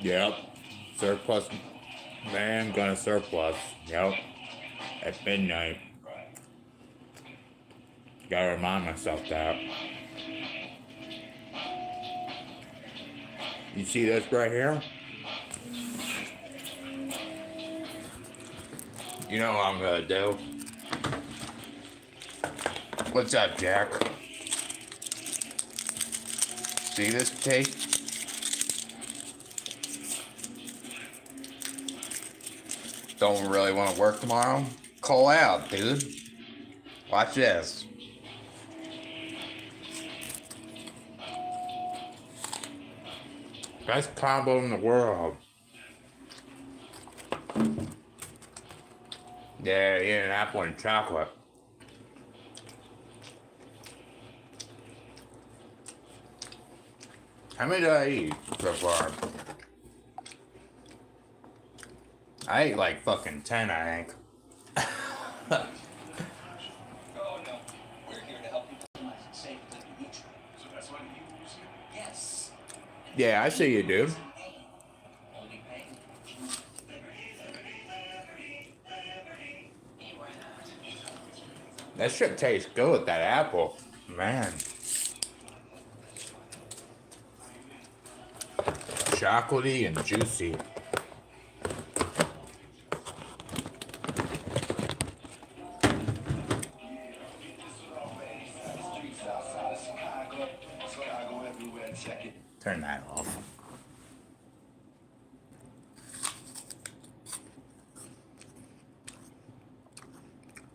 Yep. Surplus. Man, gonna surplus. Yep. At midnight. Gotta remind myself that. You see this right here? You know what I'm gonna do? What's up, Jack? See this tape? Don't really want to work tomorrow? Call out, dude. Watch this. Best combo in the world. Yeah, eating an apple and chocolate. How many did I eat so far? I ate like fucking 10, I think. Yeah, I see you, dude. That shit tastes good with that apple. Man. Chocolatey and juicy. Turn that off.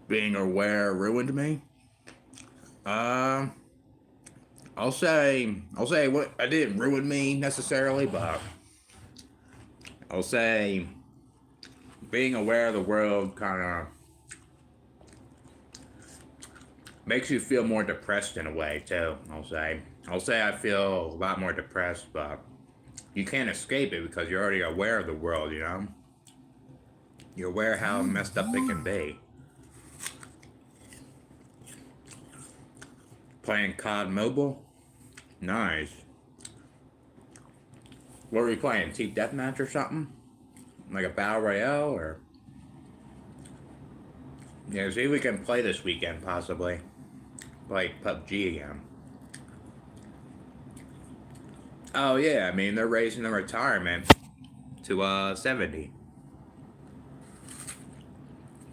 Being aware ruined me. Um, I'll say what I didn't ruin me necessarily, but I'll say being aware of the world kind of makes you feel more depressed in a way too. I'll say I feel a lot more depressed, but you can't escape it because you're already aware of the world. You know, you're aware how messed up it can be. Playing COD Mobile, nice. What are we playing? Team Deathmatch or something? Like a battle royale or? Yeah, see if we can play this weekend possibly. Play PUBG again. Oh yeah, I mean they're raising the retirement to 70.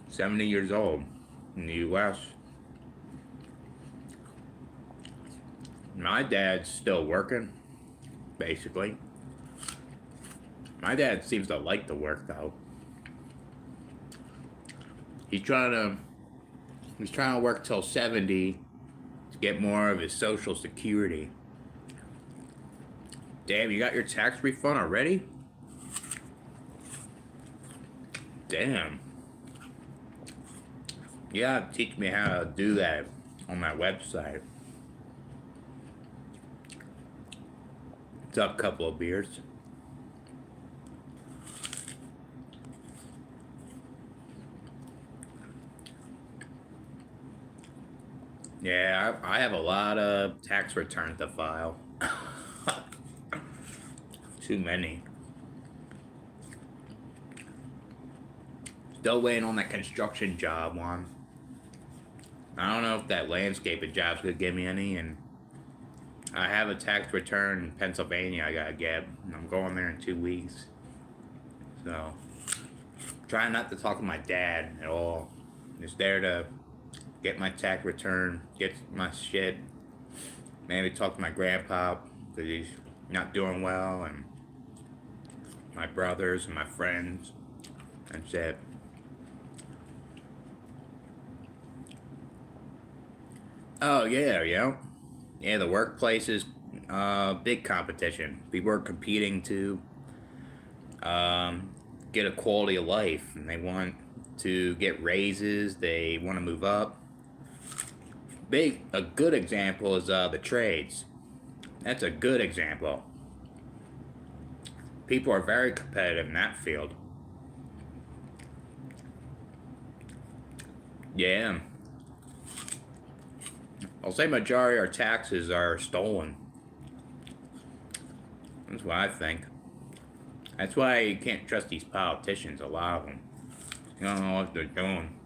70 years old in the US. My dad's still working, basically. My dad seems to like to work though. He's trying to work till 70 to get more of his social security. Damn, you got your tax refund already? Damn. You gotta teach me how to do that on my website. It's a couple of beers. Yeah, I have a lot of tax returns to file. Too many. Still waiting on that construction job one. I don't know if that landscaping job's gonna give me any, and I have a tax return in Pennsylvania I gotta get. I'm going there in 2 weeks. So, trying not to talk to my dad at all. Just there to get my tax return, get my shit. Maybe talk to my grandpa because he's not doing well, and my brothers and my friends. That's it. Oh yeah, yeah. The workplace is big competition. People are competing to um, get a quality of life, and they want to get raises. They want to move up. A good example is the trades. That's a good example. People are very competitive in that field. Yeah, I'll say majority of our taxes are stolen. That's what I think. That's why you can't trust these politicians, a lot of them. You don't know what they're doing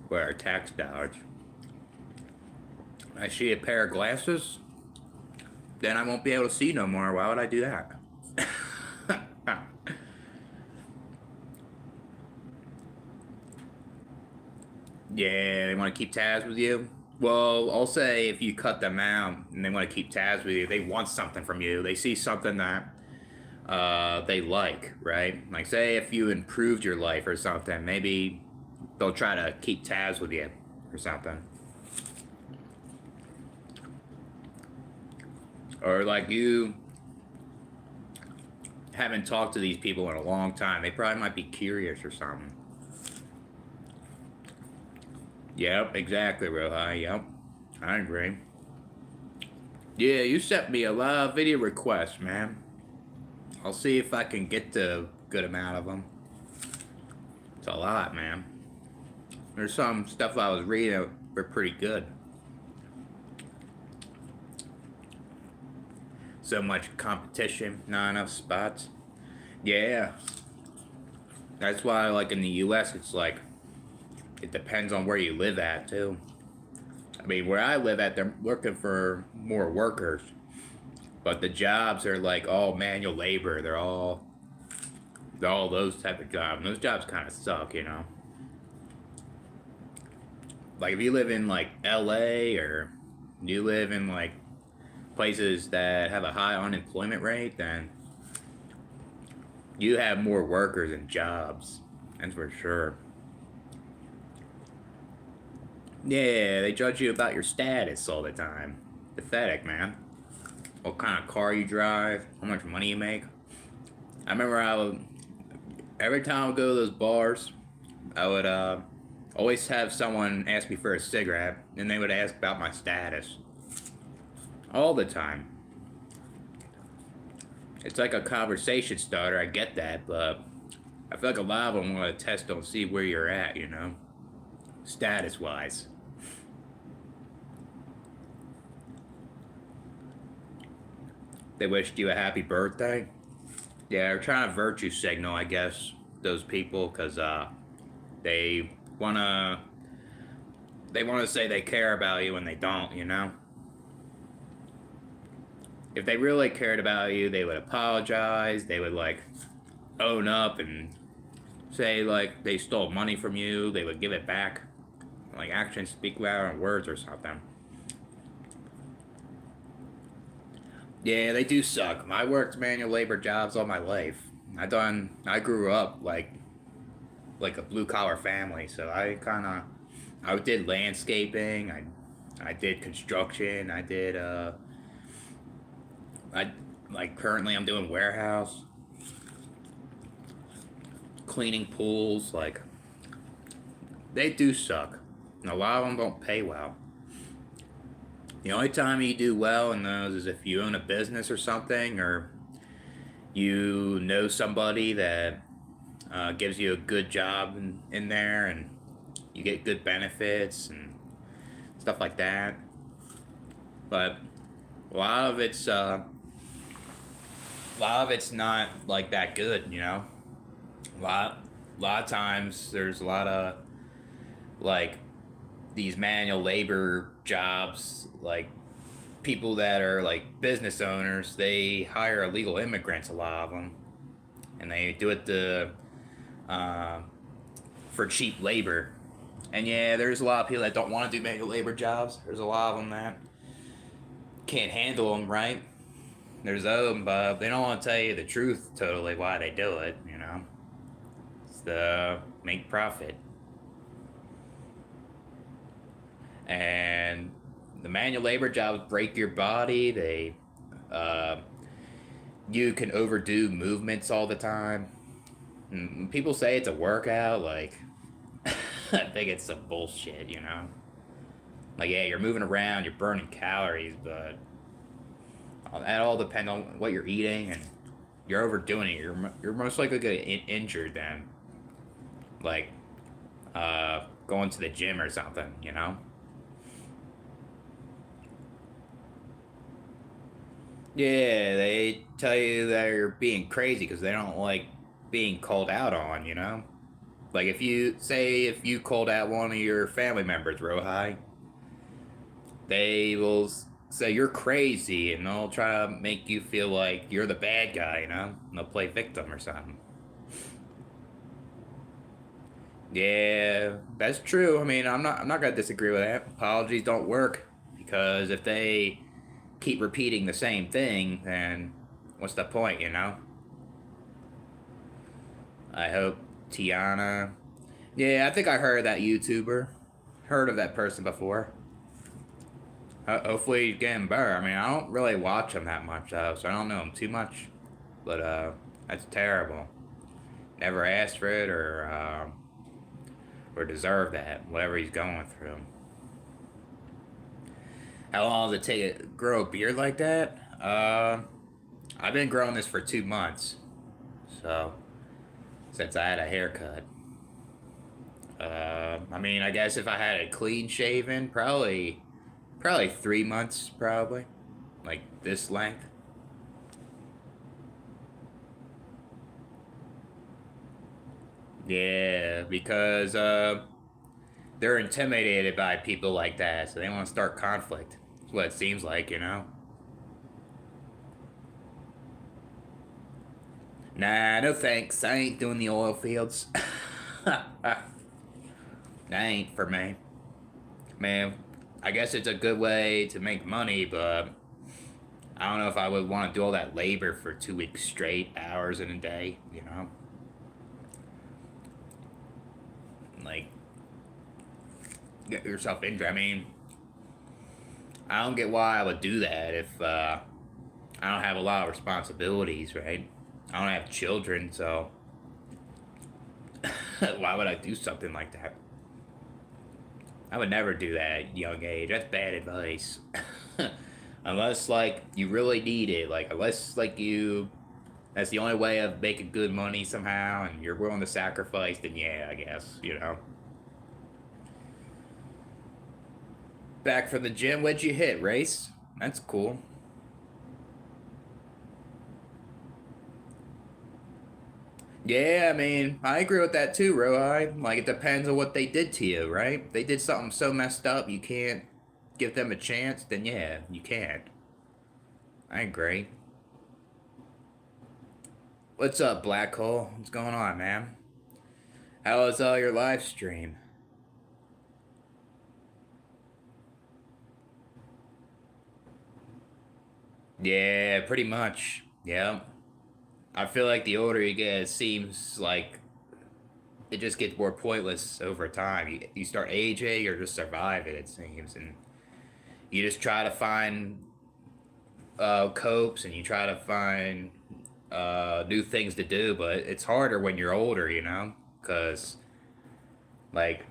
with our tax dollars. I see a pair of glasses, then I won't be able to see no more. Why would I do that? Yeah, they want to keep tabs with you. Well, I'll say if you cut them out and they want to keep tabs with you, they want something from you. They see something that they like, right? Like, say if you improved your life or something, maybe they'll try to keep tabs with you or something. Or like you haven't talked to these people in a long time. They probably might be curious or something. Yep, exactly, Rohi. Yep, I agree. Yeah, you sent me a lot of video requests, man. I'll see if I can get the good amount of them. It's a lot, man. There's some stuff I was reading that were pretty good. So much competition, not enough spots. Yeah. That's why, like, in the US, it's like, it depends on where you live at, too. I mean, where I live at, they're looking for more workers. But the jobs are, like, all manual labor. They're all those type of jobs. And those jobs kind of suck, you know? Like, if you live in, like, LA or you live in, like, places that have a high unemployment rate, then you have more workers and jobs. That's for sure. Yeah, they judge you about your status all the time. Pathetic, man. What kind of car you drive, how much money you make. I remember every time I would go to those bars, I would always have someone ask me for a cigarette, and they would ask about my status. All the time. It's like a conversation starter, I get that, but I feel like a lot of them want to test to see where you're at, you know? Status-wise. They wished you a happy birthday. Yeah, they're trying to virtue signal, I guess, those people, because they wanna say they care about you when they don't, you know? If they really cared about you, they would apologize. They would, like, own up and say, like, they stole money from you. They would give it back. Like, actions speak louder than words or something. Yeah, they do suck. I worked manual labor jobs all my life. I grew up like a blue collar family, so I did landscaping. I did construction. I like currently I'm doing warehouse, cleaning pools. Like, they do suck, and a lot of them don't pay well. The only time you do well in those is if you own a business or something, or you know somebody that gives you a good job in there, and you get good benefits and stuff like that. But a lot of it's not like that good, you know. A lot of times there's a lot of like these manual labor jobs, like people that are like business owners, they hire illegal immigrants, a lot of them, and they do it uh, for cheap labor. And yeah, there's a lot of people that don't want to do manual labor jobs. There's a lot of them that can't handle them, right? There's them, but they don't want to tell you the truth totally why they do it, you know? It's to make profit. And the manual labor jobs break your body. Uh, you can overdo movements all the time. And people say it's a workout, like, I think it's some bullshit, you know? Like, yeah, you're moving around, you're burning calories, but that all depends on what you're eating, and you're overdoing it. You're most likely gonna get injured then, like going to the gym or something, you know. Yeah, they tell you that you're being crazy because they don't like being called out on, you know? Like if you called out one of your family members real high, they will say you're crazy and they'll try to make you feel like you're the bad guy, you know? And they'll play victim or something. Yeah, that's true. I mean, I'm not gonna disagree with that. Apologies don't work because if they keep repeating the same thing, then what's the point, you know? I hope Tiana. Yeah, I think I heard of that YouTuber. Heard of that person before. Hopefully he's getting better. I mean, I don't really watch him that much though, so I don't know him too much. But that's terrible. Never asked for it or deserve that. Whatever he's going through. How long does it take to grow a beard like that? I've been growing this for 2 months, so since I had a haircut. I mean, I guess if I had it clean shaven, probably 3 months, probably, like this length. Yeah, because they're intimidated by people like that, so they want to start conflict. That's what it seems like, you know. Nah, no thanks. I ain't doing the oil fields. That ain't for me. Man, I guess it's a good way to make money, but I don't know if I would want to do all that labor for 2 weeks straight, hours in a day, you know? Like, get yourself injured. I mean, I don't get why I would do that if I don't have a lot of responsibilities, right? I don't have children, so why would I do something like that? I would never do that at a young age. That's bad advice. Unless like you really need it, like unless like you that's the only way of making good money somehow and you're willing to sacrifice, then yeah, I guess, you know. Back from the gym, what'd you hit, race? That's cool. Yeah, I mean, I agree with that too, Rohi. Like, it depends on what they did to you, right? If they did something so messed up you can't give them a chance, then yeah, you can't. I agree. What's up, Black Hole? What's going on, man? How was your live stream? Yeah, pretty much. Yeah. I feel like the older you get, it seems like it just gets more pointless over time. You start aging or just survive it seems. And you just try to find copes and you try to find new things to do, but it's harder when you're older, you know? Because, like,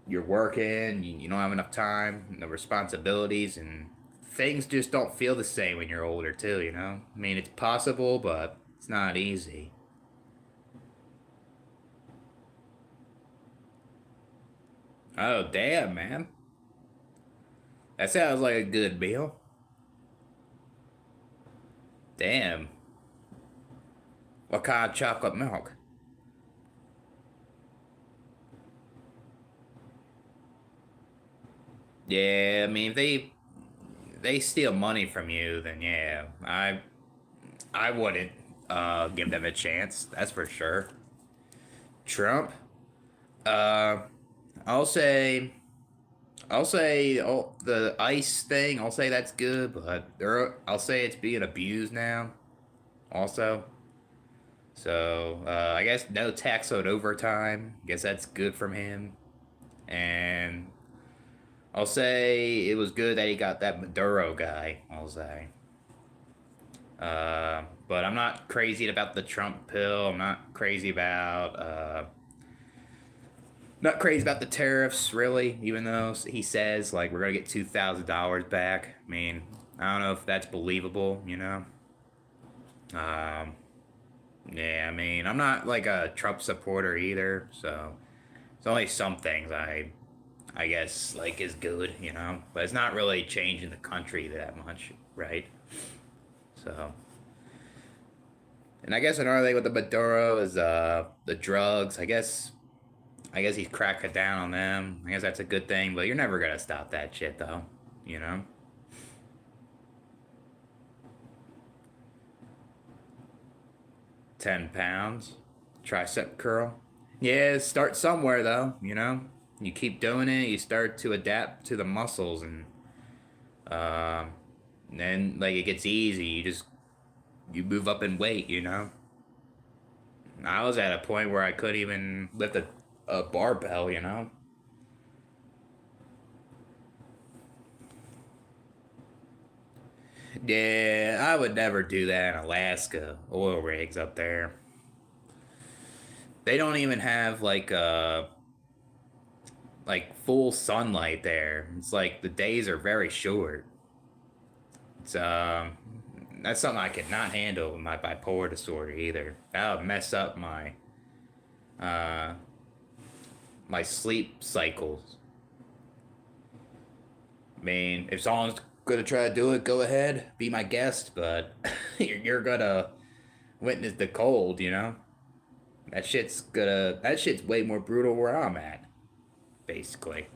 you're working, you don't have enough time, the responsibilities, and things just don't feel the same when you're older, too, you know? I mean, it's possible, but it's not easy. Oh, damn, man. That sounds like a good meal. Damn. What kind of chocolate milk? Yeah, I mean, if they steal money from you, then yeah, I wouldn't give them a chance. That's for sure. Trump, uh, I'll say oh, the ICE thing. I'll say that's good, but I'll say it's being abused now. Also, so I guess no tax on overtime. Guess that's good from him, and I'll say it was good that he got that Maduro guy. I'll say. But I'm not crazy about the Trump pill. I'm not crazy about the tariffs really. Even though he says like we're gonna get $2,000 back. I mean, I don't know if that's believable. You know. Um, yeah, I mean, I'm not like a Trump supporter either. So it's only some things I guess like is good. You know, but it's not really changing the country that much, right? So And I guess another thing with the Maduro is the drugs. I guess he's cracking down on them. I guess that's a good thing, but you're never gonna stop that shit though. You know? 10 pounds. Tricep curl. Yeah, start somewhere though, you know? You keep doing it, you start to adapt to the muscles and uh, then like it gets easy. You move up in weight, you know? I was at a point where I couldn't even lift a barbell, you know? Yeah, I would never do that in Alaska. Oil rigs up there. They don't even have like full sunlight there. It's like the days are very short. It's that's something I could not handle with my bipolar disorder either. That would mess up uh my sleep cycles. I mean, if someone's gonna try to do it, go ahead, be my guest, but you're gonna witness the cold, you know? That shit's way more brutal where I'm at, basically.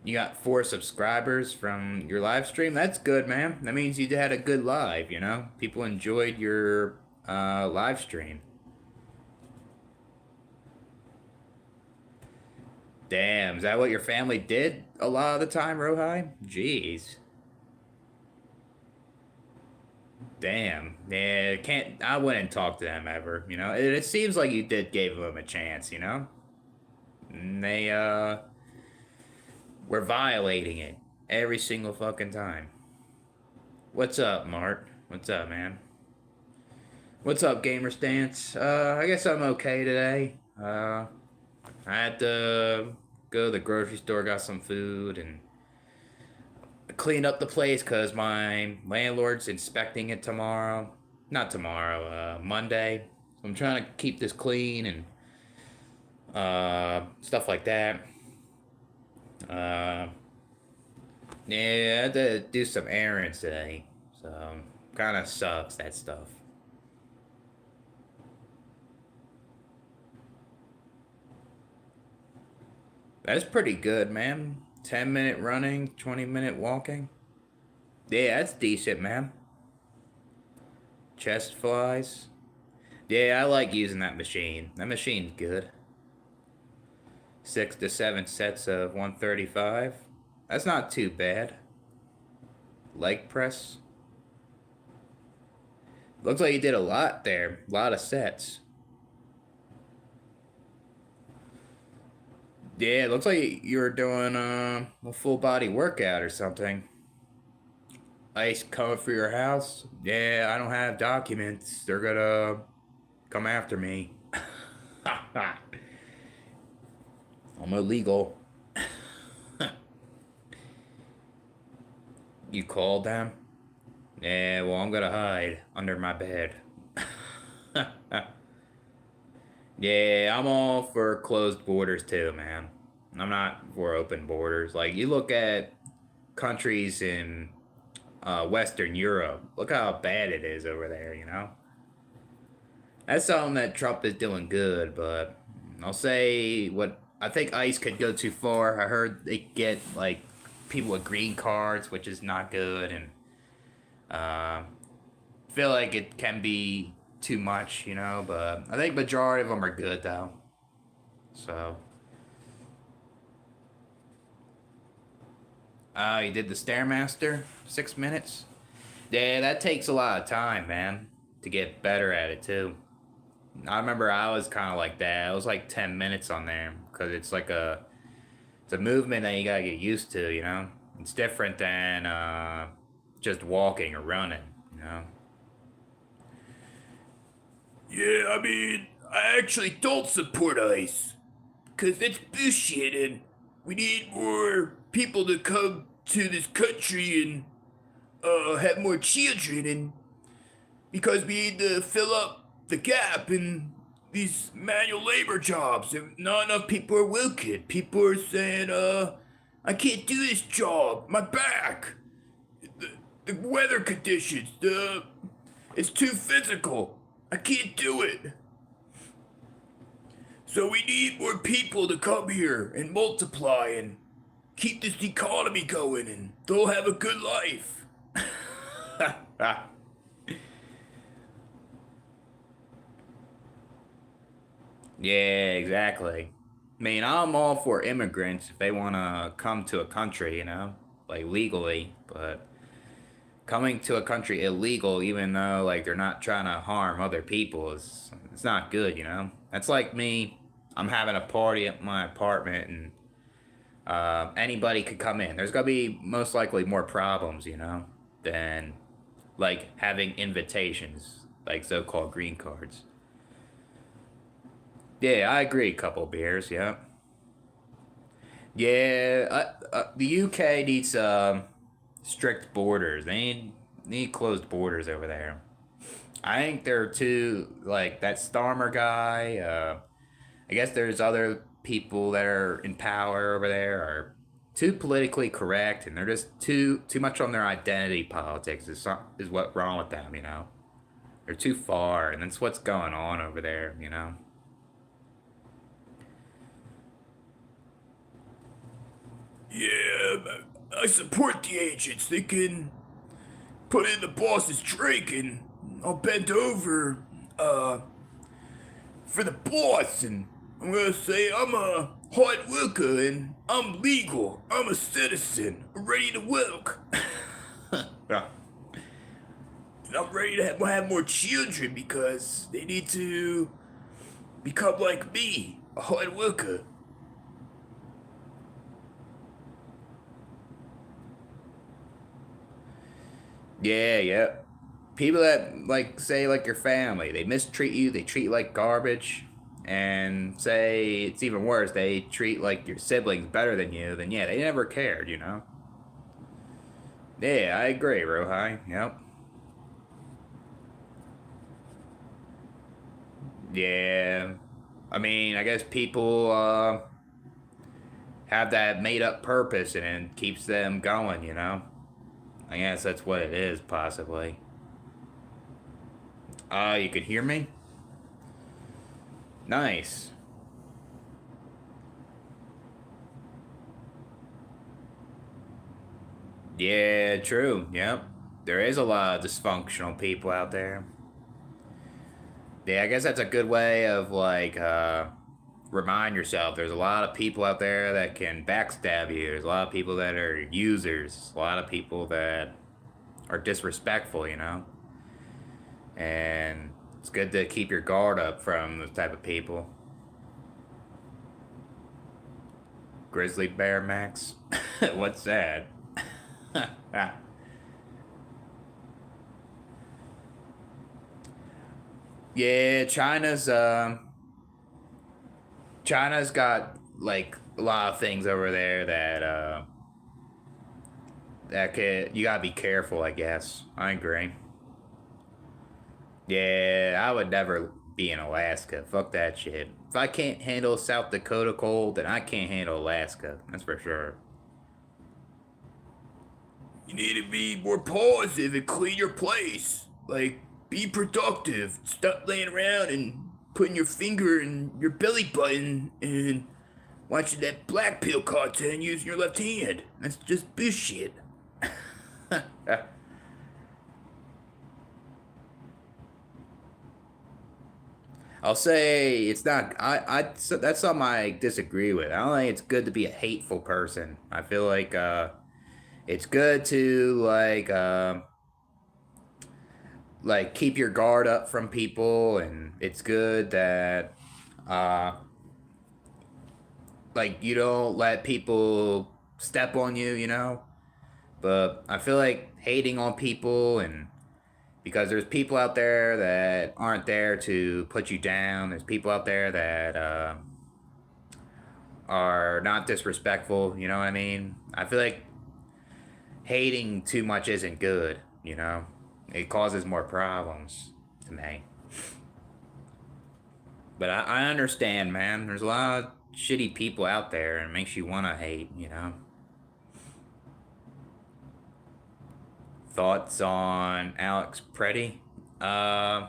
You got 4 subscribers from your live stream. That's good, man. That means you had a good live, you know? People enjoyed your live stream. Damn, is that what your family did a lot of the time, Rohai? Jeez. Damn. Yeah, can't I wouldn't talk to them ever, you know? It seems like you did give them a chance, you know? And they were violating it every single fucking time. What's up, Mart? What's up, man? What's up, Gamer Stance? I guess I'm okay today. I had to go to the grocery store, got some food, and clean up the place because my landlord's inspecting it tomorrow. Not tomorrow, Monday. So I'm trying to keep this clean and stuff like that. Uh, yeah, I had to do some errands today. So kind of sucks, that stuff. That's pretty good, man. 10-minute running, 20-minute walking. Yeah, that's decent, man. Chest flies. Yeah, I like using that machine. That machine's good. 6 to 7 sets of 135. That's not too bad. Leg press. Looks like you did a lot there. A lot of sets. Yeah, it looks like you were doing a full body workout or something. Ice coming for your house? Yeah, I don't have documents. They're gonna come after me. I'm illegal. You called them? Yeah, well, I'm gonna hide under my bed. Yeah, I'm all for closed borders too, man. I'm not for open borders. Like, you look at countries in Western Europe, look how bad it is over there, you know? That's something that Trump is doing good, but I'll say what I think ICE could go too far. I heard they get, like, people with green cards, which is not good, and uh, feel like it can be too much, you know, but I think majority of them are good though. So, you did the Stairmaster, 6 minutes. Yeah, that takes a lot of time, man, to get better at it too. I remember I was kind of like that. I was like 10 minutes on there because it's a movement that you gotta get used to, you know. It's different than just walking or running, you know. Yeah, I mean, I actually don't support ICE. Because it's bullshit and we need more people to come to this country and have more children and because we need to fill up the gap in these manual labor jobs and not enough people are working. People are saying, I can't do this job. My back. The weather conditions. It's too physical. I can't do it. So we need more people to come here and multiply and keep this economy going, and they'll have a good life. Yeah, exactly. I mean, I'm all for immigrants if they want to come to a country, like legally, but coming to a country illegal, even though like they're not trying to harm other people, is it's not good. That's like me. I'm having a party at my apartment, and anybody could come in. There's gonna be most likely more problems, than like having invitations, like so-called green cards. Yeah, I agree. Couple beers, yeah. Yeah, the UK needs strict borders. They need closed borders over there. I think they're too like that Starmer guy. I guess there's other people that are in power over there are too politically correct, and they're just too much on their identity politics. Is what wrong with them. They're too far, and that's what's going on over there. Yeah, I support the agents. They can put in the boss's drink, and I'll bend over uh, for the boss, and I'm gonna say I'm a hard worker and I'm legal. I'm a citizen, ready to work. Yeah. And I'm ready to have more children because they need to become like me, a hard worker. Yeah, yeah. People that like say like your family, they mistreat you, they treat you like garbage, and say it's even worse, they treat like your siblings better than you, then yeah, they never cared. Yeah, I agree, Rohai. Yep. Yeah. I mean, I guess people have that made up purpose and it keeps them going. I guess that's what it is, possibly. You can hear me? Nice. Yeah, true. Yep. There is a lot of dysfunctional people out there. Yeah, I guess that's a good way of like remind yourself there's a lot of people out there that can backstab you. There's a lot of people that are users, a lot of people that are disrespectful. And it's good to keep your guard up from those type of people. Grizzly bear, Max. What's that? Yeah, China's got like a lot of things over there that could you gotta be careful. I guess I agree. Yeah, I would never be in Alaska. Fuck that shit. If I can't handle South Dakota cold, then I can't handle Alaska. That's for sure. You need to be more positive and clean your place. Like, be productive. Stop laying around and putting your finger in your belly button and watching that black pill content using your left hand. That's just bullshit. I'll say it's not. So that's something I disagree with. I don't think it's good to be a hateful person. I feel like it's good to like keep your guard up from people, and it's good that uh, like you don't let people step on you. But I feel like hating on people and because there's people out there that aren't there to put you down. There's people out there that are not disrespectful. You know what I mean? I feel like hating too much isn't good. It causes more problems to me. But I understand, man. There's a lot of shitty people out there, and it makes you want to hate. Thoughts on Alex Preddy? Uh,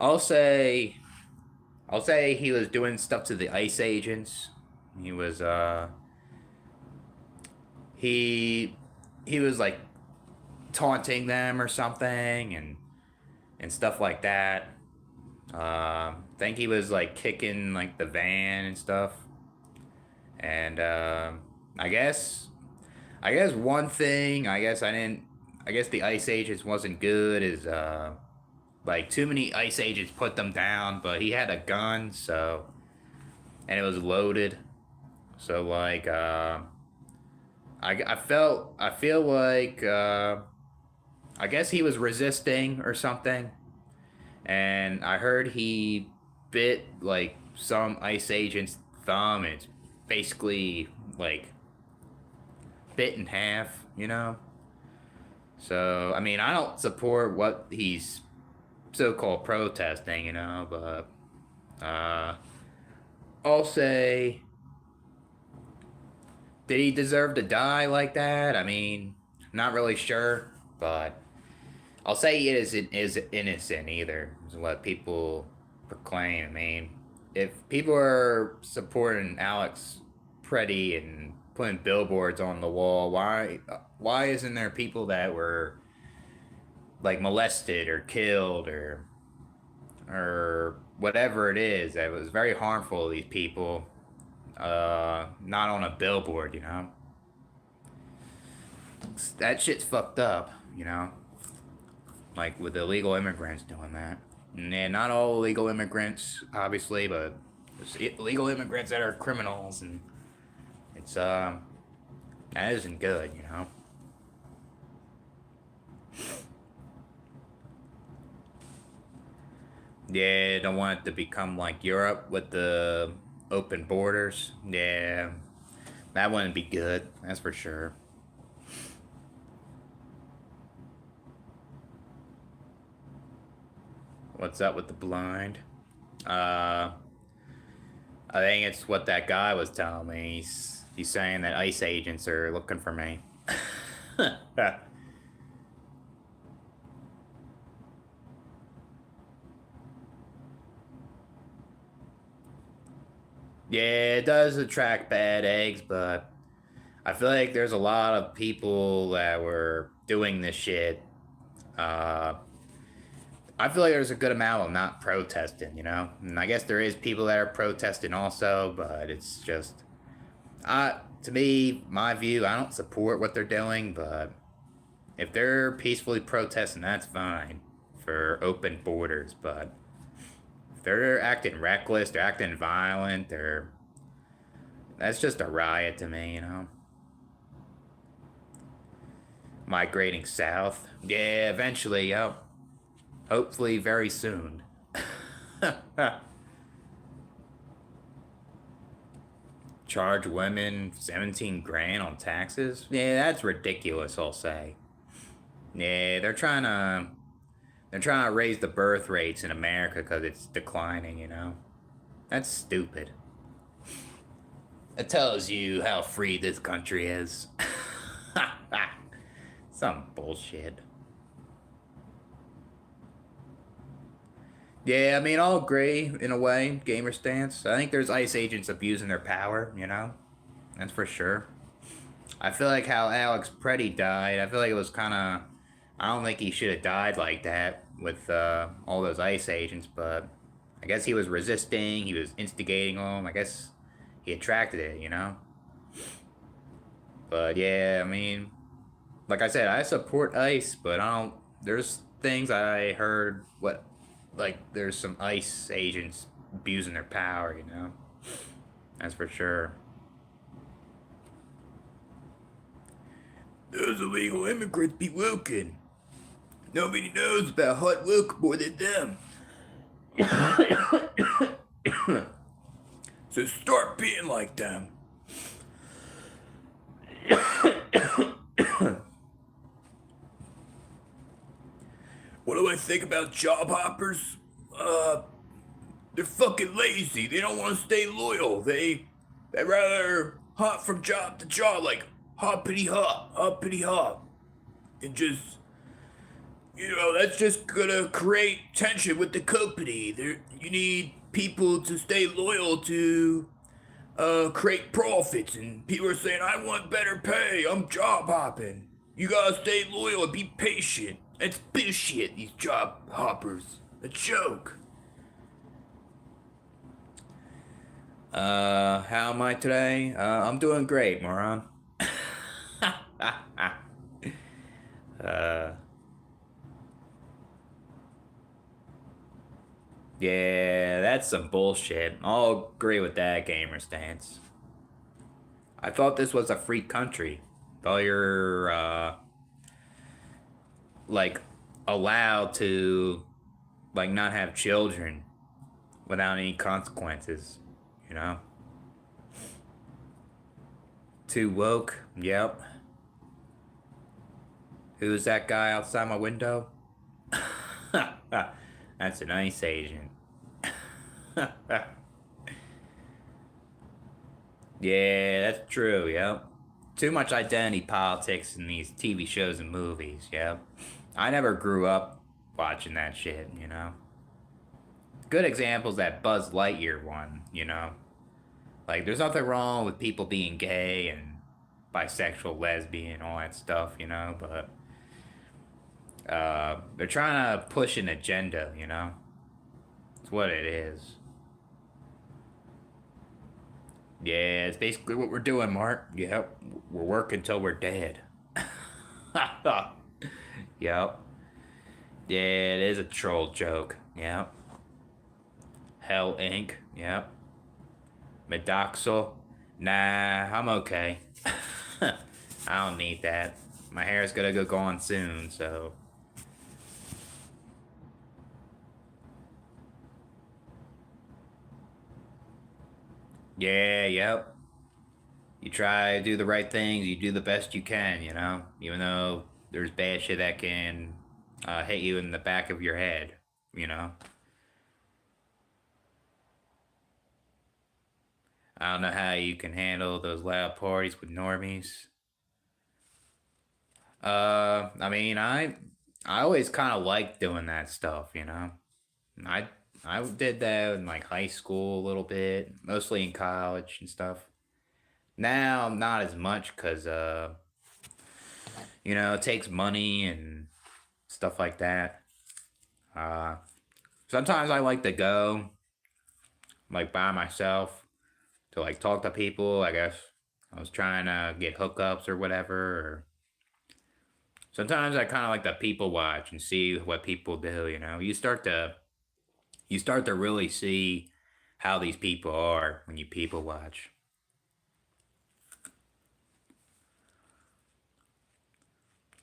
I'll say, I'll say he was doing stuff to the ICE agents. He was, he, he was like taunting them or something, and stuff like that. Think he was like kicking like the van and stuff. And I guess I guess one thing I guess I didn't I guess the ice agents wasn't good is like too many ice agents put them down, but he had a gun, so and it was loaded. So like I feel like I guess he was resisting or something, and I heard he bit like some ice agent's thumb, and it's basically like bit in half, you know? So, I mean, I don't support what he's so called protesting, you know, but I'll say, did he deserve to die like that? I mean, not really sure, but I'll say it is innocent either, is what people proclaim. I mean, if people are supporting Alex Preddy and putting billboards on the wall, why isn't there people that were like molested or killed or whatever it is that was very harmful to these people, not on a billboard, you know? That shit's fucked up, you know? Like with illegal immigrants doing that. And yeah, not all illegal immigrants, obviously, but there's illegal immigrants that are criminals, and it's that isn't good, you know. Yeah, don't want it to become like Europe with the open borders. Yeah, that wouldn't be good. That's for sure. What's up with the blind? Uh, I think it's what that guy was telling me. He's saying that ICE agents are looking for me. Yeah, it does attract bad eggs, but I feel like there's a lot of people that were doing this shit. Uh, I feel like there's a good amount of not protesting, you know? And I guess there is people that are protesting also, but it's just to me, my view, I don't support what they're doing, but if they're peacefully protesting, that's fine for open borders, but if they're acting reckless, they're acting violent, that's just a riot to me, you know? Migrating south. Yeah, eventually, yep. Hopefully very soon. Charge women 17 grand on taxes? Yeah, that's ridiculous, I'll say. Yeah, they're trying to raise the birth rates in America because it's declining, you know? That's stupid. It tells you how free this country is. Some bullshit. Yeah, I mean, I'll agree in a way, gamer stance. I think there's ICE agents abusing their power, you know? That's for sure. I feel like how Alex Preddy died, I feel like it was kind of. I don't think he should have died like that with all those ICE agents, but I guess he was resisting, he was instigating them. I guess he attracted it, you know? But yeah, I mean, like I said, I support ICE, but I don't. There's things I heard what like there's some ICE agents abusing their power, you know. That's for sure. Those illegal immigrants be looking. Nobody knows about hot work more than them. So start being like them. What do I think about job hoppers? They're fucking lazy. They don't want to stay loyal. They rather hop from job to job, like hoppity hop, and just You know, that's just gonna create tension with the company. You need people to stay loyal to create profits, and people are saying, I want better pay, I'm job hopping. You gotta stay loyal and be patient. It's bullshit, these job hoppers. A joke. How am I today? I'm doing great, moron. uh, yeah, that's some bullshit. I'll agree with that gamer stance. I thought this was a free country. Thought you're, like, allowed to, like, not have children without any consequences, you know? Too woke? Yep. Who's that guy outside my window? That's an ICE agent. Yeah, that's true, yep. Too much identity politics in these TV shows and movies, yep. I never grew up watching that shit, you know? Good examples that Buzz Lightyear one, you know? Like, there's nothing wrong with people being gay and bisexual, lesbian, all that stuff, you know? But they're trying to push an agenda, you know? It's what it is. Yeah, it's basically what we're doing, Mark. Yep, we're working till we're dead. Yep. Yeah, it is a troll joke. Yep. Hell Inc. Yep. Medoxil. Nah, I'm okay. I don't need that. My hair's gonna go gone soon, so. Yeah, yep. You try to do the right things, you do the best you can, you know? Even though there's bad shit that can hit you in the back of your head, you know? I don't know how you can handle those loud parties with normies. I mean, I always kind of liked doing that stuff, you know. I I did that in like high school a little bit, mostly in college and stuff. Now not as much because you know, it takes money and stuff like that. Uh, Sometimes I like to go like by myself to like talk to people. I guess I was trying to get hookups or whatever. Or sometimes I kind of like to people watch and see what people do. You know, you start to really see how these people are when you people watch.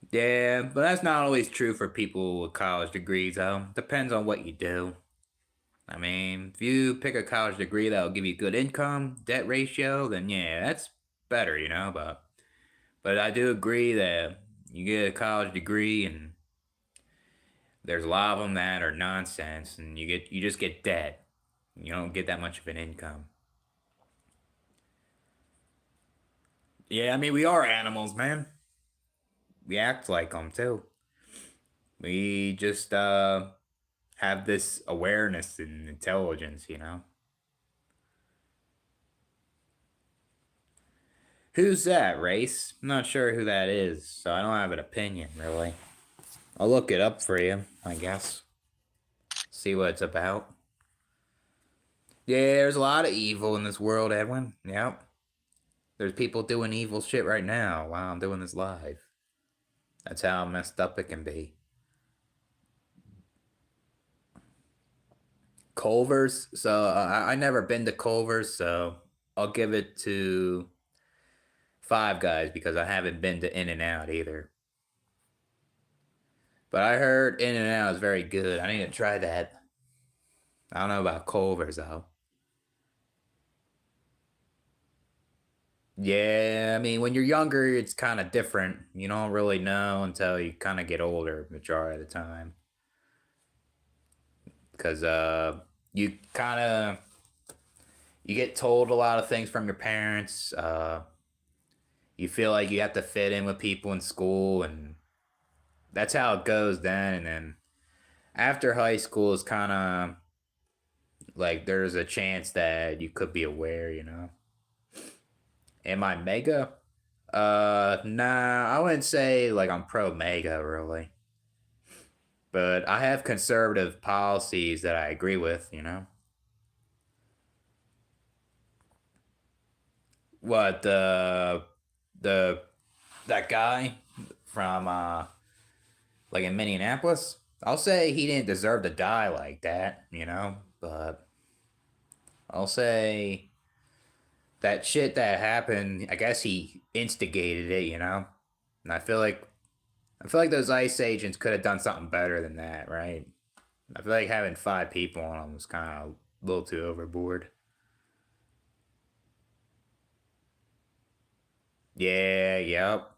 Yeah, but that's not always true for people with college degrees, though. Depends on what you do. I mean, if you pick a college degree that'll give you good income, debt ratio, then yeah, that's better, you know. But I do agree that you get a college degree and there's a lot of them that are nonsense, and you just get debt. You don't get that much of an income. Yeah, I mean we are animals, man. We act like them too. We just have this awareness and intelligence, you know. Who's that, Race? I'm not sure who that is, so I don't have an opinion really. I'll look it up for you, I guess. See what it's about. Yeah, there's a lot of evil in this world, Edwin. Yep. There's people doing evil shit right now while I'm doing this live. That's how messed up it can be. Culver's. So I never been to Culver's, so I'll give it to Five Guys because I haven't been to In and Out either. But I heard In and Out is very good. I need to try that. I don't know about Culver's though. Yeah, I mean, when you're younger, it's kind of different. You don't really know until you kind of get older, majority of the time. Because you kind of you get told a lot of things from your parents. You feel like you have to fit in with people in school, and that's how it goes then. And then after high school is kind of like there's a chance that you could be aware, you know. Am I mega? Nah, I wouldn't say like I'm pro mega really, but I have conservative policies that I agree with, you know. What the that guy from like in Minneapolis? I'll say he didn't deserve to die like that, you know, but I'll say that shit that happened, I guess he instigated it, you know? And I feel like those ICE agents could have done something better than that, right? I feel like having 5 people on them was kind of a little too overboard. Yeah, yep.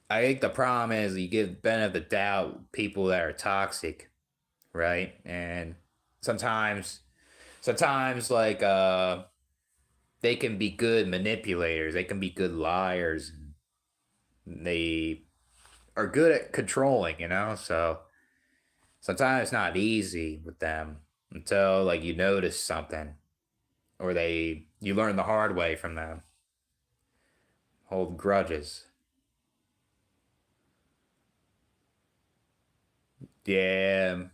I think the problem is you give benefit of the doubt people that are toxic, right? And sometimes, sometimes like they can be good manipulators. They can be good liars. They are good at controlling, you know. So sometimes it's not easy with them until like you notice something or they you learn the hard way from them. Hold grudges. Yeah,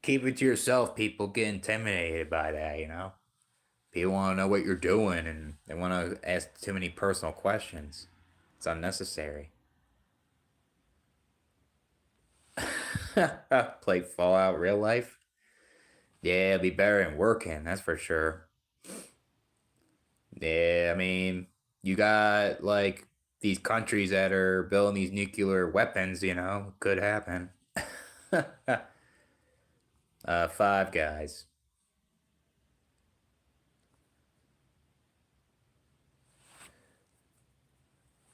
keep it to yourself. People get intimidated by that, you know. People want to know what you're doing and they want to ask too many personal questions. It's unnecessary. Play Fallout real life. Yeah, it'd be better than working, that's for sure. Yeah, I mean, you got like these countries that are building these nuclear weapons, you know, could happen. Five guys.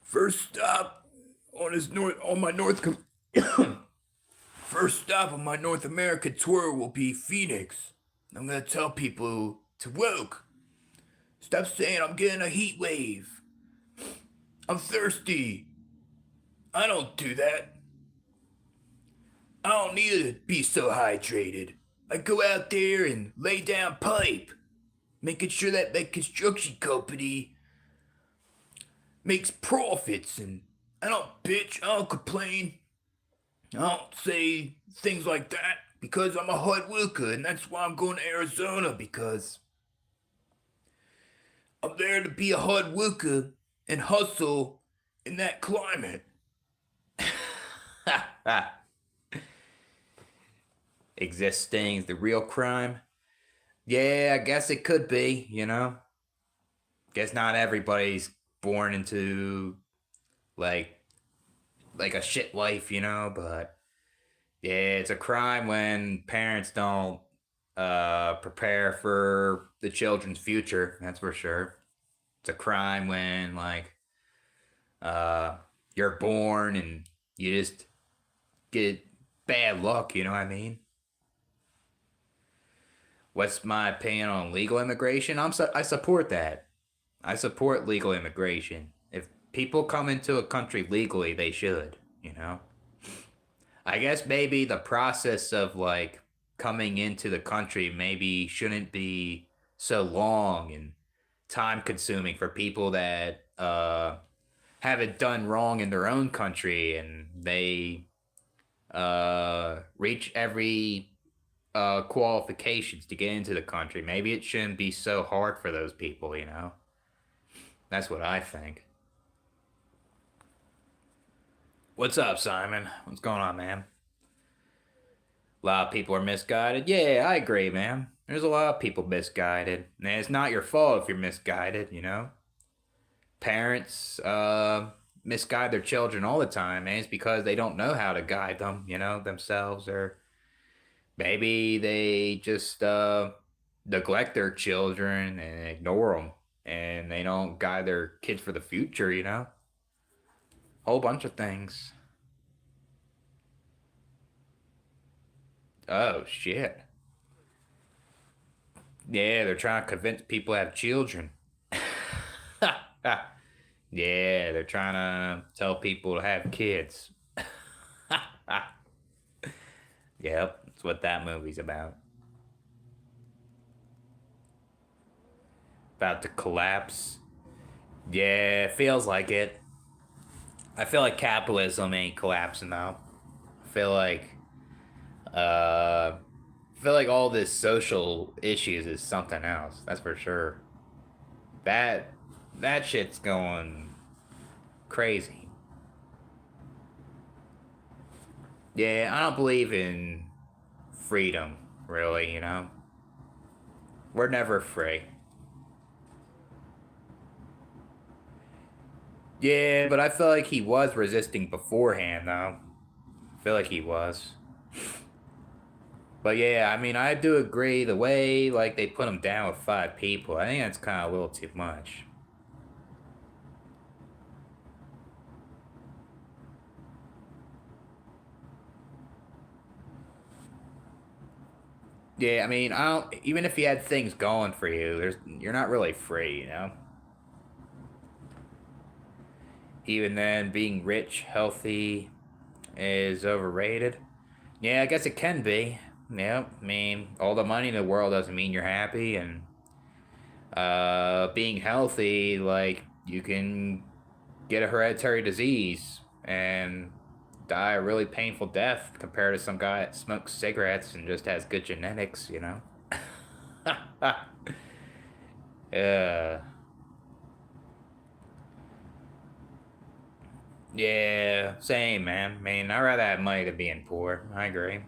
First stop on my first stop on my North America tour will be Phoenix. I'm gonna tell people to woke. Stop saying I'm getting a heat wave. I'm thirsty. I don't do that. I don't need to be so hydrated. I go out there and lay down pipe, making sure that my construction company makes profits, and I don't bitch, I don't complain, I don't say things like that because I'm a hard worker, and that's why I'm going to Arizona because I'm there to be a hard worker and hustle in that climate. Existing the real crime. Yeah, I guess it could be, you know. Guess not everybody's born into like like a shit life, you know, but yeah, it's a crime when parents don't prepare for the children's future, that's for sure. It's a crime when like uh you're born and you just get bad luck, you know what I mean? What's my opinion on legal immigration? I support that. I support legal immigration. If people come into a country legally, they should, you know. I guess maybe the process of like coming into the country maybe shouldn't be so long and time consuming for people that haven't done wrong in their own country and they reach every qualifications to get into the country. Maybe it shouldn't be so hard for those people, you know? That's what I think. What's up, Simon? What's going on, man? A lot of people are misguided. Yeah, I agree, man. There's a lot of people misguided. And it's not your fault if you're misguided, you know? Parents misguide their children all the time, man. It's because they don't know how to guide them, you know, themselves, or maybe they just neglect their children and ignore them, and they don't guide their kids for the future, you know? Whole bunch of things. Oh, shit. Yeah, they're trying to convince people to have children. Yeah, they're trying to tell people to have kids. Yep, that's what that movie's about. About to collapse. Yeah, feels like it. I feel like capitalism ain't collapsing though. I feel like all this social issues is something else. That's for sure. That that shit's going crazy. Yeah, I don't believe in freedom, really, you know? We're never free. Yeah, but I feel like he was resisting beforehand, though. I feel like he was. But yeah, I mean, I do agree the way, like, they put him down with 5 people. I think that's kind of a little too much. Yeah, I mean, I don't, even if you had things going for you, you're not really free, you know? Even then, being rich, healthy is overrated. Yeah, I guess it can be. Yeah, I mean, all the money in the world doesn't mean you're happy, and being healthy, like, you can get a hereditary disease and die a really painful death compared to some guy that smokes cigarettes and just has good genetics, you know? uh, yeah, same, man. I mean, I'd rather have money than being poor. I agree.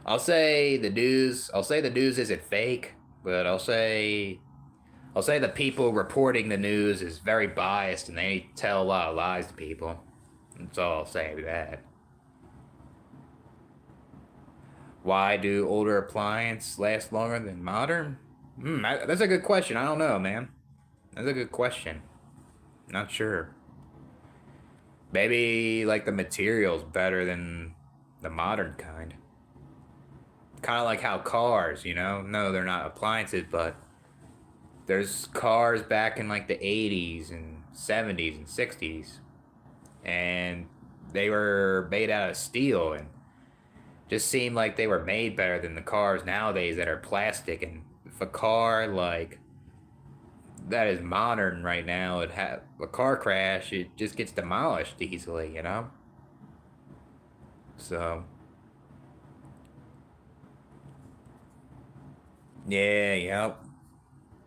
I'll say the news isn't fake, but I'll say the people reporting the news is very biased and they tell a lot of lies to people. That's all I'll say to that. Why do older appliances last longer than modern? That's a good question. I don't know, man. That's a good question. Not sure. Maybe like the material's better than the modern kind. Kind of like how cars, you know? No, they're not appliances, but there's cars back in like the 80s and 70s and 60s, and they were made out of steel and just seemed like they were made better than the cars nowadays that are plastic. And if a car like that is modern right now, it have a car crash, it just gets demolished easily, you know? So, yeah, yep.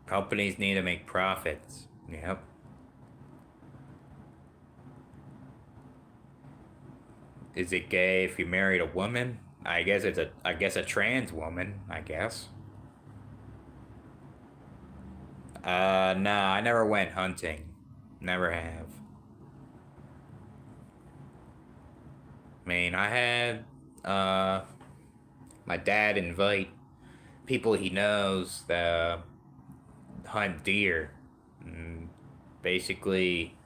Companies need to make profits. Yep. Is it gay if you married a woman? I guess a trans woman, I guess. No, I never went hunting. Never have. I mean, I had uh my dad invite people he knows that hunt deer. And basically,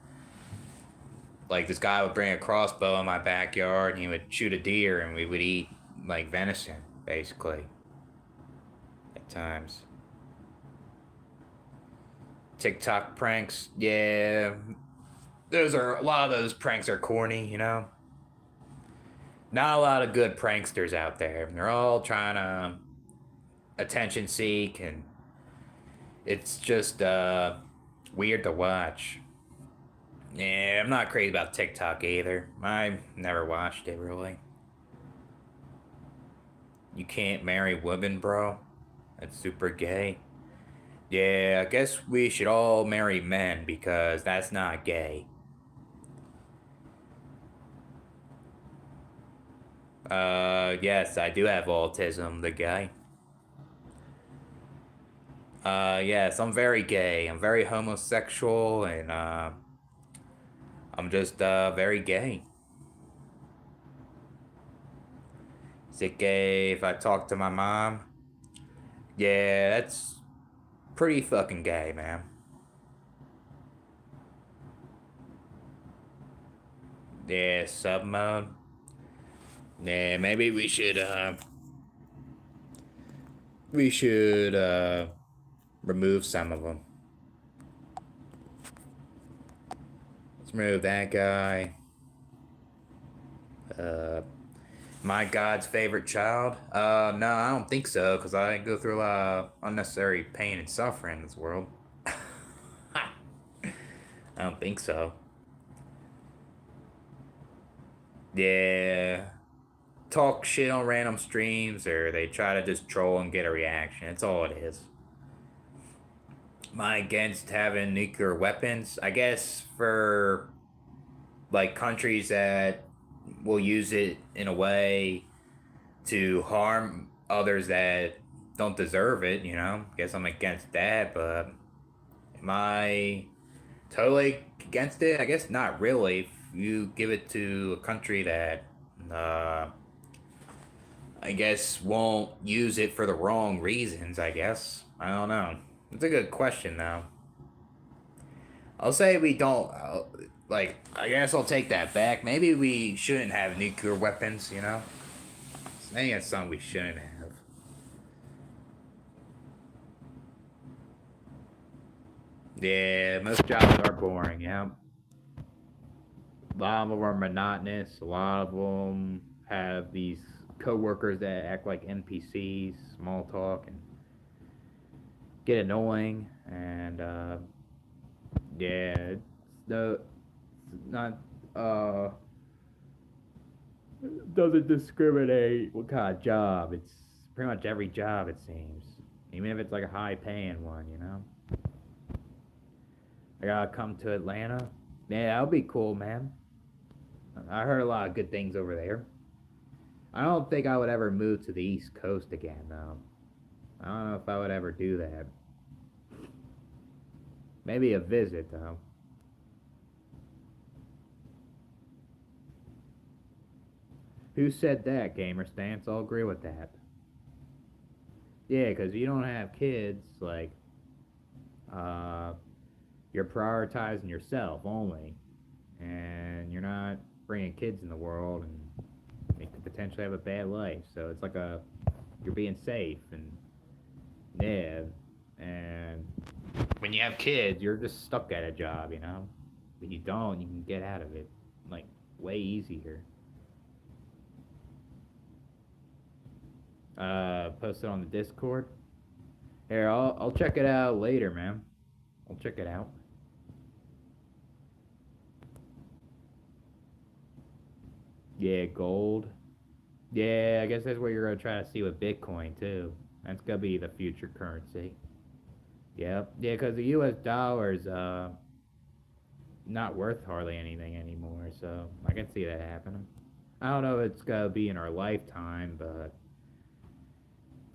like this guy would bring a crossbow in my backyard and he would shoot a deer and we would eat like venison, basically, at times. TikTok pranks, yeah. Those are a lot of those pranks are corny, you know? Not a lot of good pranksters out there. They're all trying to attention seek and it's just weird to watch. Yeah, I'm not crazy about TikTok either. I never watched it really. You can't marry women, bro. That's super gay. Yeah, I guess we should all marry men because that's not gay. Yes, I do have autism, the guy. Yes, I'm very gay. I'm very homosexual and I'm just very gay. Is it gay if I talk to my mom? Yeah, that's pretty fucking gay, man. Yeah, sub mode. Yeah, maybe we should remove some of them. Remove that guy. Uh, my God's favorite child? No, I don't think so, because I go through a lot of unnecessary pain and suffering in this world. I don't think so. Yeah. Talk shit on random streams, or they try to just troll and get a reaction. That's all it is. Am I against having nuclear weapons? I guess for like countries that will use it in a way to harm others that don't deserve it, you know? Guess I'm against that, but am I totally against it? I guess not really. If you give it to a country that uh I guess won't use it for the wrong reasons, I guess. I don't know. It's a good question though. I'll say we don't like I guess I'll take that back. Maybe we shouldn't have nuclear weapons, you know? Maybe that's something we shouldn't have. Yeah, most jobs are boring, yeah. A lot of them are monotonous. A lot of them have these coworkers that act like NPCs, small talk, and get annoying. And yeah, it's not doesn't discriminate what kind of job. It's pretty much every job it seems, even if it's like a high paying one, you know. I gotta come to Atlanta. Yeah, that'll be cool, man. I heard a lot of good things over there. I don't think I would ever move to the East Coast again, though. I don't know if I would ever do that. Maybe a visit, though. Who said that, Gamer Stance? I'll agree with that. Yeah, because you don't have kids, like, uh, you're prioritizing yourself only. And you're not bringing kids in the world, and they could potentially have a bad life. So it's like you're being safe, and yeah, and when you have kids, you're just stuck at a job, you know. When you don't, you can get out of it like way easier. Post it on the Discord. Here, I'll check it out later, man. I'll check it out. Yeah, gold. Yeah, I guess that's what you're gonna try to see with Bitcoin too. That's gonna be the future currency. Yep. Yeah, because the U.S. dollar is not worth hardly anything anymore, so I can see that happening. I don't know if it's gonna be in our lifetime, but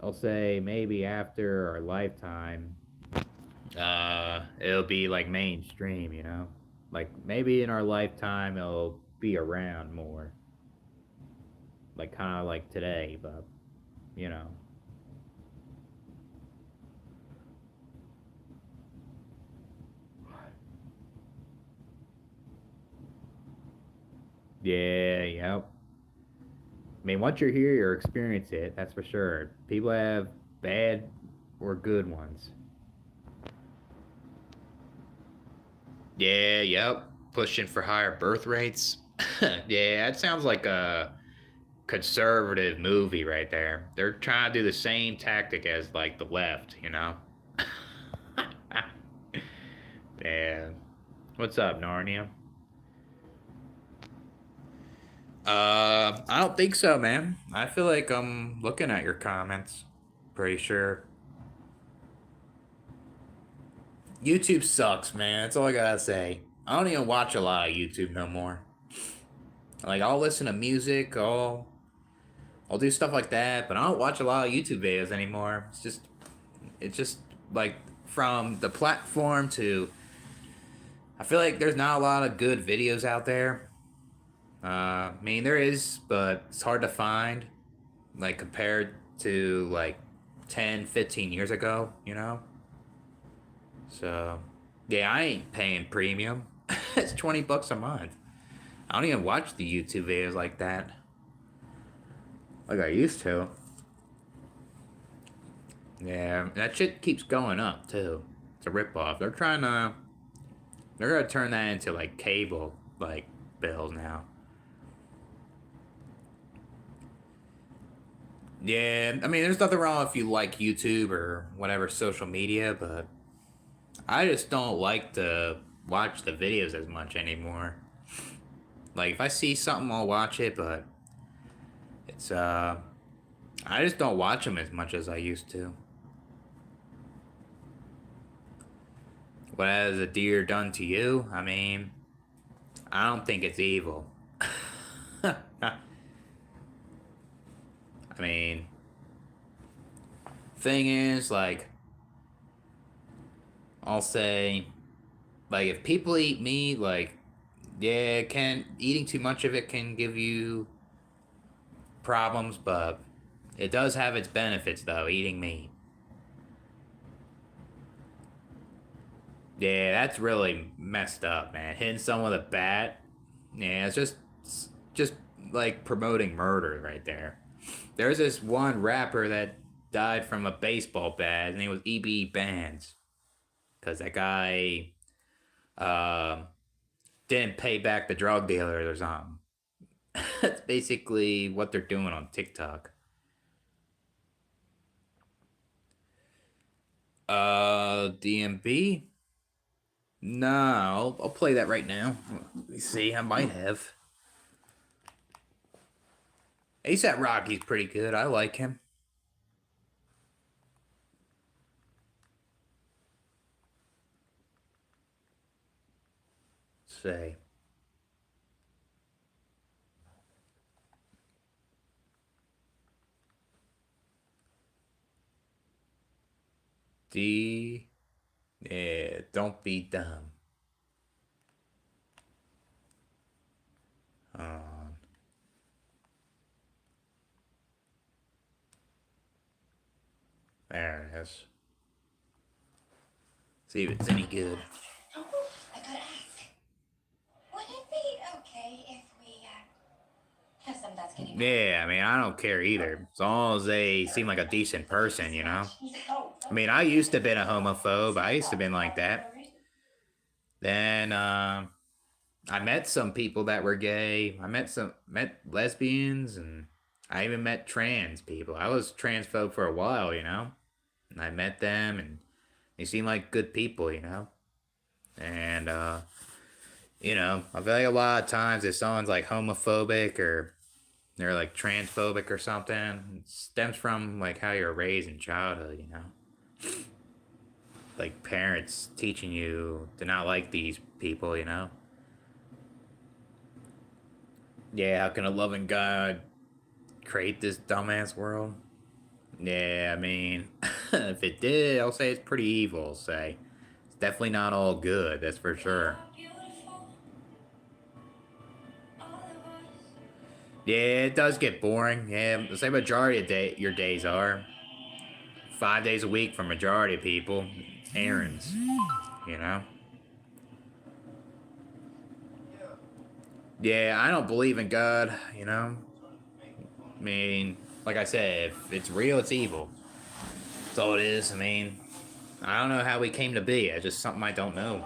I'll say maybe after our lifetime, it'll be like mainstream, you know? Like maybe in our lifetime it'll be around more. Like kind of like today, but you know. Yeah, yep. I mean, once you're here, you'll experience it. That's for sure. People have bad or good ones. Yeah, yep. Pushing for higher birth rates. Yeah, that sounds like a conservative movie right there. They're trying to do the same tactic as like the left, you know? Yeah. What's up, Narnia? I don't think so, man. I feel like I'm looking at your comments. Pretty sure. YouTube sucks, man. That's all I gotta say. I don't even watch a lot of YouTube no more. Like I'll listen to music, I'll do stuff like that, but I don't watch a lot of YouTube videos anymore. It's just like from the platform to I feel like there's not a lot of good videos out there. I mean there is, but it's hard to find. Like compared to like 10, 15 years ago, you know? So yeah, I ain't paying premium. It's 20 bucks a month. I don't even watch the YouTube videos like that. Like I used to. Yeah, that shit keeps going up too. It's a ripoff. They're trying to They're gonna turn that into like cable like bills now. Yeah, I mean, there's nothing wrong if you like YouTube or whatever social media, but I just don't like to watch the videos as much anymore. Like if I see something, I'll watch it, but it's I just don't watch them as much as I used to. What has a deer done to you? I mean, I don't think it's evil. I mean, thing is, like, I'll say, like, if people eat meat, like, yeah, can eating too much of it can give you problems, but it does have its benefits, though, eating meat. Yeah, that's really messed up, man. Hitting someone with a bat, yeah, it's just like promoting murder right there. There's this one rapper that died from a baseball bat. His name was E.B. Bands, because that guy uh, didn't pay back the drug dealers or something. That's basically what they're doing on TikTok. DMB? No, I'll play that right now. Let me see, I might have. ASAP Rocky's pretty good. I like him. Let's say D. Yeah, don't be dumb. Um, there it is. See if it's any good. Oh, I gotta ask. Would it be okay if we have some that's getting Yeah, I mean, I don't care either. As long as they seem like a decent person, you know? I mean, I used to have been a homophobe. I used to have been like that. Then, I met some people that were gay. I met lesbians, and I even met trans people. I was transphobe for a while, you know? And I met them, and they seem like good people, you know? And, you know, I feel like a lot of times if someone's like homophobic or they're like transphobic or something, it stems from like how you're raised in childhood, you know? Like parents teaching you to not like these people, you know? Yeah, how can a loving God create this dumbass world? Yeah, I mean, if it did, I'll say it's pretty evil, I'll say. It's definitely not all good, that's for sure. Yeah, it does get boring. Yeah, the same majority of your days are. 5 days a week for majority of people. Errands, you know? Yeah, I don't believe in God, you know? I mean, like I said, if it's real, it's evil. That's all it is. I mean, I don't know how we came to be. It's just something I don't know.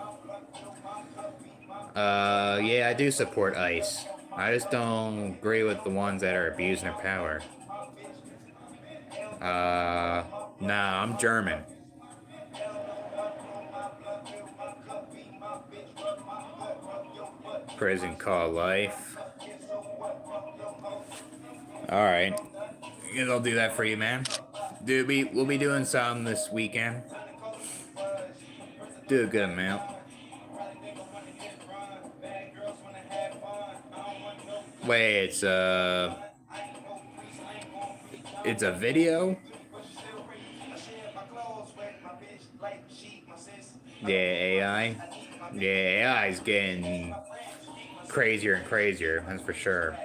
Yeah, I do support ICE. I just don't agree with the ones that are abusing their power. Nah, I'm German. Prison call life. Alright. I guess I'll do that for you, man. Dude, we'll be doing some this weekend. Do a good amount. Wait, it's a video? Yeah, AI. Yeah, AI is getting crazier and crazier, that's for sure.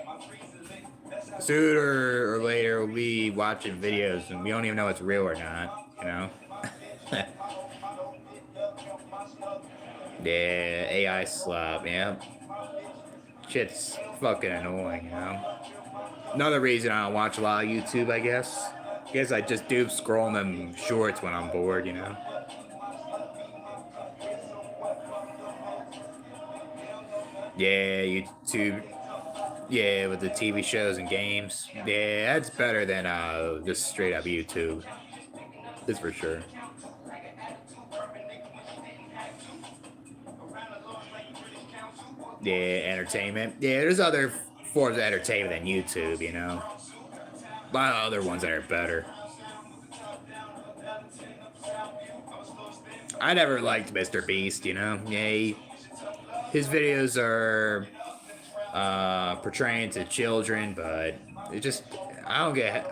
Sooner or later, we'll be watching videos and we don't even know if it's real or not, you know? Yeah, AI slop, yeah. Shit's fucking annoying, you know? Another reason I don't watch a lot of YouTube, I guess. Guess I just do scrolling them shorts when I'm bored, you know? Yeah, YouTube. Yeah, with the TV shows and games. Yeah, that's better than just straight up YouTube. That's for sure. Yeah, entertainment. Yeah, there's other forms of entertainment than YouTube, you know. A lot of other ones that are better. I never liked Mr. Beast, you know. Yeah, his videos are portraying to children, but it just I don't get.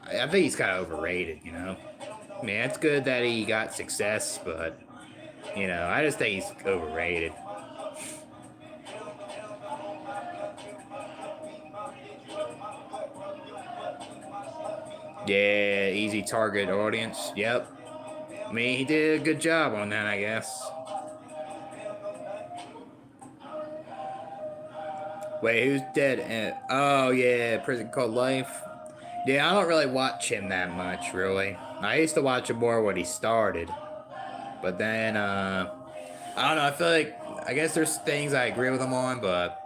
I think he's kind of overrated, you know. I mean, it's good that he got success, but you know, I just think he's overrated. Yeah, easy target audience. Yep. I mean, he did a good job on that, I guess. Wait, who's dead? Oh, yeah, Prison Called Life. Yeah, I don't really watch him that much, really. I used to watch him more when he started. But then, I don't know, I feel like, I guess there's things I agree with him on, but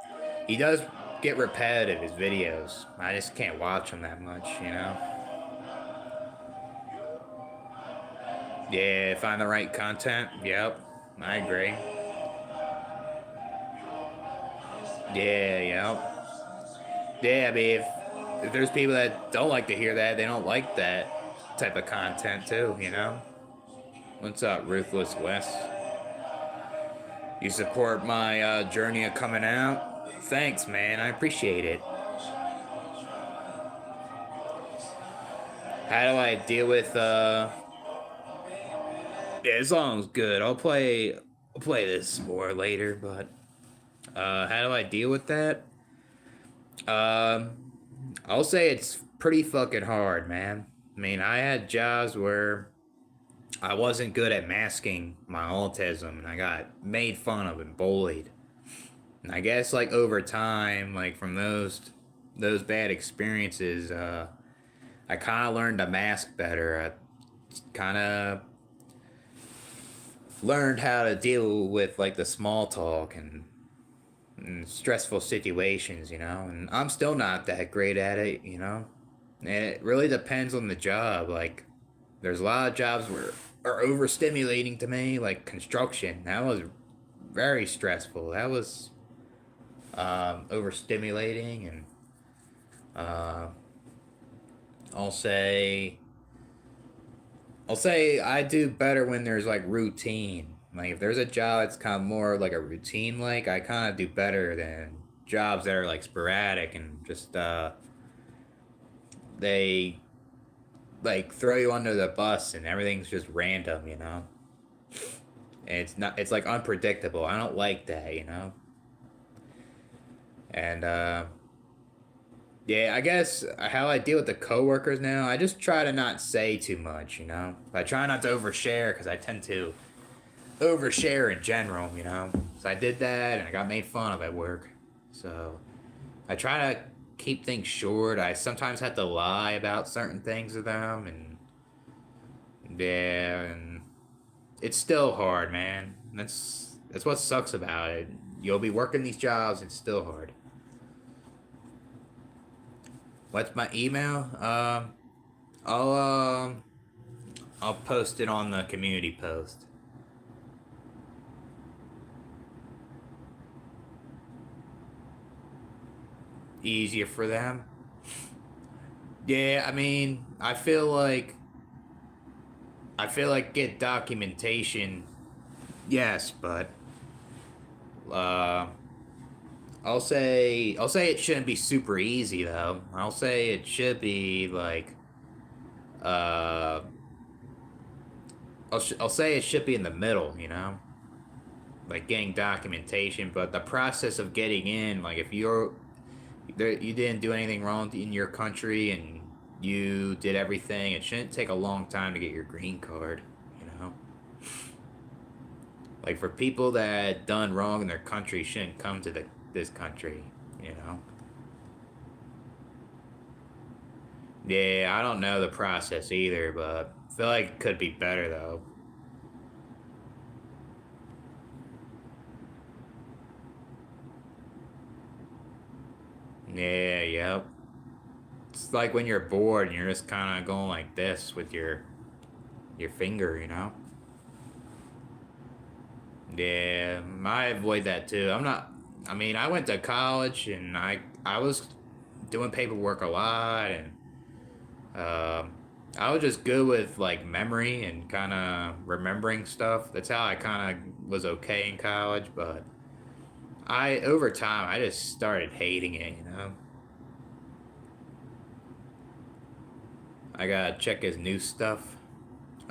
he does get repetitive, his videos. I just can't watch him that much, you know? Yeah, find the right content. Yep, I agree. Yeah, yep. Yeah, I mean, if there's people that don't like to hear that, they don't like that type of content too, you know? What's up, Ruthless West? You support my journey of coming out? Thanks, man. I appreciate it. How do I deal with yeah, this song's good. I'll play this more later, but how do I deal with that? Um I'll say it's pretty fucking hard, man. I mean, I had jobs where I wasn't good at masking my autism and I got made fun of and bullied. And I guess like over time, like from those bad experiences, I kind of learned to mask better. I kind of learned how to deal with like the small talk and stressful situations, you know. And I'm still not that great at it, you know. And it really depends on the job. Like, there's a lot of jobs where are overstimulating to me, like construction. That was very stressful. That was overstimulating, and uh, I'll say I'll say I do better when there's like routine. Like if there's a job that's kind of more like a routine, like I kind of do better than jobs that are like sporadic and just they like throw you under the bus and everything's just random, you know. And it's like unpredictable. I don't like that, you know. And yeah, I guess how I deal with the coworkers now, I just try to not say too much, you know. I try not to overshare because I tend to overshare in general, you know. So I did that and I got made fun of at work. So I try to keep things short. I sometimes have to lie about certain things to them, and yeah, and it's still hard, man. That's what sucks about it. You'll be working these jobs, it's still hard. What's my email? I'll I'll post it on the community post. Easier for them. Yeah, I mean, I feel like get documentation. Yes, but uh I'll say it shouldn't be super easy though. I'll say it should be like uh I'll say it should be in the middle, you know? Like getting documentation, but the process of getting in, like if you didn't do anything wrong in your country and you did everything, it shouldn't take a long time to get your green card, you know? Like for people that done wrong in their country shouldn't come to this country, you know? Yeah, I don't know the process either, but I feel like it could be better though. Yeah, yep. It's like when you're bored and you're just kind of going like this with your finger, you know? Yeah, I avoid that too. I mean, I went to college and I was doing paperwork a lot and um I was just good with like memory and kind of remembering stuff. That's how I kind of was okay in college, but over time I just started hating it, you know? I gotta check his new stuff.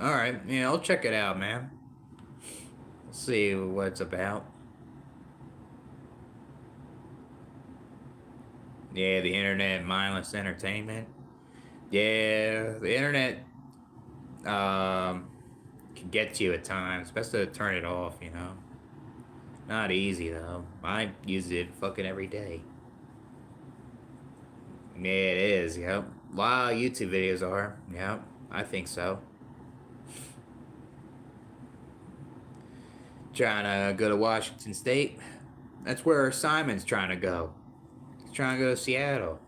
All right, yeah, I'll check it out, man. See what it's about. Yeah, the internet, mindless entertainment. Yeah, the internet can get to you at times. Best to turn it off, you know. Not easy though. I use it fucking every day. Yeah, it is. Yep. A lot of YouTube videos are. Yep. I think so. Trying to go to Washington State. That's where Simon's trying to go. He's trying to go to Seattle.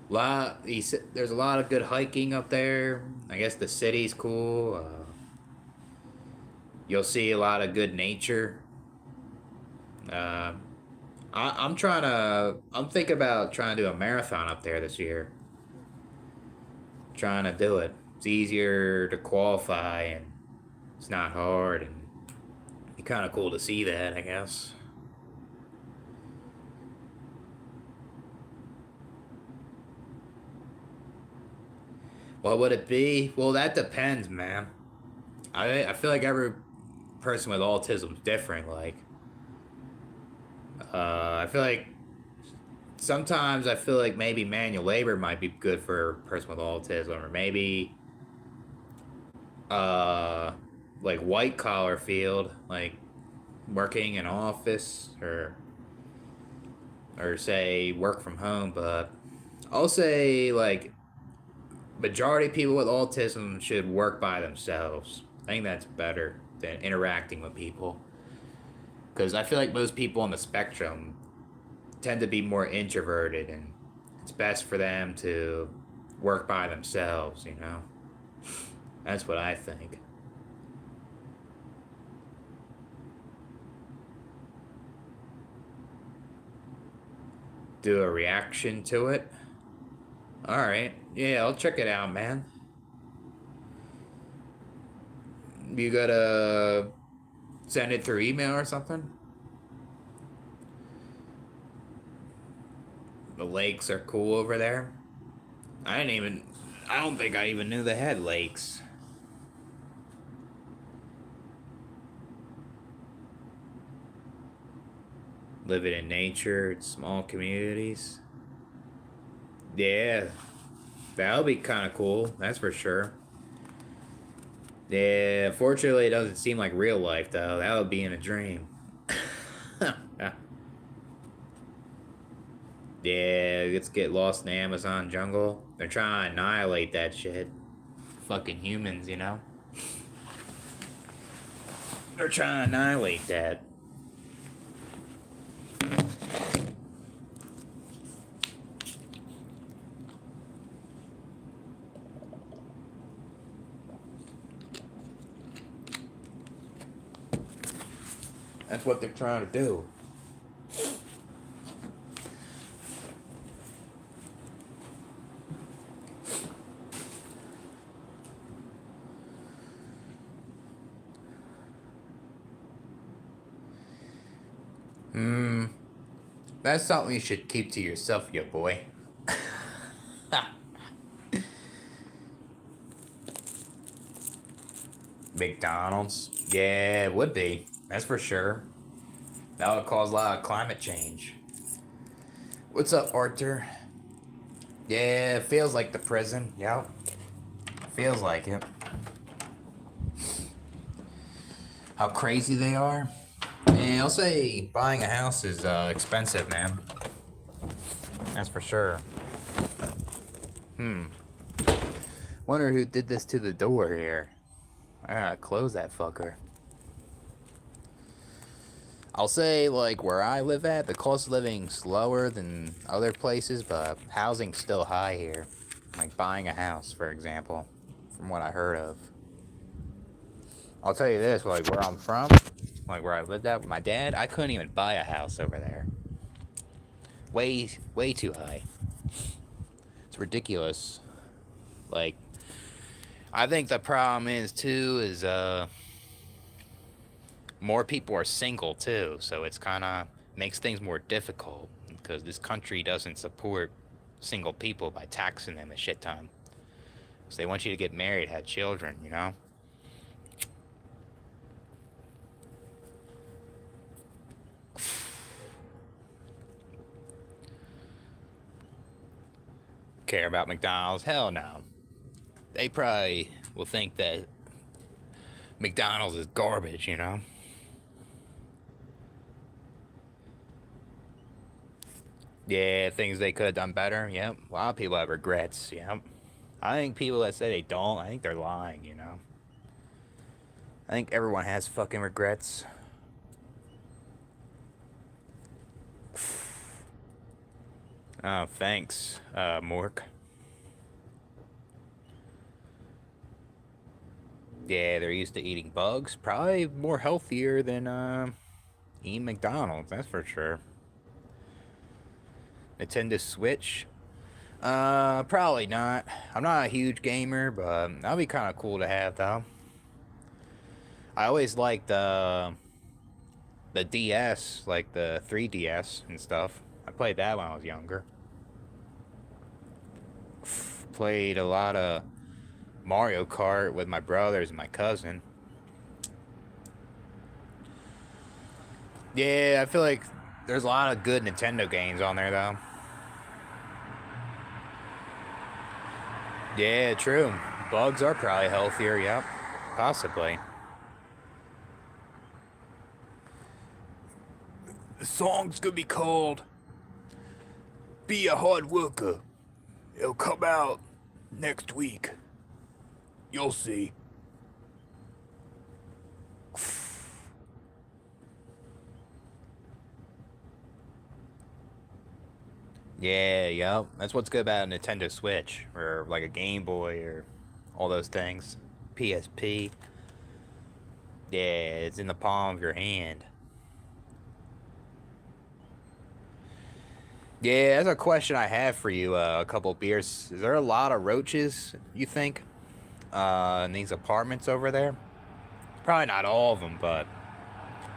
There's a lot of good hiking up there. I guess the city's cool. You'll see a lot of good nature. Uh, I'm thinking about trying to do a marathon up there this year. Trying to do it. It's easier to qualify and it's not hard and it's kind of cool to see that, I guess. What would it be? Well, that depends, man. I feel like every person with autism is different. Like, I feel like sometimes I feel like maybe manual labor might be good for a person with autism, or maybe uh, like white collar field, like working in office or say work from home. But I'll say like majority of people with autism should work by themselves. I think that's better than interacting with people. Because I feel like most people on the spectrum tend to be more introverted, and it's best for them to work by themselves, you know? That's what I think. Do a reaction to it. Alright. Yeah, I'll check it out, man. You gotta send it through email or something? The lakes are cool over there. I don't think I even knew they had lakes. Living in nature, small communities. Yeah, that'll be kind of cool, that's for sure. Yeah, fortunately, it doesn't seem like real life, though. That would be in a dream. Yeah, let's get lost in the Amazon jungle. They're trying to annihilate that shit. Fucking humans, you know? They're trying to annihilate that. That's what they're trying to do. That's something you should keep to yourself, yo boy. McDonald's? Yeah, it would be. That's for sure. That would cause a lot of climate change. What's up, Arthur? Yeah, it feels like the prison. Yep. Feels like it. How crazy they are. Yeah, I'll say buying a house is expensive, man. That's for sure. Wonder who did this to the door here. I gotta close that fucker. I'll say, like, where I live at, the cost of living slower than other places, but housing's still high here. Like, buying a house, for example, from what I heard of. I'll tell you this, like, where I'm from, like, where I lived at with my dad, I couldn't even buy a house over there. Way too high. It's ridiculous. Like, I think the problem is, too, is, more people are single too, so it's kind of makes things more difficult because this country doesn't support single people by taxing them a shit ton. So they want you to get married, have children, you know? Care about McDonald's? Hell no. They probably will think that McDonald's is garbage, you know? Yeah, things they could have done better. Yep. A lot of people have regrets. Yep. I think people that say they don't, I think they're lying, you know? I think everyone has fucking regrets. Oh, thanks, Mork. Yeah, they're used to eating bugs. Probably more healthier than, eating McDonald's, that's for sure. Nintendo Switch? Probably not. I'm not a huge gamer, but that'd be kind of cool to have, though. I always liked the DS, like the 3DS and stuff. I played that when I was younger. Played a lot of Mario Kart with my brothers and my cousin. Yeah, I feel like there's a lot of good Nintendo games on there, though. Yeah, true. Bugs are probably healthier, yep. Possibly. The song's gonna be called Be a Hard Worker. It'll come out next week. You'll see. Yeah, yep. That's what's good about a Nintendo Switch, or like a Game Boy, or all those things. PSP. Yeah, it's in the palm of your hand. Yeah, that's a question I have for you, a couple beers. Is there a lot of roaches, you think, in these apartments over there? Probably not all of them, but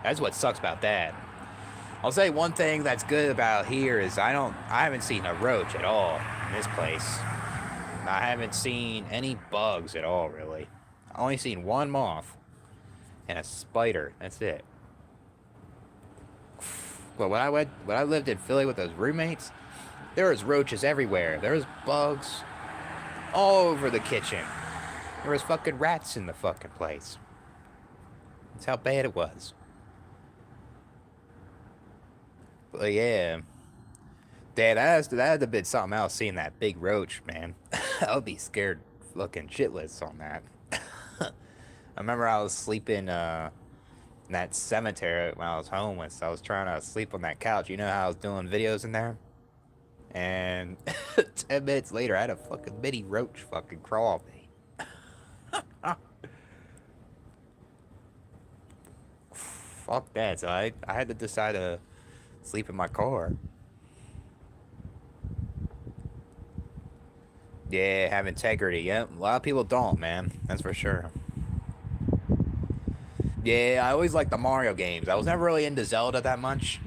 that's what sucks about that. I'll say one thing that's good about here is I haven't seen a roach at all in this place. I haven't seen any bugs at all, really. I only seen one moth and a spider. That's it. But when I lived in Philly with those roommates, there was roaches everywhere. There was bugs all over the kitchen. There was fucking rats in the fucking place. That's how bad it was. But yeah. Dad, that had to been something else, seeing that big roach, man. I would be scared fucking shitless on that. I remember I was sleeping in that cemetery when I was homeless. I was trying to sleep on that couch. You know how I was doing videos in there? And 10 minutes later, I had a fucking mini roach fucking crawl on me. Fuck that. So I had to decide to sleep in my car. Yeah, have integrity. Yep. A lot of people don't, man. That's for sure. Yeah, I always liked the Mario games. I was never really into Zelda that much,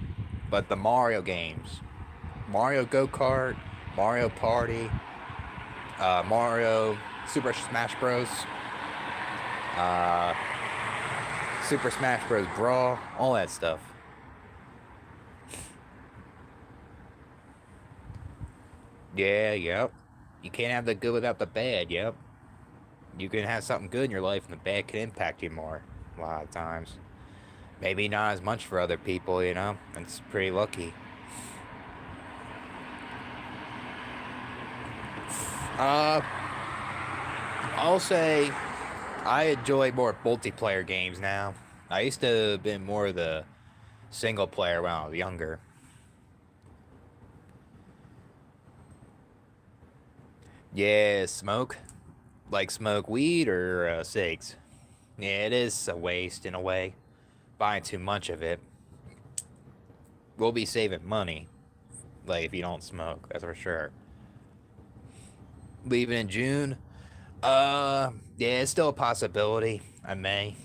but the Mario games. Mario Go-Kart, Mario Party, Mario Super Smash Bros. Uh, Super Smash Bros. Brawl, all that stuff. Yeah, yep. You can't have the good without the bad, yep. You can have something good in your life and the bad can impact you more a lot of times. Maybe not as much for other people, you know? It's pretty lucky. I'll say I enjoy more multiplayer games now. I used to have been more of the single player when I was younger. Yeah, smoke. Like smoke weed or cigs. Yeah, it is a waste in a way. Buying too much of it. We'll be saving money. Like if you don't smoke, that's for sure. Leaving in June. Yeah, it's still a possibility. I may.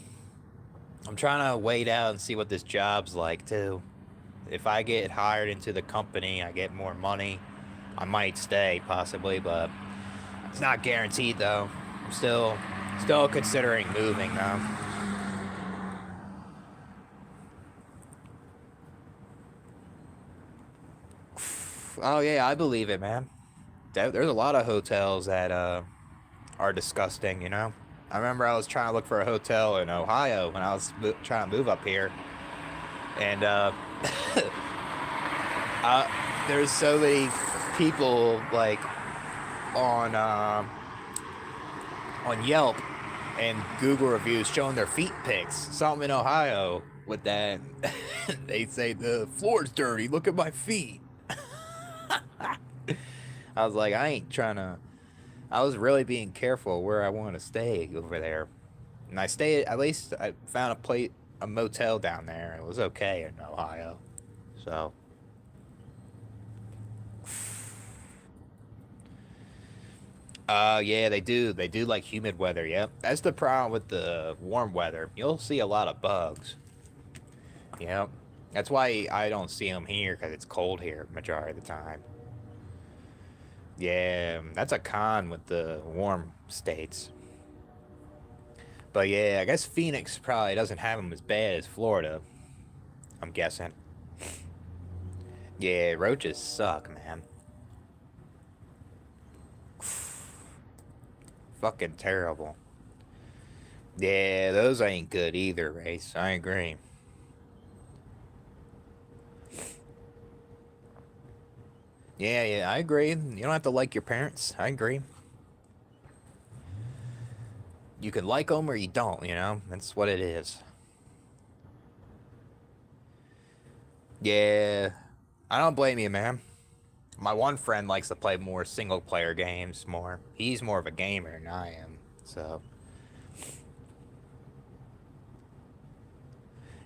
I'm trying to wait out and see what this job's like too. If I get hired into the company, I get more money. I might stay possibly, but it's not guaranteed though. I'm still considering moving though. Oh yeah, I believe it, man. There's a lot of hotels that are disgusting, you know. I remember I was trying to look for a hotel in Ohio when I was trying to move up here, and there's so many people like on on Yelp and Google reviews showing their feet pics. Something in Ohio with that. They say the floor's dirty. Look at my feet. I was like, I ain't trying to. I was really being careful where I want to stay over there, and I stayed. At least I found a motel down there. It was okay in Ohio, so. Yeah, they do. They do like humid weather. Yep, that's the problem with the warm weather. You'll see a lot of bugs. Yep, that's why I don't see them here because it's cold here majority of the time. Yeah, that's a con with the warm states. But yeah, I guess Phoenix probably doesn't have them as bad as Florida. I'm guessing. Yeah, roaches suck, man. Fucking terrible. Yeah, those ain't good either, Race. I agree. Yeah, yeah, I agree. You don't have to like your parents. I agree. You can like them or you don't, you know? That's what it is. Yeah, I don't blame you, man. My one friend likes to play more single player games more. He's more of a gamer than I am. So,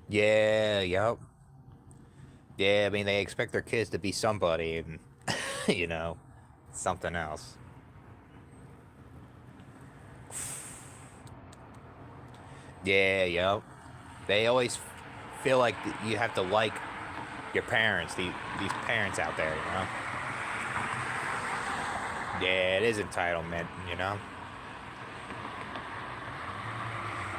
yeah, yep. Yeah, I mean, they expect their kids to be somebody and, you know, something else. Yeah, yep. They always feel like you have to like your parents, these parents out there, you know? Yeah, it is entitlement, you know?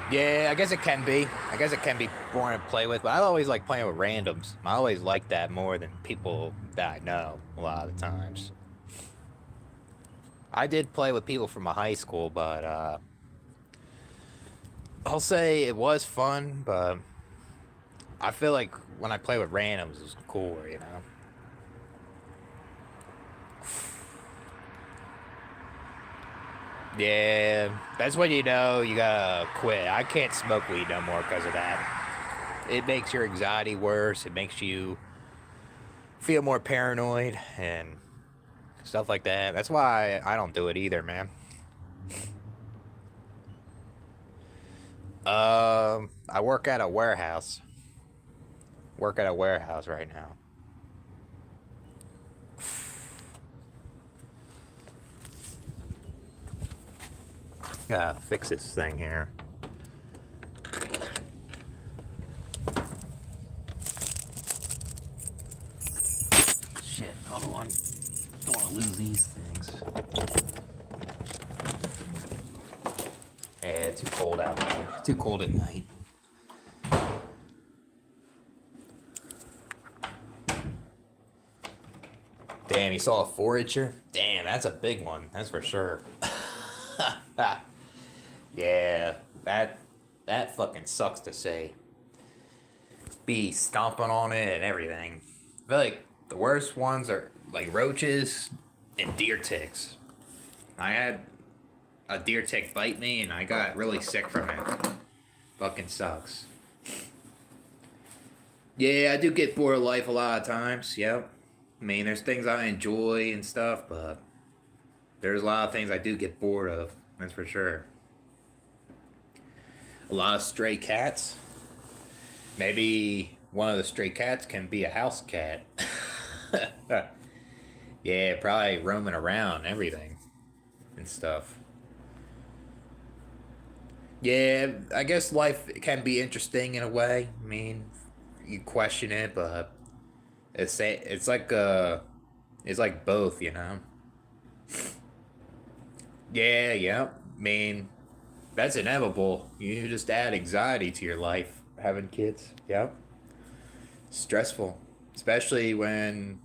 Yeah, I guess it can be. I guess it can be boring to play with, but I always like playing with randoms. I always like that more than people that I know a lot of the times. I did play with people from my high school, but I'll say it was fun, but I feel like when I play with randoms, it's cooler, you know? Yeah, that's when you know you gotta quit. I can't smoke weed no more because of that. It makes your anxiety worse. It makes you feel more paranoid and stuff like that. That's why I don't do it either, man. I work at a warehouse. Work at a warehouse right now. Gotta fix this thing here. Shit, hold on. Don't want to lose these things. Yeah, it's too cold out there. Too cold at night. Damn, you saw a 4-incher? Damn, that's a big one. That's for sure. Yeah, that fucking sucks to say. Be stomping on it and everything. I feel like the worst ones are like roaches and deer ticks. I had a deer tick bite me and I got really sick from it. Fucking sucks. Yeah, I do get bored of life a lot of times. Yep. I mean, there's things I enjoy and stuff, but there's a lot of things I do get bored of. That's for sure. A lot of stray cats. Maybe one of the stray cats can be a house cat. Yeah, probably roaming around and everything and stuff. Yeah, I guess life can be interesting in a way. I mean, you question it, but it's like both, you know. Yeah, yeah. I mean, that's inevitable. You just add anxiety to your life having kids. Yep. Stressful, especially when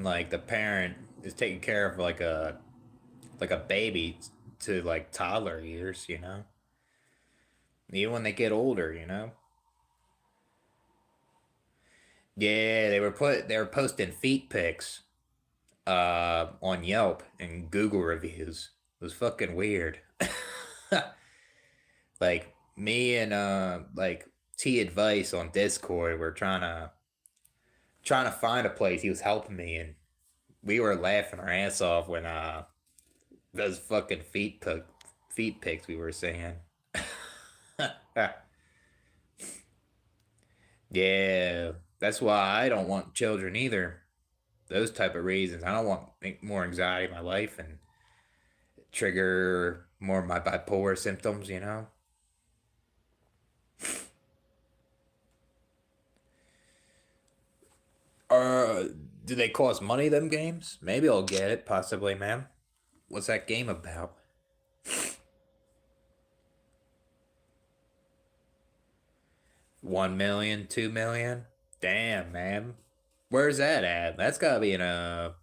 like the parent is taking care of like a baby to like toddler years, you know. Even when they get older, you know. Yeah, they were posting feet pics on Yelp and Google reviews. It was fucking weird. Like me and like T Advice on Discord were trying to find a place. He was helping me, and we were laughing our ass off when those fucking feet pics we were seeing. Yeah, that's why I don't want children either. Those type of reasons. I don't want more anxiety in my life and trigger more of my bipolar symptoms. You know. Do they cost money? Them games? Maybe I'll get it. Possibly, man. What's that game about? 1 million, 2 million? Damn, man. Where's that at? That's gotta be in a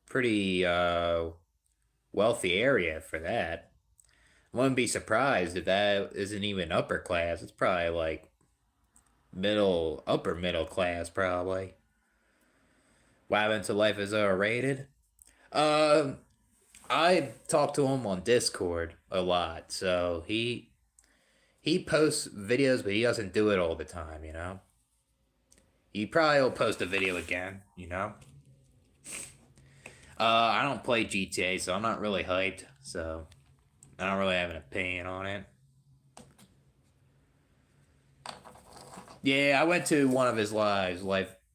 pretty wealthy area for that. I wouldn't be surprised if that isn't even upper class. It's probably like upper middle class, probably. What happened to life is rated? Um, I talk to him on Discord a lot, so he posts videos, but he doesn't do it all the time. You know, he probably will post a video again. You know, I don't play GTA, so I'm not really hyped. So I don't really have an opinion on it. Yeah, I went to one of his lives.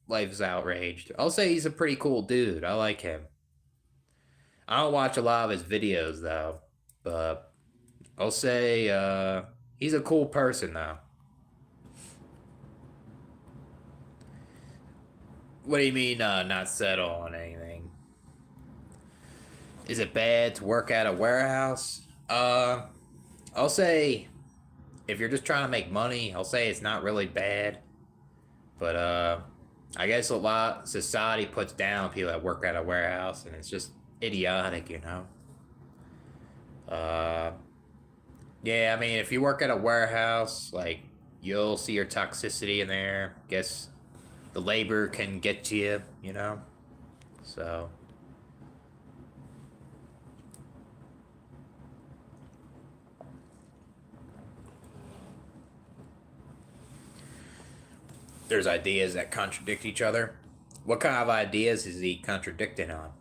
Life's outraged. I'll say he's a pretty cool dude. I like him. I don't watch a lot of his videos though, but I'll say he's a cool person though. What do you mean not settle on anything? Is it bad to work at a warehouse? I'll say if you're just trying to make money, I'll say it's not really bad. But I guess a lot society puts down people that work at a warehouse, and it's just idiotic, you know. Uh, yeah, I mean, if you work at a warehouse, like you'll see your toxicity in there. Guess the labor can get to you, you know. So there's ideas that contradict each other. What kind of ideas is he contradicting on?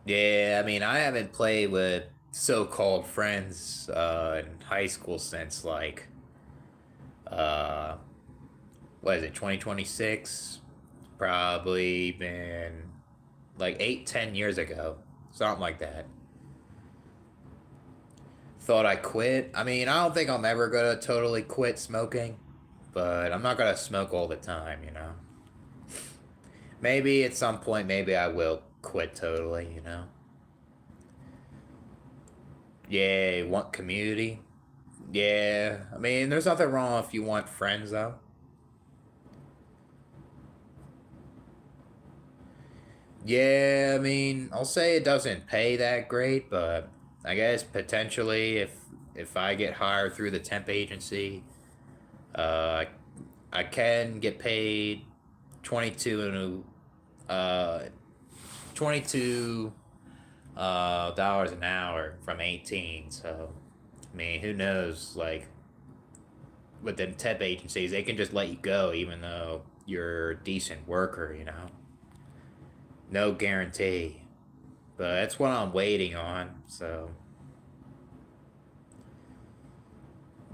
Yeah, I mean, I haven't played with so-called friends in high school since like uh, what is it, 2026? Probably been like 8, 10 years ago, something like that. Thought I quit. I mean, I don't think I'm ever gonna totally quit smoking, but I'm not gonna smoke all the time, you know. Maybe at some point, maybe I will quit totally, you know. Yeah, want community. Yeah, I mean, there's nothing wrong if you want friends, though. Yeah, I mean, I'll say it doesn't pay that great, but I guess potentially if I get hired through the temp agency, uh, I can get paid 22 uh 22 dollars an hour from 18. So I mean, who knows like with them temp agencies, they can just let you go even though you're a decent worker, you know? No guarantee. But that's what I'm waiting on, so.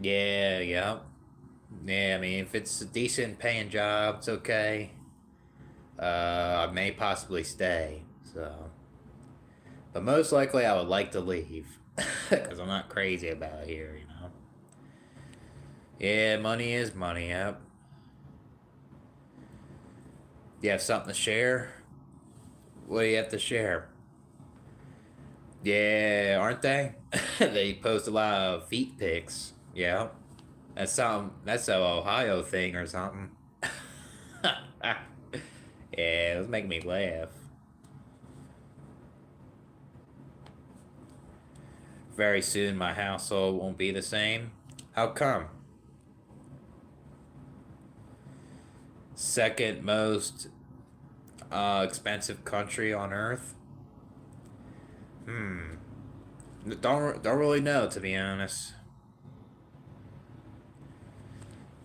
Yeah, yep. Yeah, I mean, if it's a decent paying job, it's okay. I may possibly stay, so. But most likely I would like to leave. Because I'm not crazy about here, you know? Yeah, money is money, yep. You have something to share? What do you have to share? Yeah, aren't they? They post a lot of feet pics. Yeah. That's a Ohio thing or something. Yeah, it was making me laugh. Very soon my household won't be the same. How come? Second most expensive country on earth? Hmm. Don't really know, to be honest.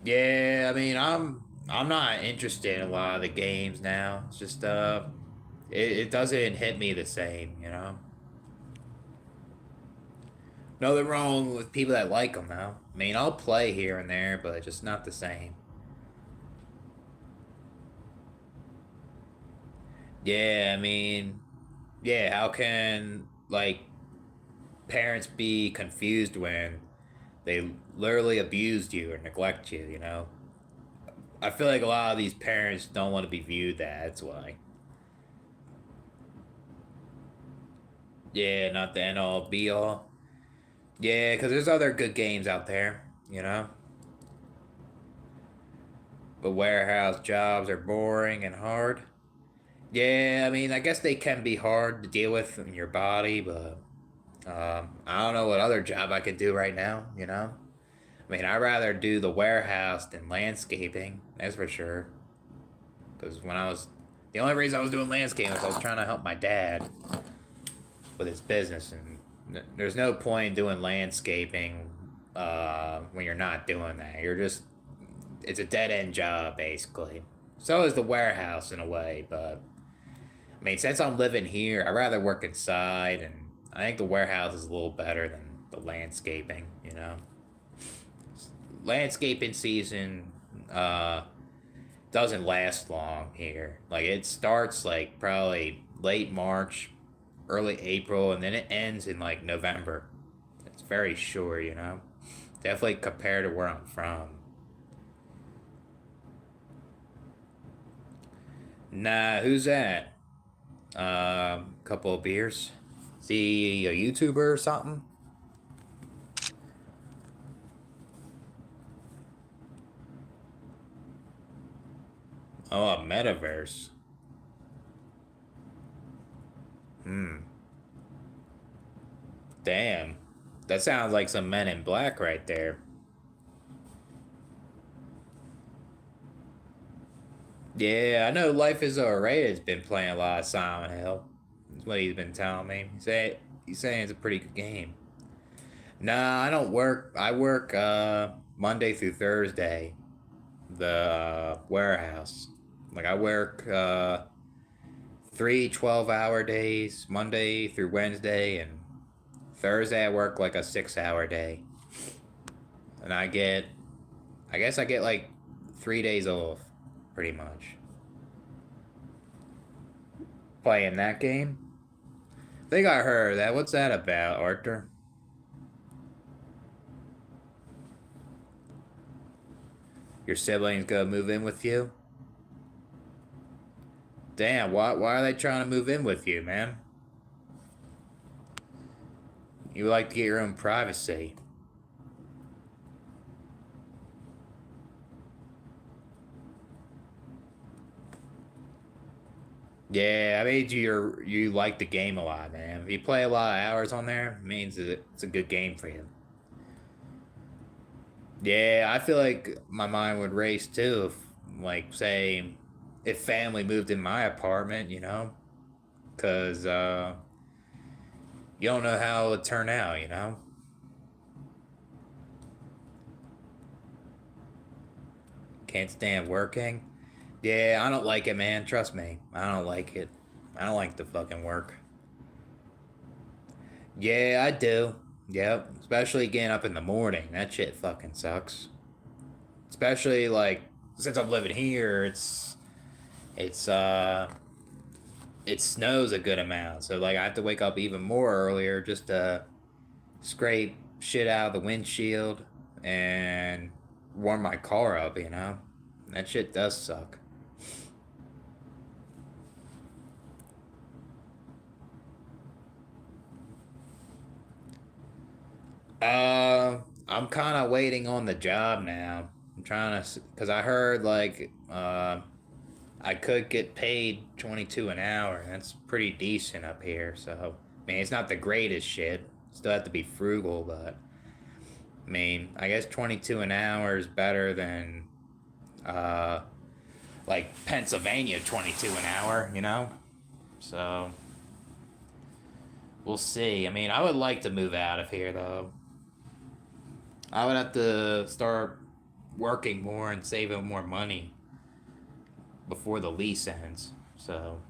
Yeah, I mean, I'm not interested in a lot of the games now. It's just it doesn't hit me the same, you know. Nothing wrong with people that like them though. I mean, I'll play here and there, but just not the same. Yeah, I mean, yeah. How can like parents be confused when they literally abused you or neglect you? You know, I feel like a lot of these parents don't want to be viewed that. That's why. Yeah, not the end all be all. Yeah, because there's other good games out there, you know? But warehouse jobs are boring and hard. Yeah, I mean, I guess they can be hard to deal with in your body, but I don't know what other job I could do right now, you know? I mean, I'd rather do the warehouse than landscaping, that's for sure. Because the only reason I was doing landscaping was I was trying to help my dad with his business, and there's no point in doing landscaping when you're not doing that. It's a dead end job basically. So is the warehouse in a way, but I mean, since I'm living here, I'd rather work inside, and I think the warehouse is a little better than the landscaping. You know, landscaping season doesn't last long here. Like it starts like probably late March, early April, and then it ends in like November. It's very short, you know. Definitely compared to where I'm from. Nah, who's that? Couple of beers. Is he a YouTuber or something? Oh, a metaverse. Hmm. Damn. That sounds like some Men in Black right there. Yeah, I know Life is Alright has been playing a lot of Silent Hill. That's what he's been telling me. He's saying it's a pretty good game. Nah, I don't work. I work Monday through Thursday, the warehouse. Like I work 3 12-hour days, Monday through Wednesday, and Thursday I work like a 6 hour day. And I guess I get like 3 days off, pretty much. Playing that game? I think I heard that. What's that about, Arthur? Your siblings gonna move in with you? Damn, why are they trying to move in with you, man? You like to get your own privacy. Yeah, I mean you like the game a lot, man. If you play a lot of hours on there, it means that it's a good game for you. Yeah, I feel like my mind would race too if, like, say, if family moved in my apartment, you know, because you don't know how it would turn out, you know. Can't stand working. Yeah, I don't like it, man. Trust me. I don't like it. I don't like the fucking work. Yeah, I do. Yep. Especially getting up in the morning. That shit fucking sucks. Especially like since I'm living here, it's it snows a good amount. So like I have to wake up even more earlier just to scrape shit out of the windshield and warm my car up, you know? That shit does suck. I'm kind of waiting on the job now. I'm trying to, cause I heard like I could get paid 22 an hour. That's pretty decent up here. So, I mean, it's not the greatest shit. Still have to be frugal, but I mean, I guess 22 an hour is better than uh like Pennsylvania 22 an hour, you know? So, we'll see. I mean, I would like to move out of here though. I would have to start working more and saving more money before the lease ends. So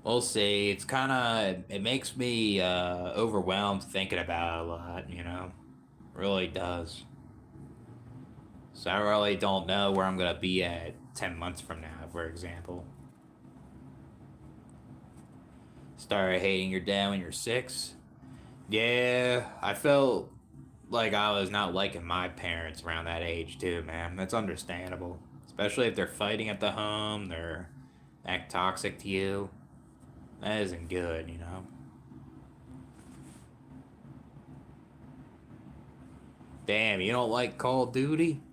we'll see. It's kind of it makes me overwhelmed thinking about it a lot. You know, really does. So I really don't know where I'm gonna be at 10 months from now, for example. Started hating your dad when you're 6. Yeah, I felt like I was not liking my parents around that age too, man. That's understandable. Especially if they're fighting at the home, they're act toxic to you. That isn't good, you know. Damn, you don't like Call of Duty?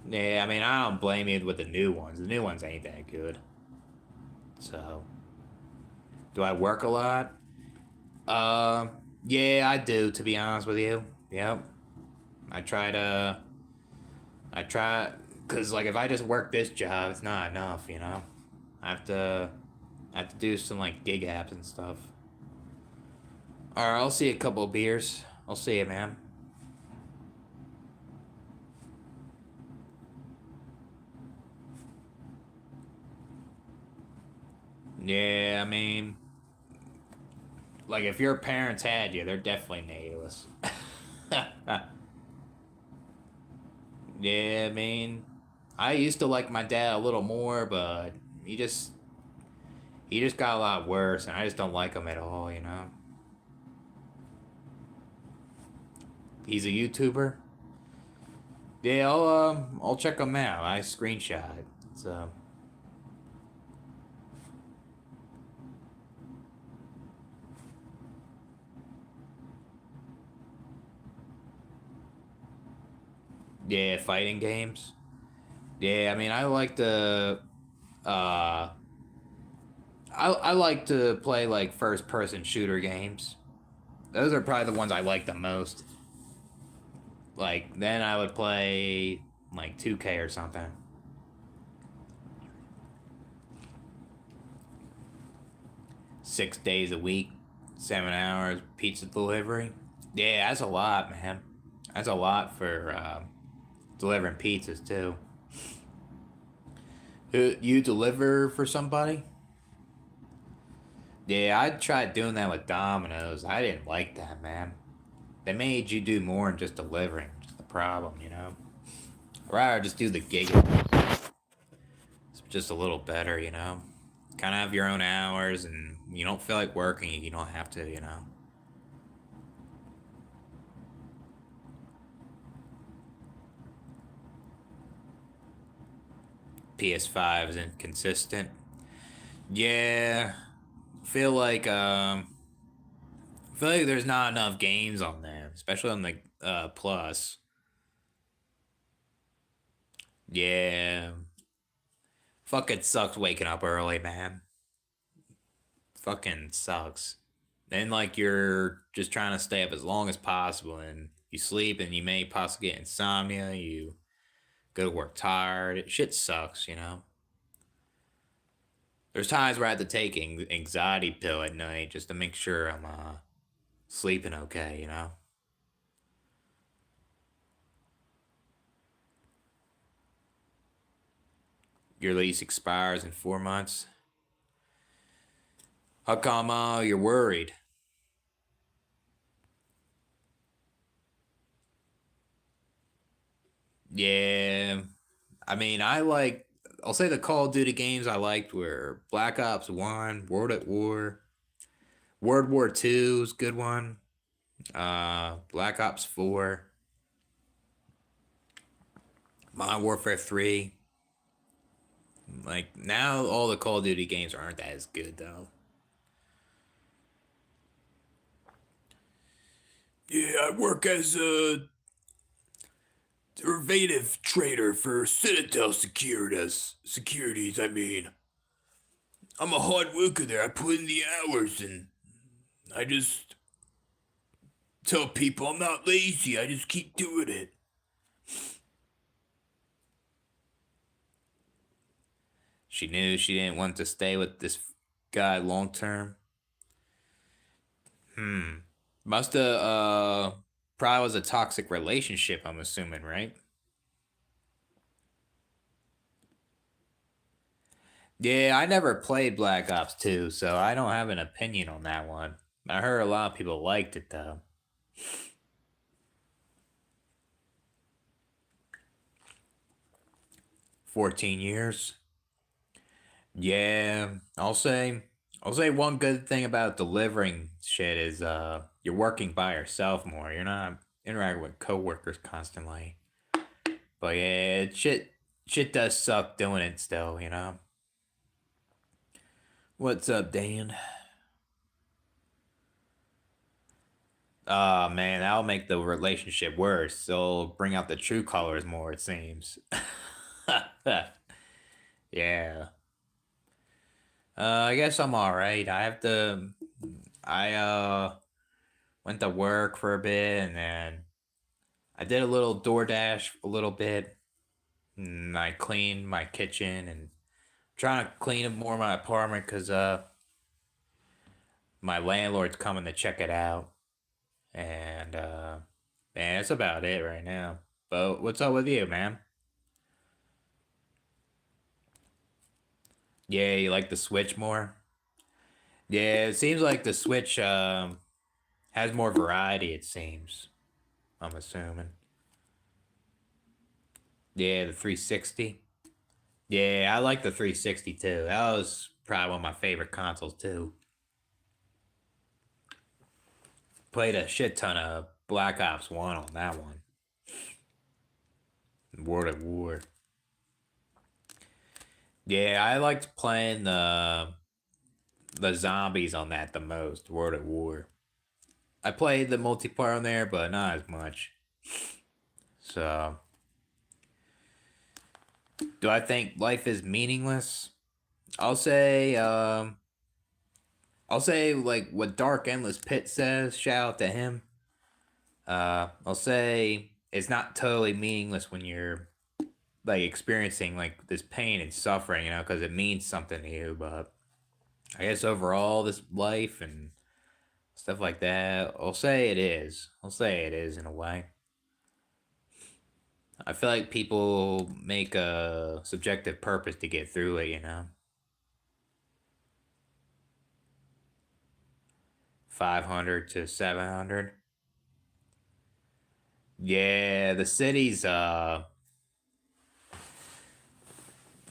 Yeah, I mean, I don't blame you with the new ones. The new ones ain't that good. So, do I work a lot? Uh, yeah, I do, to be honest with you. Yep. I try to I try, cause like if I just work this job, it's not enough, you know. I have to, I have to do some like gig apps and stuff. All right, I'll see a couple of beers. I'll see you, man. Yeah, I mean, like if your parents had you, they're definitely nameless. Yeah, I mean, I used to like my dad a little more, but he just he just got a lot worse, and I just don't like him at all. You know, he's a YouTuber. Yeah, I'll check him out. I screenshot it. So yeah, fighting games. Yeah, I mean, I like to uh, I like to play like first person shooter games. Those are probably the ones I like the most. Like then I would play like 2K or something. 6 days a week, 7 hours pizza delivery. Yeah, that's a lot, man. That's a lot for delivering pizzas too. You deliver for somebody? Yeah, I tried doing that with Domino's. I didn't like that, man. They made you do more than just delivering. It's the problem, you know. I'd rather just do the gig. It's just a little better, you know. Kind of have your own hours, and you don't feel like working. You don't have to, you know. PS5 is inconsistent. Yeah, feel like feel like there's not enough games on there, especially on the Plus. Yeah, fucking sucks waking up early, man. Fucking sucks. Then like you're just trying to stay up as long as possible, and you sleep, and you may possibly get insomnia. You go to work tired. Shit sucks, you know. There's times where I have to take anxiety pill at night just to make sure I'm sleeping okay, you know. Your lease expires in 4 months. How come you're worried? Yeah, I mean, I'll say the Call of Duty games I liked were Black Ops 1, World at War, World War II is a good one, Black Ops 4, Modern Warfare 3. Like, now all the Call of Duty games aren't as good, though. Yeah, I work as a derivative trader for Citadel Securities, I mean. I'm a hard worker there. I put in the hours and I just tell people I'm not lazy. I just keep doing it. She knew she didn't want to stay with this guy long term. Must have, probably was a toxic relationship, I'm assuming, right? Yeah, I never played Black Ops 2, so I don't have an opinion on that one. I heard a lot of people liked it, though. 14 years. Yeah, I'll say one good thing about delivering shit is you're working by yourself more. You're not interacting with coworkers constantly. But yeah, shit does suck doing it still, you know. What's up, Dan? Oh man, that'll make the relationship worse. It'll bring out the true colors more, it seems. Yeah. I guess I'm all right. I went to work for a bit and then I did a little DoorDash a little bit. And I cleaned my kitchen and trying to clean more of my apartment because my landlord's coming to check it out. And man, that's about it right now. But what's up with you, man? Yeah, you like the Switch more? Yeah, it seems like the Switch has more variety, it seems. I'm assuming. Yeah, the 360. Yeah, I like the 360 too. That was probably one of my favorite consoles too. Played a shit ton of Black Ops 1 on that one. World at War. Yeah, I liked playing the zombies on that the most, World at War. I played the multiplayer on there, but not as much. So, do I think life is meaningless? I'll say, like what Dark Endless Pit says. Shout out to him. I'll say it's not totally meaningless when you're like experiencing like this pain and suffering, you know, because it means something to you. But I guess overall, this life and stuff like that, I'll say it is. I'll say it is in a way. I feel like people make a subjective purpose to get through it, you know. 500 to 700. Yeah,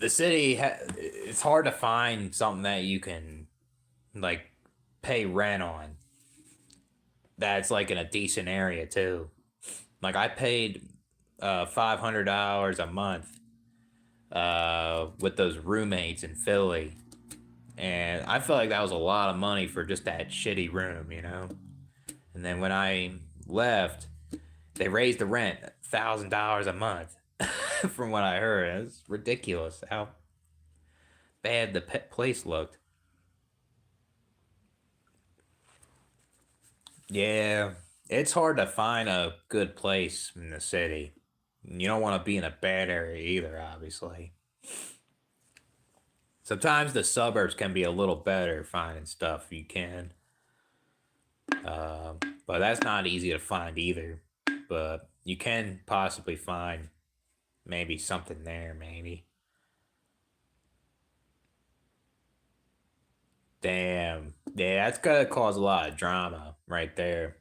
it's hard to find something that you can like pay rent on that's like in a decent area too. Like I paid $500 a month with those roommates in Philly, and I felt like that was a lot of money for just that shitty room, you know. And then when I left, they raised the rent $1,000 a month. From what I heard, it's ridiculous how bad the place looked. Yeah, it's hard to find a good place in the city. You don't want to be in a bad area either, obviously. Sometimes the suburbs can be a little better finding stuff you can, uh, but that's not easy to find either. But you can possibly find maybe something there, maybe. Damn. Yeah, that's gonna cause a lot of drama right there.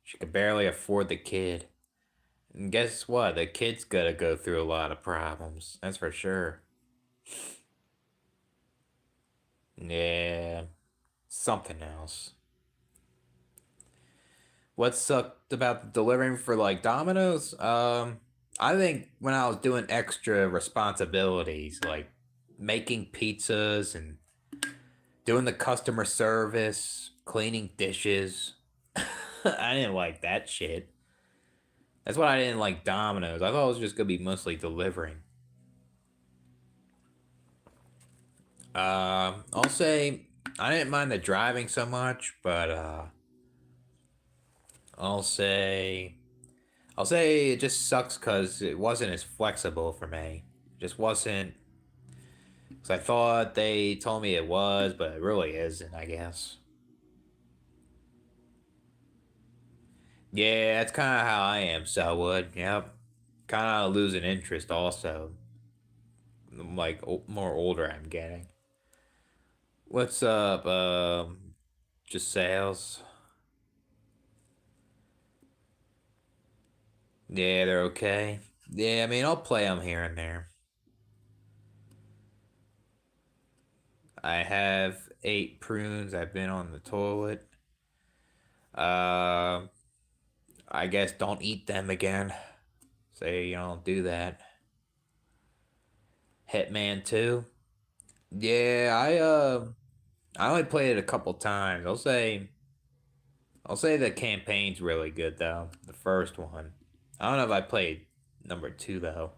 She could barely afford the kid. And guess what? The kid's gonna go through a lot of problems. That's for sure. Yeah, something else. What sucked about delivering for like Domino's? I think when I was doing extra responsibilities, like making pizzas and doing the customer service, cleaning dishes, I didn't like that shit. That's why I didn't like Domino's. I thought it was just gonna be mostly delivering. I'll say I didn't mind the driving so much, but I'll say I'll say it just sucks because it wasn't as flexible for me. It just wasn't. Because I thought they told me it was, but it really isn't, I guess. Yeah, that's kind of how I am, Selwood. Yep. Kind of losing interest also. Like, more older I'm getting. What's up, just sales? Yeah, they're okay. Yeah, I mean, I'll play them here and there. I have 8 prunes. I've been on the toilet. Uh, I guess don't eat them again. Say you don't do that. Hitman 2. Yeah, I only played it a couple times. I'll say the campaign's really good though. The first one. I don't know if I played number 2 though.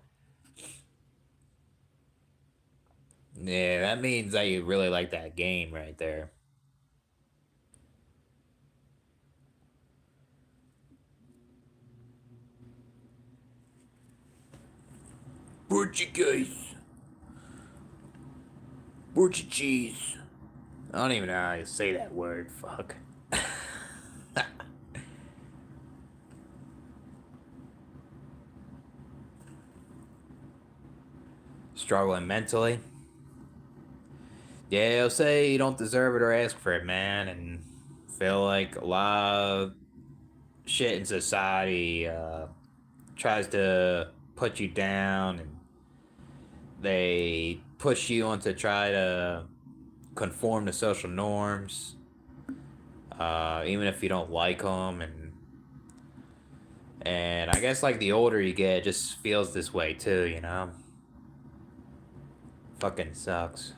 Yeah, that means that you really like that game right there. Portuguese. Portuguese. I don't even know how to say that word. Fuck. Struggling mentally. Yeah, I'll say you don't deserve it or ask for it, man, and feel like a lot of shit in society tries to put you down, and they push you on to try to conform to social norms, even if you don't like them, and I guess like the older you get, it just feels this way too, you know. Fucking sucks.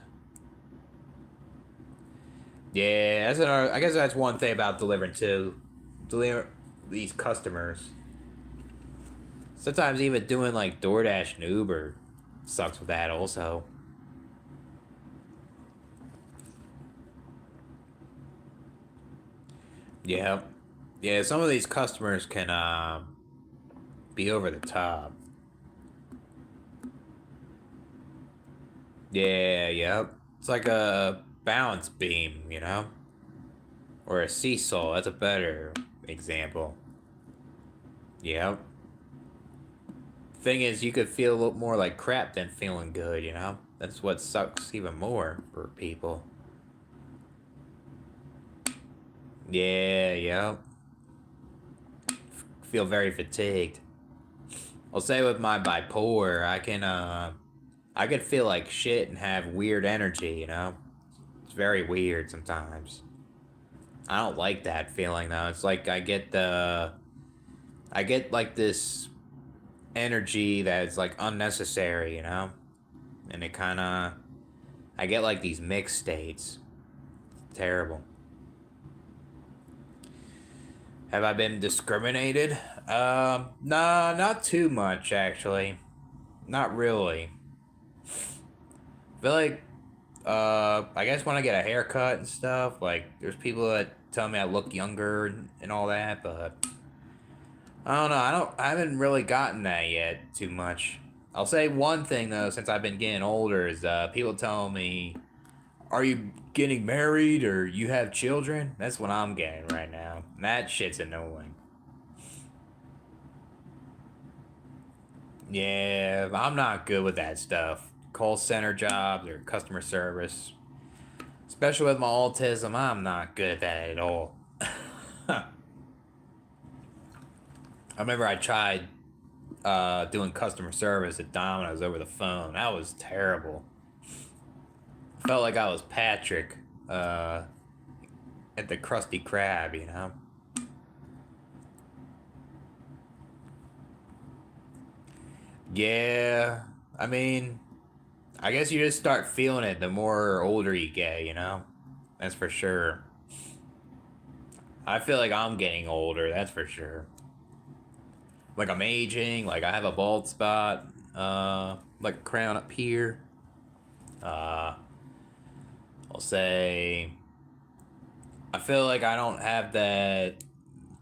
Yeah, that's another. I guess that's one thing about delivering too. Deliver these customers. Sometimes even doing like DoorDash and Uber sucks with that also. Yeah, yeah. Some of these customers can be over the top. Yeah, yep. It's like a balance beam, you know, or a seesaw. That's a better example. Yep. Thing is, you could feel a little more like crap than feeling good, you know? That's what sucks even more for people. Yeah, yeah. Feel very fatigued. I'll say with my bipolar, I can feel like shit and have weird energy, you know? It's very weird sometimes. I don't like that feeling though. It's like I get like this energy that's like unnecessary, you know? And it kind of I get like these mixed states. Terrible. Have I been discriminated? Nah, not too much actually. Not really. I feel like, I guess when I get a haircut and stuff, like there's people that tell me I look younger and all that, but I don't know. I haven't really gotten that yet too much. I'll say one thing though, since I've been getting older, is people tell me, "Are you getting married or you have children?" That's what I'm getting right now. And that shit's annoying. Yeah, I'm not good with that stuff. Call center jobs or customer service. Especially with my autism, I'm not good at that at all. I remember I tried doing customer service at Domino's over the phone. That was terrible. Felt like I was Patrick at the Krusty Krab, you know? Yeah, I mean, I guess you just start feeling it the more older you get, you know? That's for sure. I feel like I'm getting older, that's for sure. Like I'm aging, like I have a bald spot, like a crown up here. Uh, I'll say, I feel like I don't have that.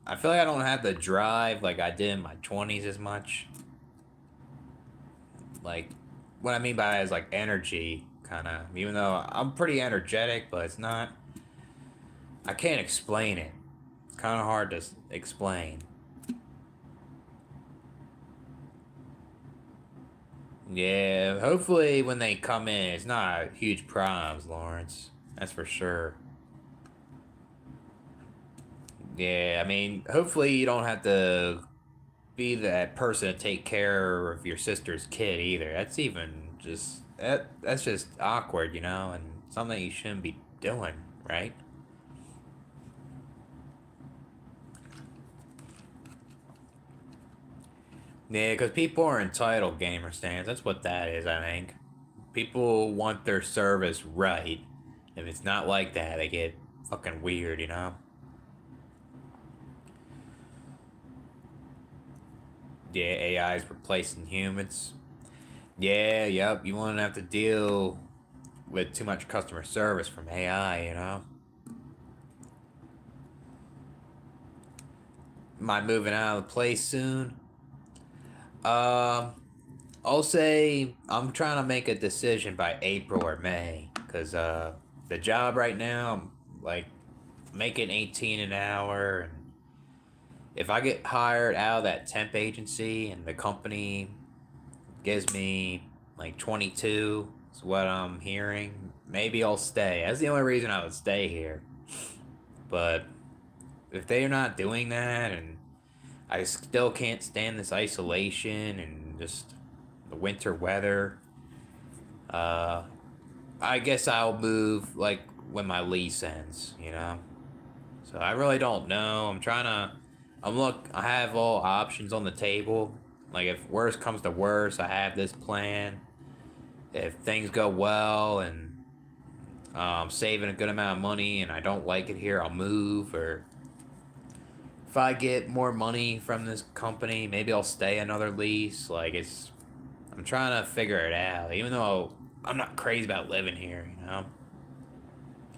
I feel like I don't have the drive like I did in my 20s as much. Like, what I mean by that is like energy, kind of. Even though I'm pretty energetic, but it's not. I can't explain it. It's kind of hard to explain. Yeah, hopefully when they come in, it's not huge problems, Lawrence. That's for sure. Yeah, I mean, hopefully you don't have to be that person to take care of your sister's kid either. That's even just that's just awkward, you know, and something you shouldn't be doing, right? Yeah, because people are entitled, gamer stands. That's what that is, I think. People want their service right. If it's not like that, they get fucking weird, you know? Yeah, AI is replacing humans. Yeah, yep. You won't have to deal with too much customer service from AI, you know? Am I moving out of the place soon? Um, I'll say I'm trying to make a decision by April or May, cause the job right now, I'm like making 18 an hour, and if I get hired out of that temp agency and the company gives me like 22, is what I'm hearing, maybe I'll stay. That's the only reason I would stay here. But if they're not doing that, and I still can't stand this isolation and just the winter weather. Uh, I guess I'll move like when my lease ends, you know. So I really don't know. I'm trying to. I have all options on the table. Like if worse comes to worse, I have this plan. If things go well and I'm saving a good amount of money and I don't like it here, I'll move. Or if I get more money from this company, maybe I'll stay another lease. Like it's I'm trying to figure it out, even though I'm not crazy about living here, you know?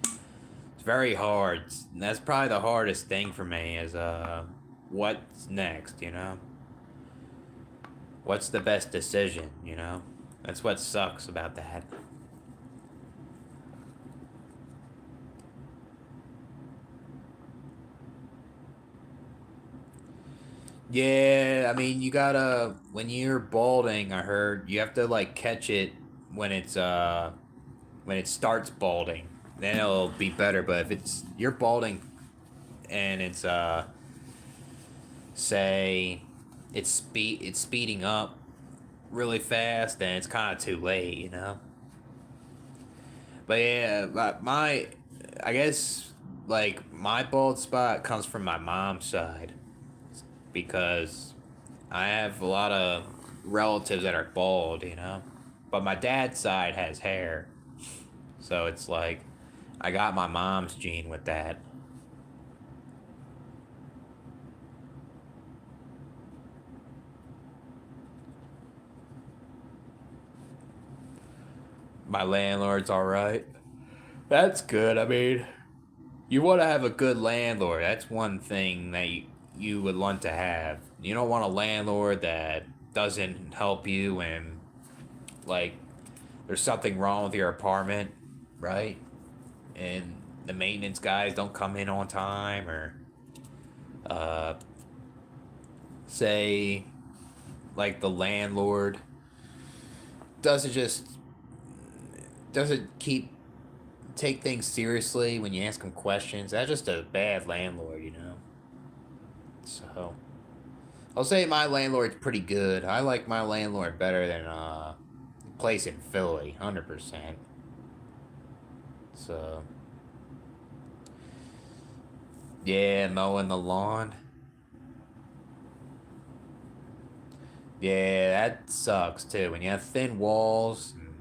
It's very hard. That's probably the hardest thing for me is, what's next, you know? What's the best decision, you know? That's what sucks about that. Yeah, I mean, you gotta, when you're balding, I heard, you have to, like, catch it when when it starts balding. Then it'll be better, but if you're balding and say, it's speeding up really fast, then it's kind of too late, you know? But yeah, I guess, like, my bald spot comes from my mom's side because I have a lot of relatives that are bald, you know? But my dad's side has hair. So it's like, I got my mom's gene with that. My landlord's alright. That's good. I mean, you want to have a good landlord. That's one thing that you would want to have. You don't want a landlord that doesn't help you when, like, there's something wrong with your apartment, right? And the maintenance guys don't come in on time, or uh, say, like, the landlord doesn't just doesn't keep take things seriously when you ask him questions. That's just a bad landlord, you know. So I'll say my landlord's pretty good. I like my landlord better than the place in Philly, 100%. So yeah, mowing the lawn. Yeah, that sucks too. When you have thin walls and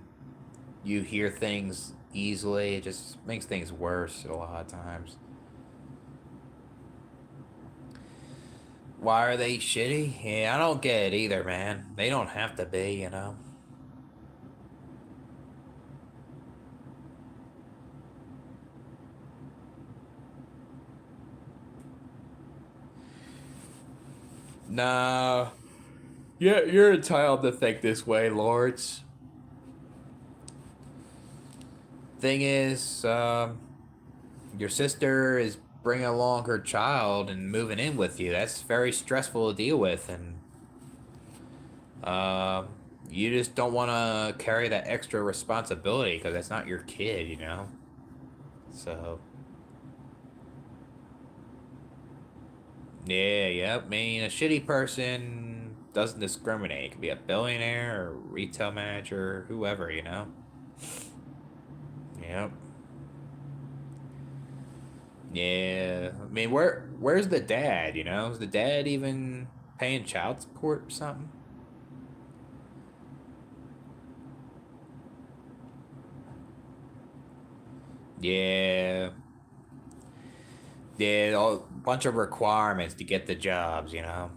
you hear things easily, it just makes things worse a lot of times. Why are they shitty? Yeah, I don't get it either, man. They don't have to be, you know. No. Yeah, you're entitled to think this way, Lords. Thing is, your sister is bringing along her child and moving in with you. That's very stressful to deal with, and uh, you just don't want to carry that extra responsibility because that's not your kid, you know. So yeah, yep. I mean, a shitty person doesn't discriminate. It could be a billionaire or retail manager, whoever, you know. Yep. Yeah, I mean, where's the dad? You know, is the dad even paying child support or something? Yeah, yeah, a bunch of requirements to get the jobs. You know,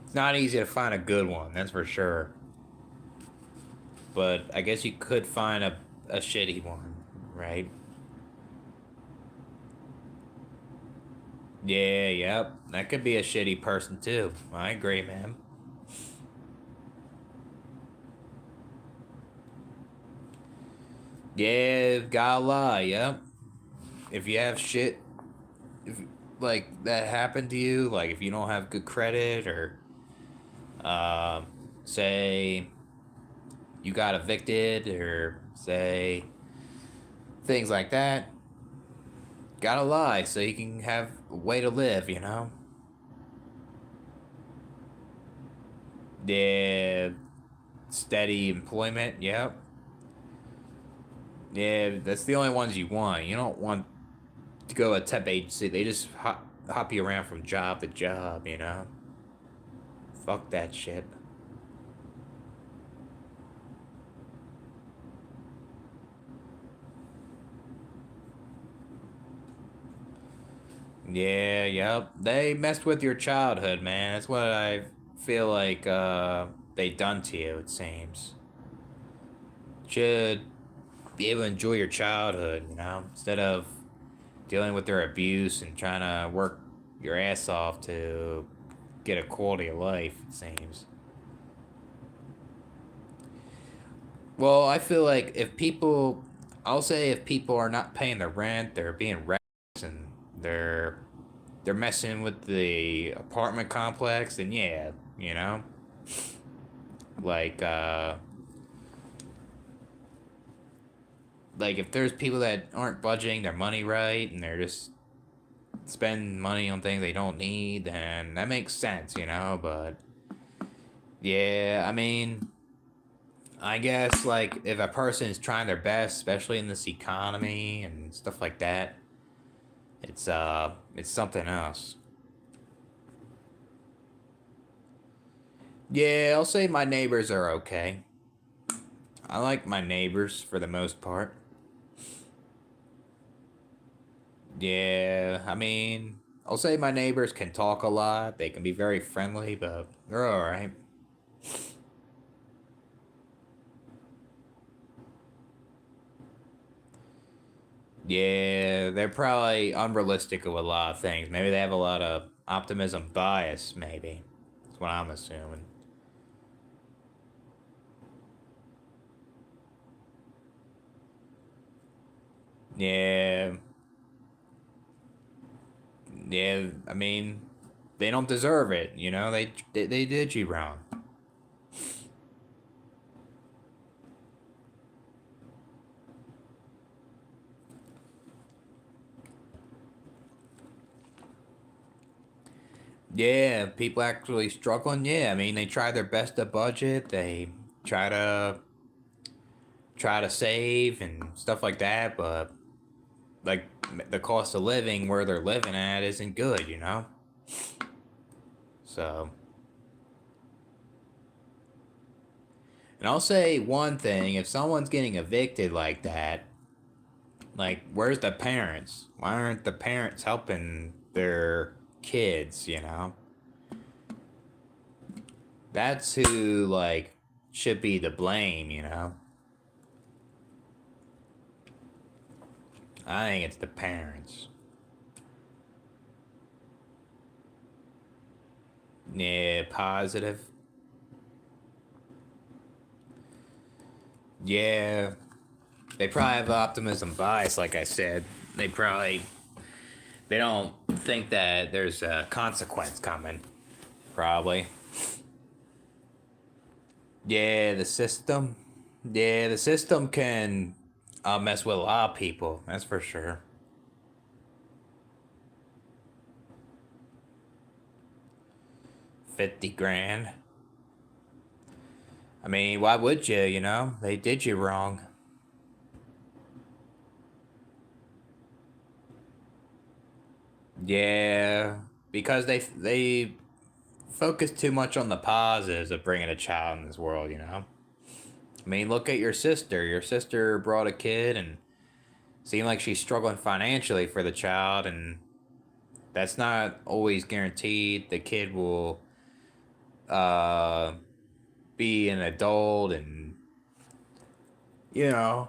it's not easy to find a good one, that's for sure. But I guess you could find a shitty one, right? Yeah, yep, that could be a shitty person too. I agree, man. Yeah, gotta lie, yep. If you have shit if like that happened to you, like if you don't have good credit or um, say you got evicted or say things like that, gotta lie so you can have a way to live, you know? Yeah, steady employment, yep. Yeah, that's the only ones you want. You don't want to go a temp agency. They just hop you around from job to job, you know? Fuck that shit. Yeah, yep. They messed with your childhood, man. That's what I feel like they done to you, it seems. Should be able to enjoy your childhood, you know, instead of dealing with their abuse and trying to work your ass off to get a quality of life, it seems. Well, I feel like I'll say if people are not paying their rent, they're being reckless and they're messing with the apartment complex, then yeah, you know, like like if there's people that aren't budgeting their money right and they're just spending money on things they don't need, then that makes sense, you know. But yeah, I mean, I guess like if a person is trying their best, especially in this economy and stuff like that, it's something else. Yeah, I'll say my neighbors are okay. I like my neighbors for the most part. Yeah, I mean, I'll say my neighbors can talk a lot. They can be very friendly, but they're all right. Yeah, they're probably unrealistic with a lot of things. Maybe they have a lot of optimism bias, maybe. That's what I'm assuming. Yeah, yeah, I mean, they don't deserve it, you know? They did you wrong. Yeah, people actually struggling. Yeah, I mean, they try their best to budget. They try to try to save and stuff like that, but like the cost of living where they're living at isn't good, you know? So, and I'll say one thing, if someone's getting evicted like that, like where's the parents? Why aren't the parents helping their kids, you know? That's who like should be to blame, you know? I think it's the parents. Yeah, positive. Yeah, they probably have optimism bias, like I said. They don't think that there's a consequence coming. Probably. Yeah, the system. Yeah, the system can mess with a lot of people. That's for sure. 50 grand. I mean, why would you? You know, they did you wrong. Yeah, because they focus too much on the positives of bringing a child in this world. You know. I mean, look at your sister. Your sister brought a kid and seemed like she's struggling financially for the child, and that's not always guaranteed. The kid will uh, be an adult, and you know,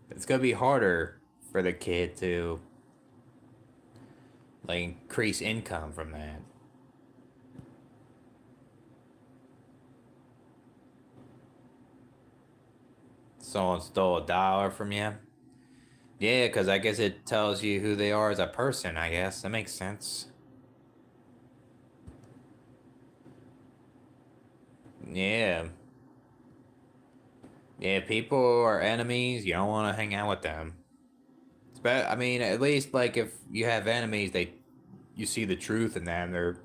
it's gonna be harder for the kid to like increase income from that. Someone stole $1 from you. Yeah, because I guess it tells you who they are as a person, I guess. That makes sense. Yeah. Yeah, people are enemies. You don't want to hang out with them. But I mean, at least like if you have enemies, you see the truth in them.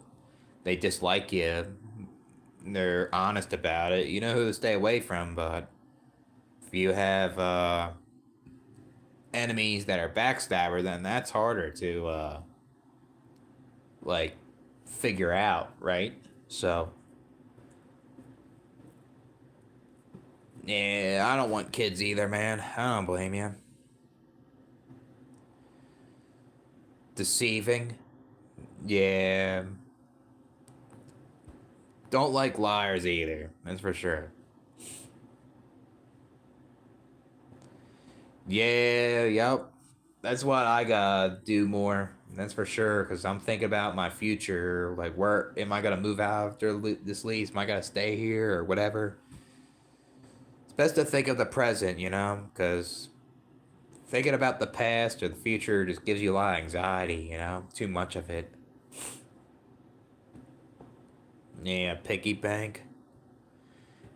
They dislike you. They're honest about it. You know who to stay away from. But if you have enemies that are backstabber, then that's harder to like figure out, right? So yeah, I don't want kids either, man. I don't blame you. Deceiving, yeah. Don't like liars either. That's for sure. Yeah, yep. That's what I gotta do more. That's for sure. Cause I'm thinking about my future. Like, where am I gonna move out after this lease? Am I gonna stay here or whatever? It's best to think of the present, you know, because thinking about the past or the future just gives you a lot of anxiety, you know, too much of it. Yeah, piggy bank.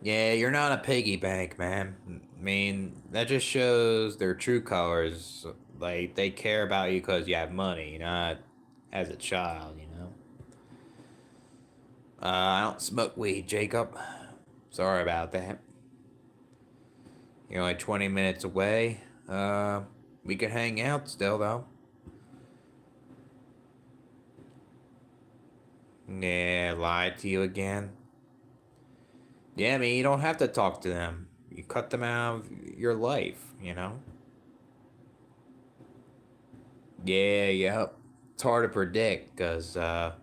Yeah, you're not a piggy bank, man. I mean, that just shows their true colors. Like, they care about you because you have money, not as a child, you know? I don't smoke weed, Jacob. Sorry about that. You're only 20 minutes away. We could hang out still, though. Yeah, lied to you again. Yeah, I mean, you don't have to talk to them. You cut them out of your life, you know? Yeah, yep. It's hard to predict because it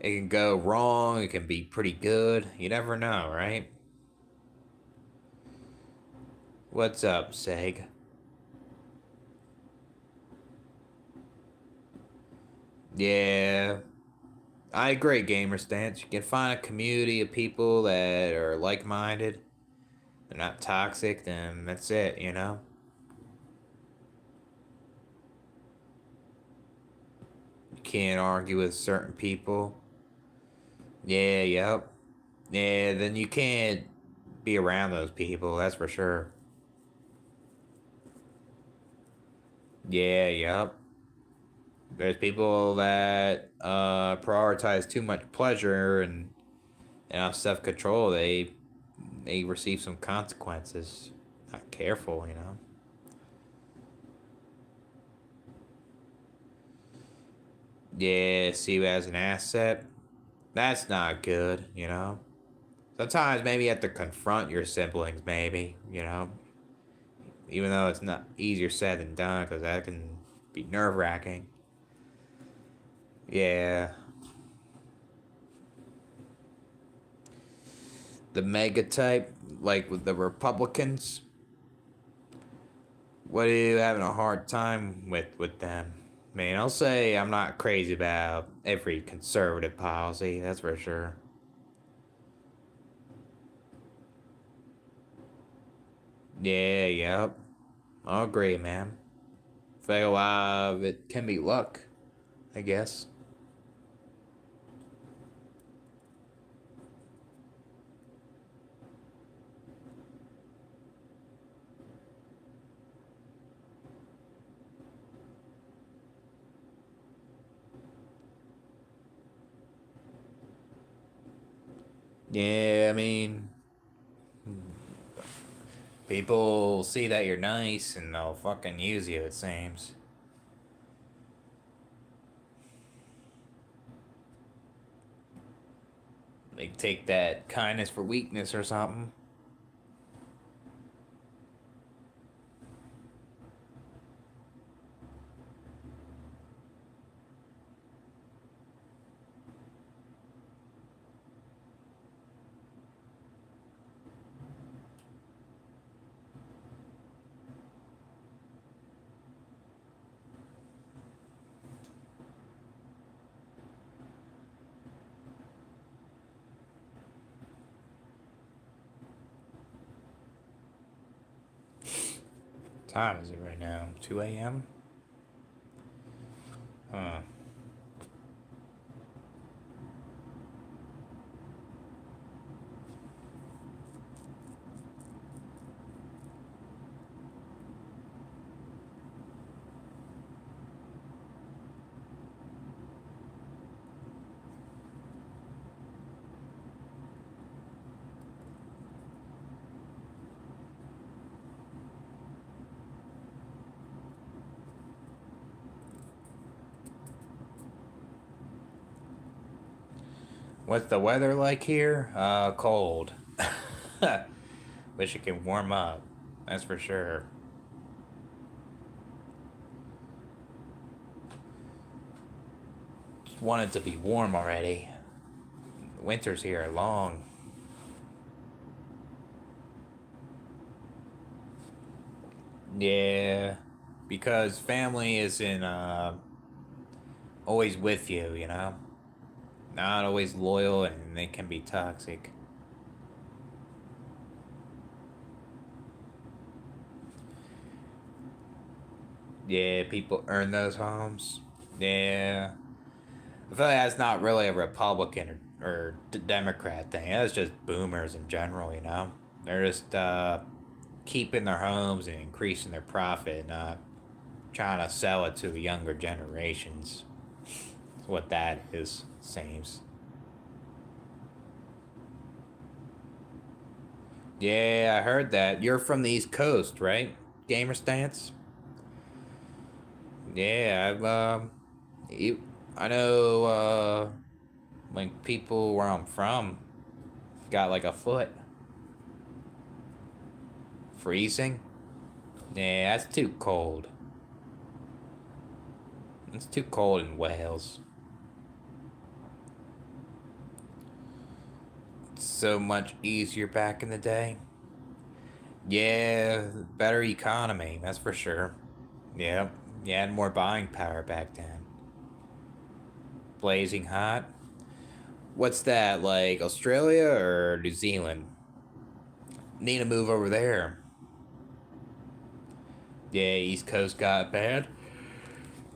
can go wrong. It can be pretty good. You never know, right? What's up, Seg? Yeah, I agree, Gamer Stance. You can find a community of people that are like minded. They're not toxic, then that's it, you know? You can't argue with certain people. Yeah, yep. Yeah, then you can't be around those people, that's for sure. Yeah, yep. There's people that prioritize too much pleasure and self control. They receive some consequences. Not careful, you know. Yeah, see you as an asset. That's not good, you know. Sometimes maybe you have to confront your siblings, maybe, you know. Even though it's not easier said than done, because that can be nerve wracking. Yeah. The mega type, like with the Republicans, what are you having a hard time with them? I mean, I'll say I'm not crazy about every conservative policy, that's for sure. Yeah, yep. I'll agree, man. Feel it can be luck, I guess. Yeah, I mean, people see that you're nice and they'll fucking use you, it seems. They take that kindness for weakness or something. What time is it right now? 2 a.m.? Huh. What's the weather like here? Cold. Wish it could warm up. That's for sure. Just want it to be warm already. Winters here are long. Yeah, because family isn't always with you, you know? Not always loyal and they can be toxic. Yeah, people earn those homes. Yeah. I feel like that's not really a Republican or Democrat thing. That's just boomers in general, you know? They're just keeping their homes and increasing their profit, not trying to sell it to the younger generations. That's what that is, seems. Yeah, I heard that. You're from the East Coast, right? Gamer stance? Yeah, you, I know, when people where I'm from got like a foot freezing. Yeah, that's too cold. It's too cold in Wales. So much easier back in the day. Yeah, better economy, that's for sure. Yep, you had more buying power back then. Blazing hot. What's that, like Australia or New Zealand? Need to move over there. Yeah, East Coast got bad.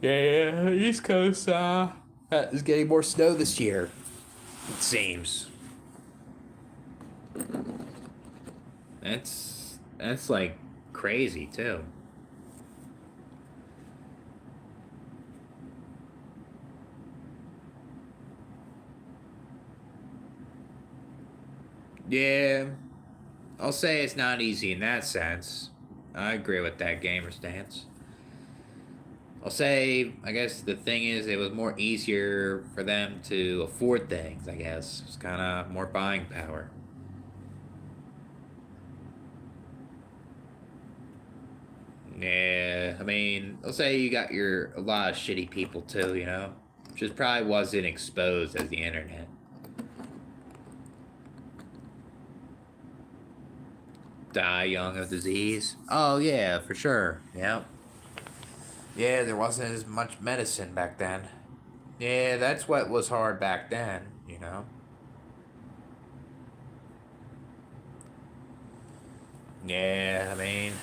Yeah, East Coast is getting more snow this year. It seems. That's like crazy too. Yeah, I'll say it's not easy in that sense. I agree with that gamer stance. I'll say, I guess the thing is, it was more easier for them to afford things, I guess. It's kind of more buying power. Yeah, I mean, I'll say you got a lot of shitty people too, you know? Just probably wasn't exposed as the internet. Die young of disease? Oh, yeah, for sure. Yep. Yeah, there wasn't as much medicine back then. Yeah, that's what was hard back then, you know? Yeah, I mean,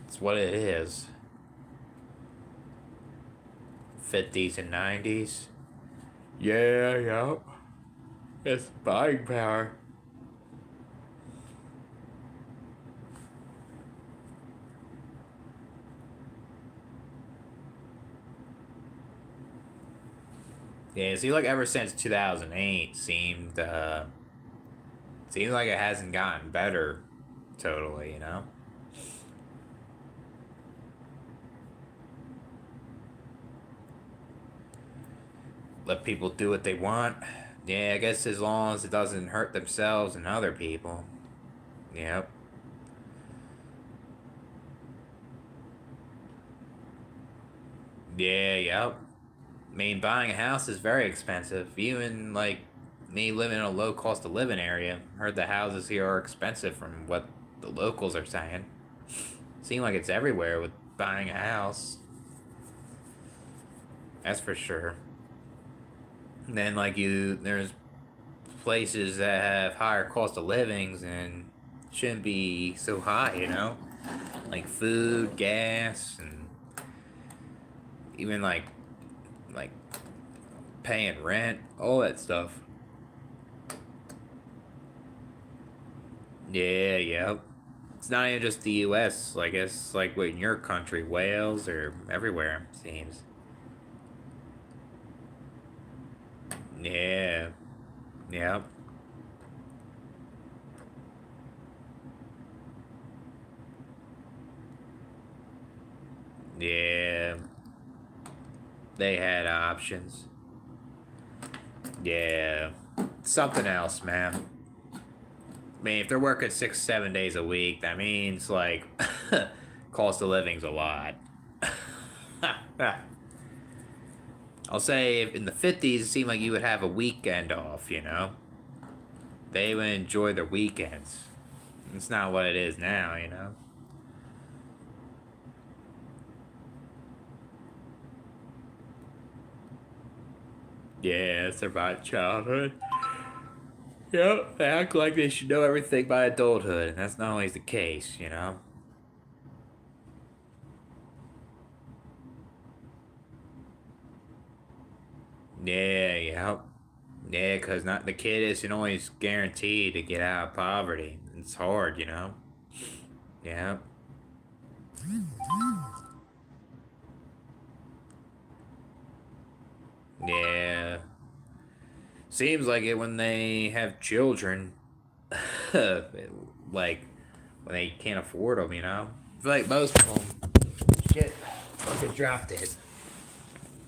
it's what it is. 50s and 90s. Yeah, yep. It's buying power. Yeah, see, like ever since 2008, seems like it hasn't gotten better. Totally, you know. Let people do what they want. Yeah, I guess as long as it doesn't hurt themselves and other people. Yep. Yeah, yep. I mean, buying a house is very expensive. Even like me living in a low cost of living area, heard the houses here are expensive from what the locals are saying. Seem like it's everywhere with buying a house. That's for sure. And then there's places that have higher cost of livings and shouldn't be so high, you know, like food, gas, and even like paying rent, all that stuff. Yeah, yeah. It's not even just the U.S. Like it's like what in your country, Wales, or everywhere seems. Yeah, yeah, yeah. They had options. Yeah, something else, man. I mean, if they're working 6, 7 days a week, that means like cost of living's a lot. I'll say in the 50s, it seemed like you would have a weekend off, you know? They would enjoy their weekends. It's not what it is now, you know? Yeah, it's about childhood. Yep, they act like they should know everything by adulthood, and that's not always the case, you know? Yeah, yep. Yeah, because not the kid isn't always guaranteed to get out of poverty. It's hard, you know? Yeah. Yeah. Seems like it when they have children. Like, when they can't afford them, you know? I feel like most of them. Shit. Fucking dropped it.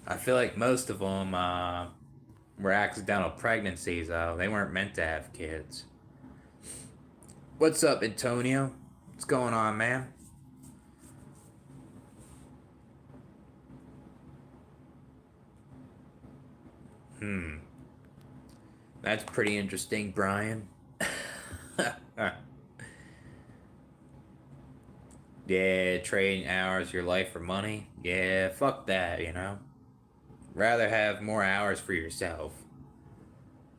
I feel like most of them, were accidental pregnancies, though. They weren't meant to have kids. What's up, Antonio? What's going on, man? Hmm. That's pretty interesting, Brian. Yeah, trading hours, your life for money. Yeah, fuck that, you know? Rather have more hours for yourself.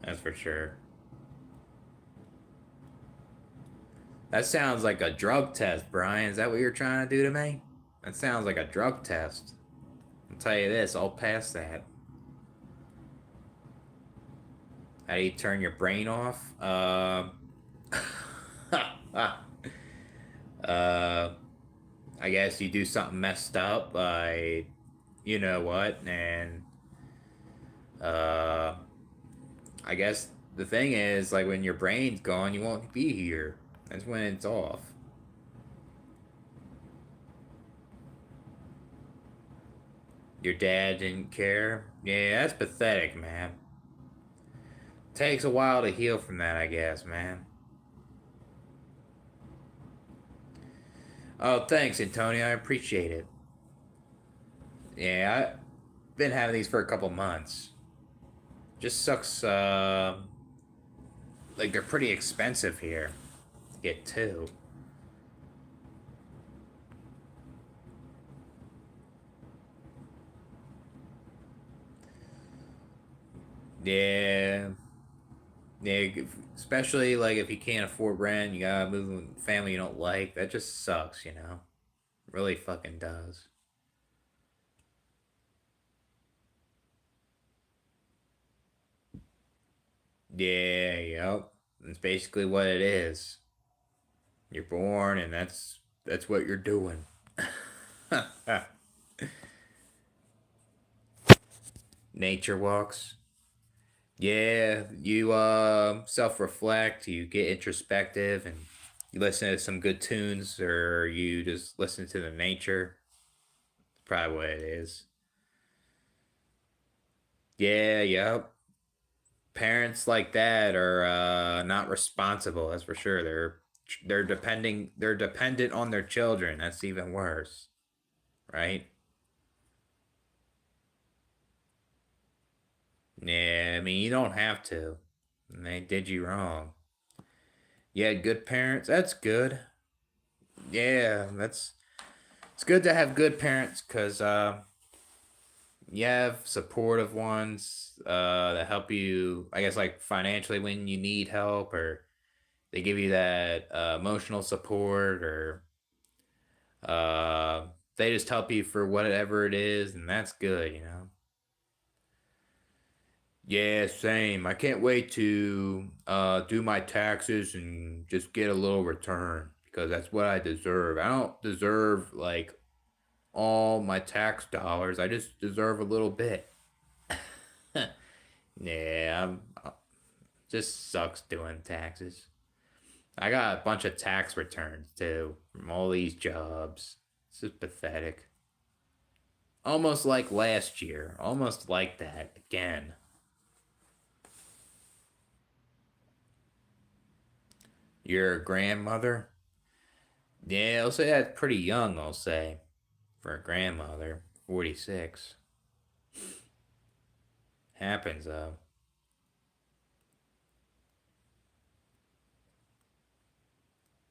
That's for sure. That sounds like a drug test, Brian. Is that what you're trying to do to me? That sounds like a drug test. I'll tell you this, I'll pass that. How do you turn your brain off? uh, I guess you do something messed up, you know what, and uh, I guess the thing is, like, when your brain's gone, you won't be here. That's when it's off. Your dad didn't care? Yeah, that's pathetic, man. Takes a while to heal from that, I guess, man. Oh, thanks, Antonio. I appreciate it. Yeah, I've been having these for a couple months. Just sucks, like, they're pretty expensive here to get two. Yeah. Yeah, especially, like, if you can't afford rent, you gotta move with a family you don't like. That just sucks, you know? Really fucking does. Yeah, yep. That's basically what it is. You're born, and that's what you're doing. Nature walks. Yeah, you self-reflect, you get introspective, and you listen to some good tunes, or you just listen to the nature. Probably what it is. Yeah, yep. Parents like that are not responsible. That's for sure. They're dependent on their children. That's even worse, right? Yeah, I mean, you don't have to. And they did you wrong. You had good parents. That's good. Yeah, that's it's good to have good parents because you have supportive ones that help you. I guess like financially when you need help, or they give you that emotional support, or uh, they just help you for whatever it is, and that's good. You know. Yeah, same. I can't wait to do my taxes and just get a little return because that's what I deserve. I don't deserve like all my tax dollars. I just deserve a little bit. Yeah, just sucks doing taxes. I got a bunch of tax returns too from all these jobs. It's just pathetic. Almost like last year. Almost like that again. Your grandmother? Yeah, I'll say that's pretty young, I'll say, for a grandmother. 46. Happens, though.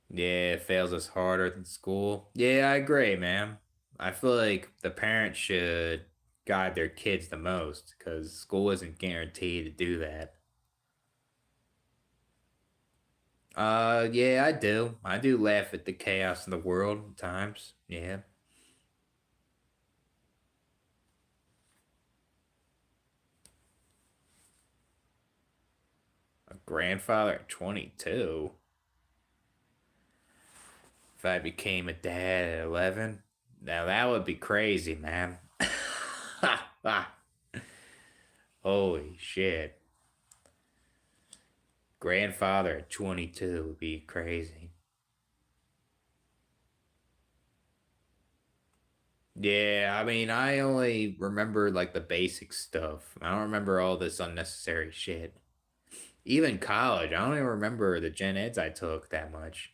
Yeah, it fails us harder than school. Yeah, I agree, man. I feel like the parents should guide their kids the most because school isn't guaranteed to do that. Yeah, I do. I do laugh at the chaos in the world at times. Yeah. A grandfather at 22. If I became a dad at 11, now that would be crazy, man. Holy shit. Grandfather at 22 would be crazy. Yeah, I mean, I only remember like the basic stuff. I don't remember all this unnecessary shit. Even college, I don't even remember the gen eds I took that much.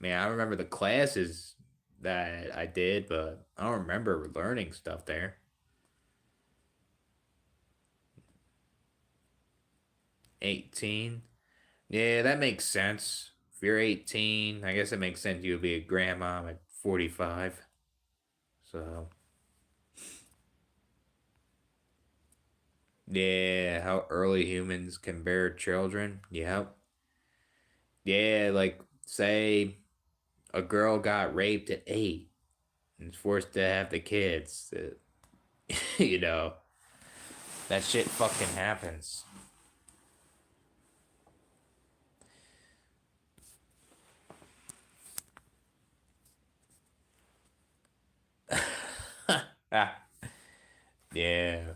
I mean, I remember the classes that I did, but I don't remember learning stuff there. 18. Yeah, that makes sense. If you're 18, I guess it makes sense you'll be a grandma at 45. So, yeah, how early humans can bear children. Yep. Yeah, like, say a girl got raped at 8 and is forced to have the kids. You know, that shit fucking happens. Ah, yeah.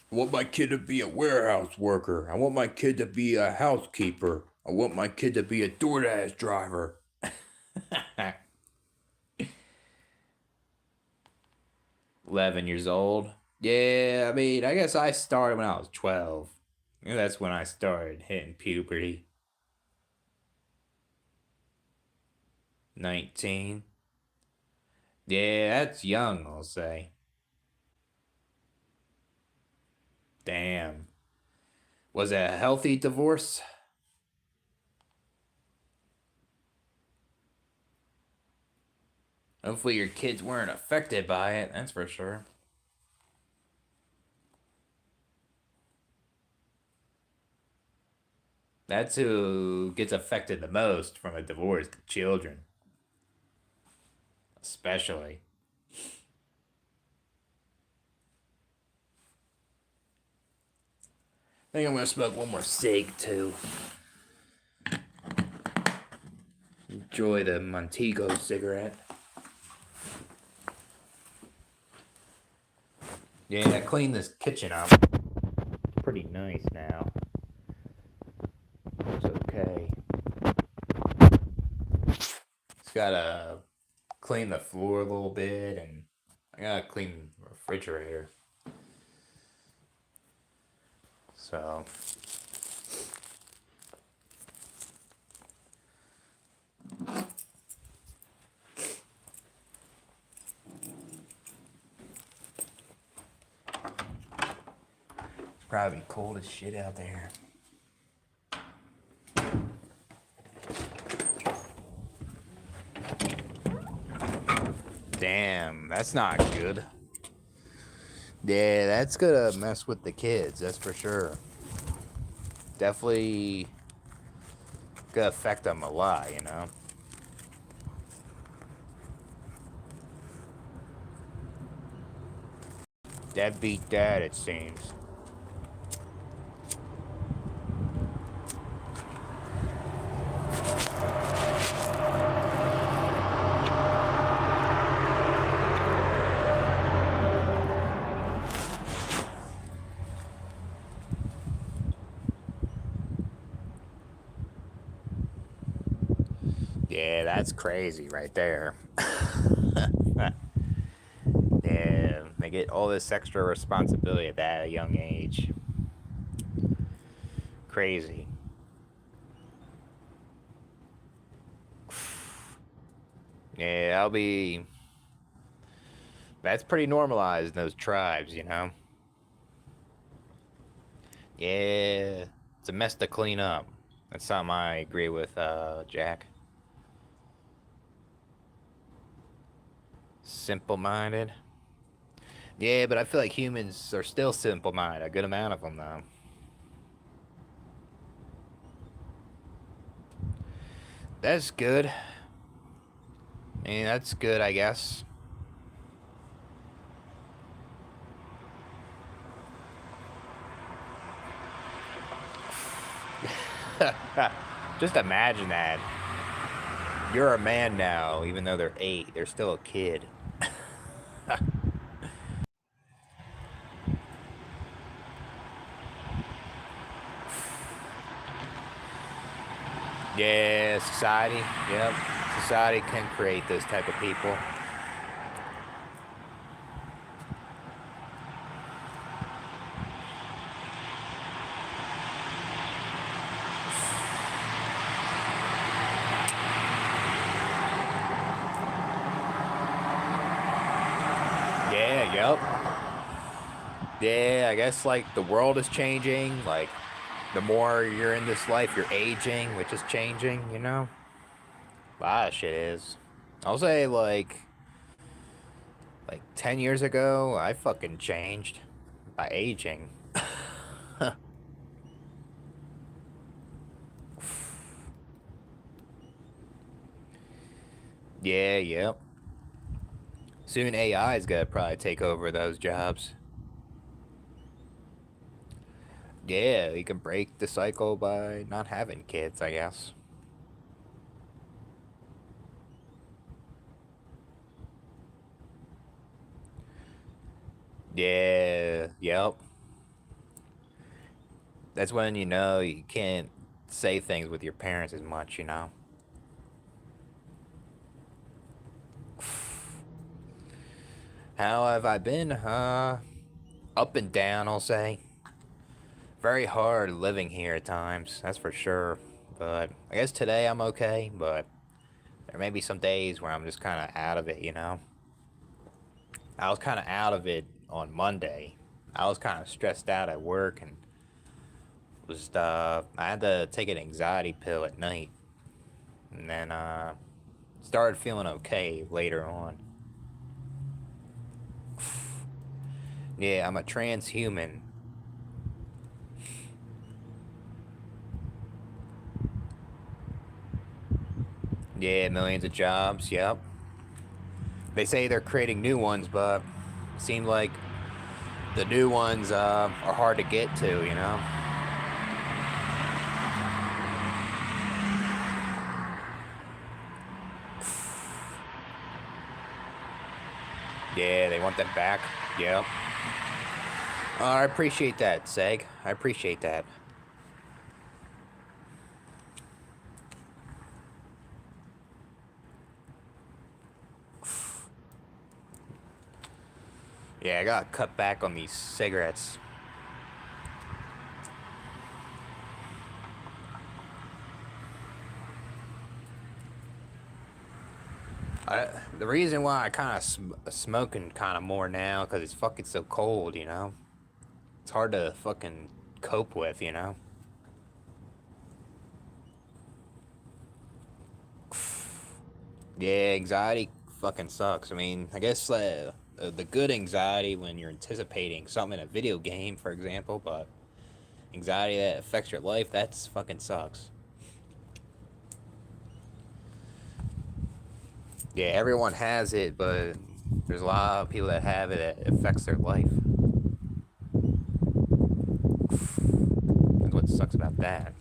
What want my kid to be a warehouse worker. I want my kid to be a housekeeper. I want my kid to be a DoorDash driver. 11 years old. Yeah, I mean, I guess I started when I was 12. You know, that's when I started hitting puberty. 19. Yeah, that's young, I'll say. Damn. Was it a healthy divorce? Hopefully your kids weren't affected by it, that's for sure. That's who gets affected the most from a divorce, the children, especially. I think I'm gonna smoke one more cig too. Enjoy the Montego cigarette. Yeah, I cleaned this kitchen up. Pretty nice now. It's okay. It's gotta clean the floor a little bit, and I gotta clean the refrigerator. So it's probably cold as shit out there. Damn, that's not good. Yeah, that's gonna mess with the kids, that's for sure. Definitely gonna affect them a lot, you know? Deadbeat dad, it seems. Yeah, that's crazy right there. Yeah, they get all this extra responsibility at that young age. Crazy. Yeah, I'll be. That's pretty normalized in those tribes, you know? Yeah, it's a mess to clean up. That's something I agree with, Jack. Simple minded. Yeah, but I feel like humans are still simple minded. A good amount of them, though. That's good. I mean, that's good, I guess. Just imagine that. You're a man now, even though they're 8. They're still a kid. Yeah, society. Yep. Society can create those type of people. Yeah, yep. Yeah, I guess like the world is changing. Like the more you're in this life, you're aging, which is changing, you know? A lot of shit is. I'll say like 10 years ago, I fucking changed by aging. Yeah, yep. Soon AI is gonna probably take over those jobs. Yeah, you can break the cycle by not having kids, I guess. Yeah, yep. that's when you know you can't say things with your parents as much, you know. How have I been? Up and down, I'll say. Very hard living here at times, that's for sure. But I guess today I'm okay, but there may be some days where I'm just kind of out of it, you know? I was kind of out of it on Monday. I was kind of stressed out at work and I had to take an anxiety pill at night. And then, started feeling okay later on. Yeah, I'm a transhuman. Yeah, millions of jobs, yep. They say they're creating new ones, but it seems like the new ones are hard to get to, you know? Yeah, they want that back. Yep. I appreciate that, Seg. I appreciate that. Yeah, I gotta cut back on these cigarettes. The reason why I kind of smoking kind of more now because it's fucking so cold, you know. It's hard to fucking cope with, you know. Yeah, anxiety fucking sucks. I mean, I guess the good anxiety when you're anticipating something in a video game, for example, but anxiety that affects your life, that's fucking sucks. Yeah, everyone has it, but there's a lot of people that have it that affects their life. That's what sucks about that.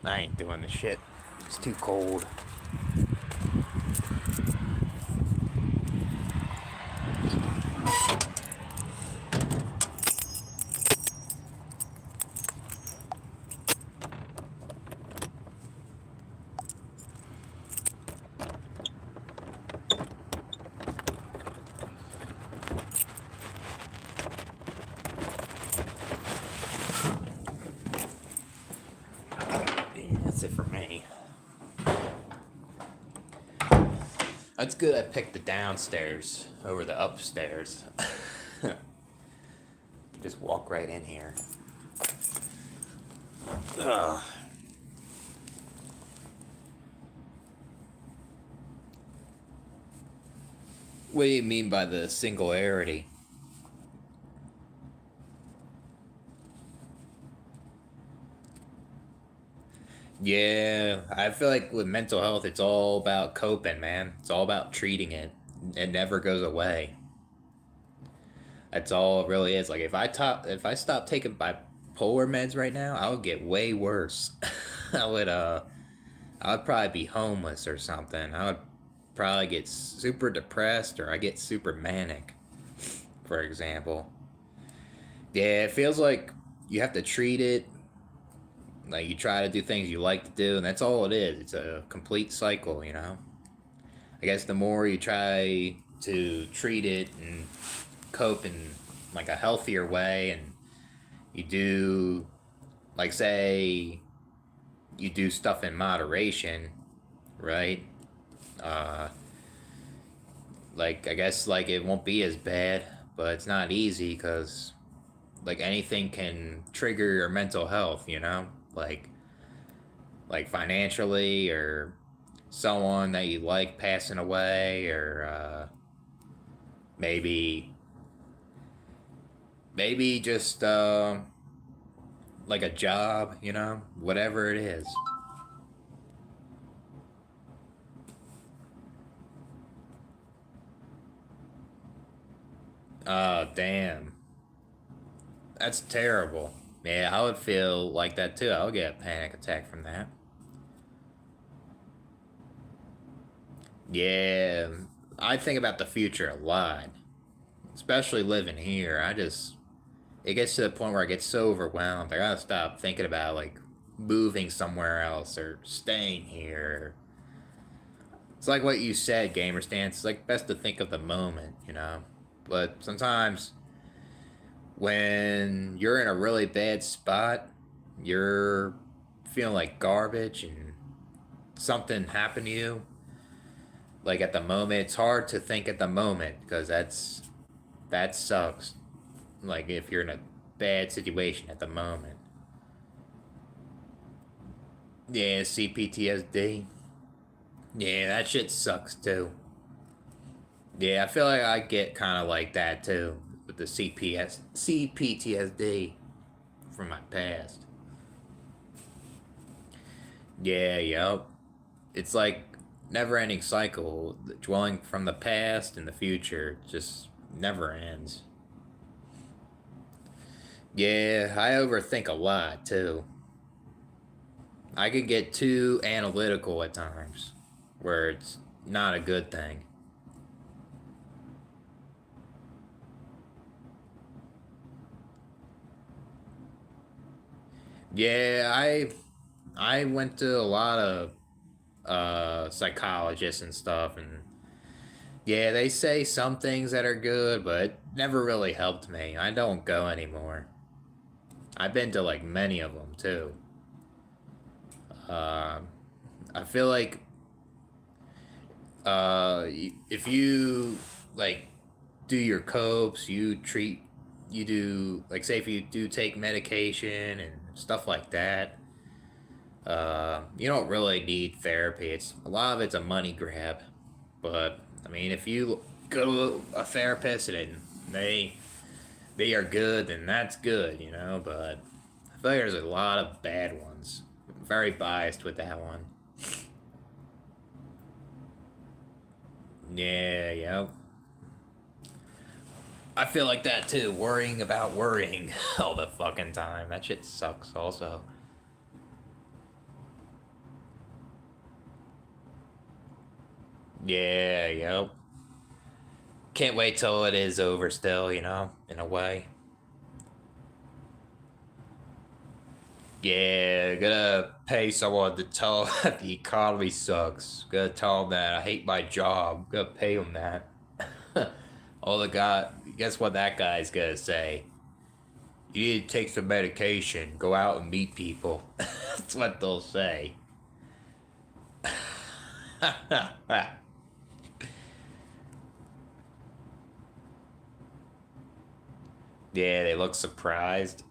I ain't doing this shit. It's too cold. That's it for me. That's good I picked the downstairs over the upstairs. Just walk right in here. Ugh. What do you mean by the singularity? Yeah, I feel like with mental health, it's all about coping, man. It's all about treating it. It never goes away. That's all it really is. Like if I stop taking bipolar meds right now, I would get way worse. I would I would probably be homeless or something. I would probably get super depressed or I get super manic, for example. Yeah, it feels like you have to treat it like you try to do things you like to do, and that's all it is. It's a complete cycle, you know? I guess the more you try to treat it and cope in like a healthier way, and you do, like, say, you do stuff in moderation, right? Uh, like, I guess, like, it won't be as bad, but it's not easy because, like, anything can trigger your mental health, you know? Like financially or someone that you like passing away or maybe just like a job, you know, whatever it is. Oh, damn. That's terrible. Yeah, I would feel like that too. I would get a panic attack from that. Yeah, I think about the future a lot, especially living here. I just it gets to the point where I get so overwhelmed. I gotta stop thinking about like moving somewhere else or staying here. It's like what you said, gamer stance. It's like best to think of the moment, you know. But sometimes when you're in a really bad spot, you're feeling like garbage and something happened to you. Like at the moment, it's hard to think at the moment because that sucks. Like if you're in a bad situation at the moment. Yeah, CPTSD. Yeah, that shit sucks too. Yeah, I feel like I get kind of like that too with the CPTSD from my past. Yeah, yup. It's like never-ending cycle, dwelling from the past and the future just never ends. Yeah, I overthink a lot too. I can get too analytical at times, where it's not a good thing. Yeah, I went to a lot of psychologists and stuff, and yeah, they say some things that are good, but it never really helped me. I don't go anymore. I've been to like many of them too. Uh, I feel like if you like do your copes, you do like say if you do take medication and stuff like that. You don't really need therapy. It's a lot of it's a money grab, but I mean, if you go to a therapist and they are good, then that's good, you know. But I feel like there's a lot of bad ones. I'm very biased with that one. Yeah, yeah. I feel like that too. Worrying about worrying all the fucking time. That shit sucks. Also. Yeah, yep. Can't wait till it is over. Still, you know, in a way. Yeah, gotta pay someone to tell that the economy sucks. Gotta tell them that I hate my job. Gotta pay them that. All the guy, guess what that guy's gonna say? You need to take some medication. Go out and meet people. That's what they'll say. Yeah, they look surprised.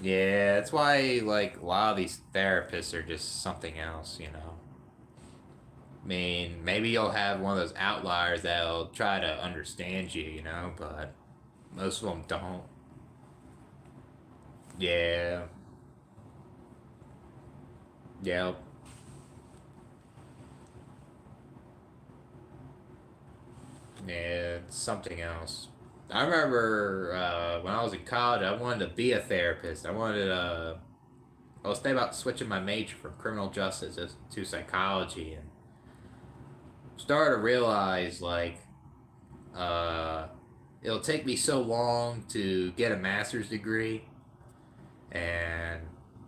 Yeah, that's why like a lot of these therapists are just something else, you know. I mean, maybe you'll have one of those outliers that'll try to understand you, you know, but most of them don't. Yeah, yeah, yeah, it's something else. I remember when I was in college, I wanted to be a therapist. I was thinking about switching my major from criminal justice to psychology, and started to realize like uh, it'll take me so long to get a master's degree, and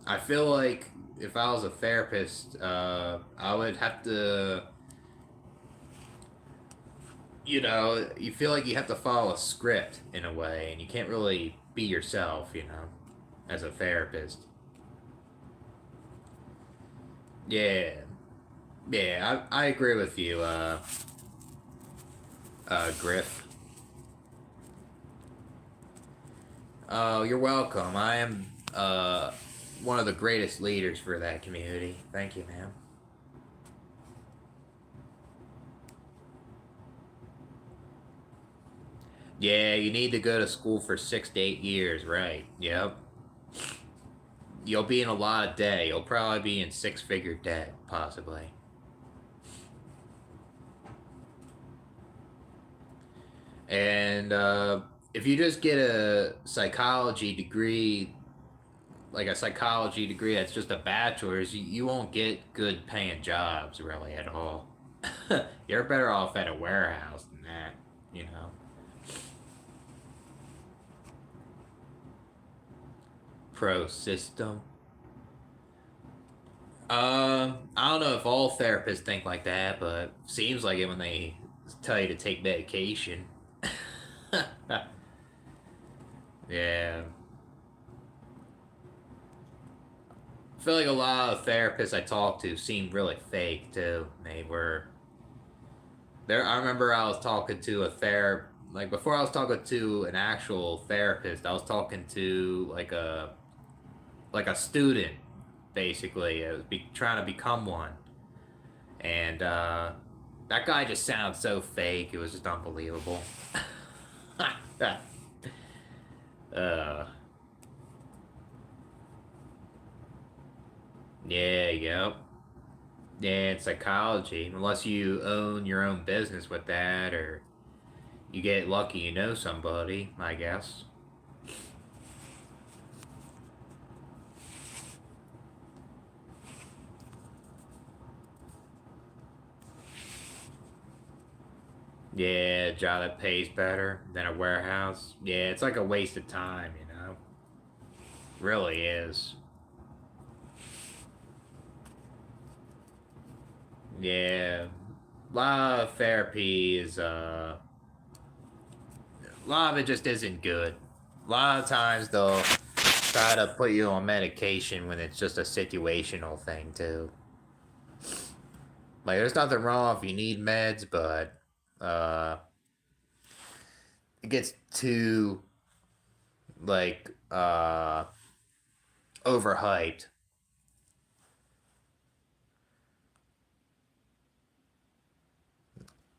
I feel like if I was a therapist, I would have to, you know, you feel like you have to follow a script in a way, and you can't really be yourself, you know, as a therapist. Yeah, yeah, I agree with you, Griff. Oh, you're welcome. I am one of the greatest leaders for that community. Thank you, ma'am. Yeah, you need to go to school for 6 to 8 years, right? Yep. You'll be in a lot of debt. You'll probably be in six-figure debt, possibly. And if you just get a psychology degree, like a psychology degree that's just a bachelor's, you won't get good paying jobs really at all. You're better off at a warehouse than that, you know. Pro system. I don't know if all therapists think like that, but seems like it when they tell you to take medication. Yeah. I feel like a lot of therapists I talked to seemed really fake too. They were there. I remember I was talking to like before I was talking to an actual therapist. I was talking to like a student, basically. I was trying to become one, and that guy just sounded so fake. It was just unbelievable. uh, yeah, yep. Yeah, it's psychology. Unless you own your own business with that, or you get lucky you know somebody, I guess. Yeah, a job that pays better than a warehouse. Yeah, it's like a waste of time, you know? Really is. Yeah. A lot of therapy is, a lot of it just isn't good. A lot of times they'll try to put you on medication when it's just a situational thing, too. Like, there's nothing wrong if you need meds, but, it gets too, like, overhyped.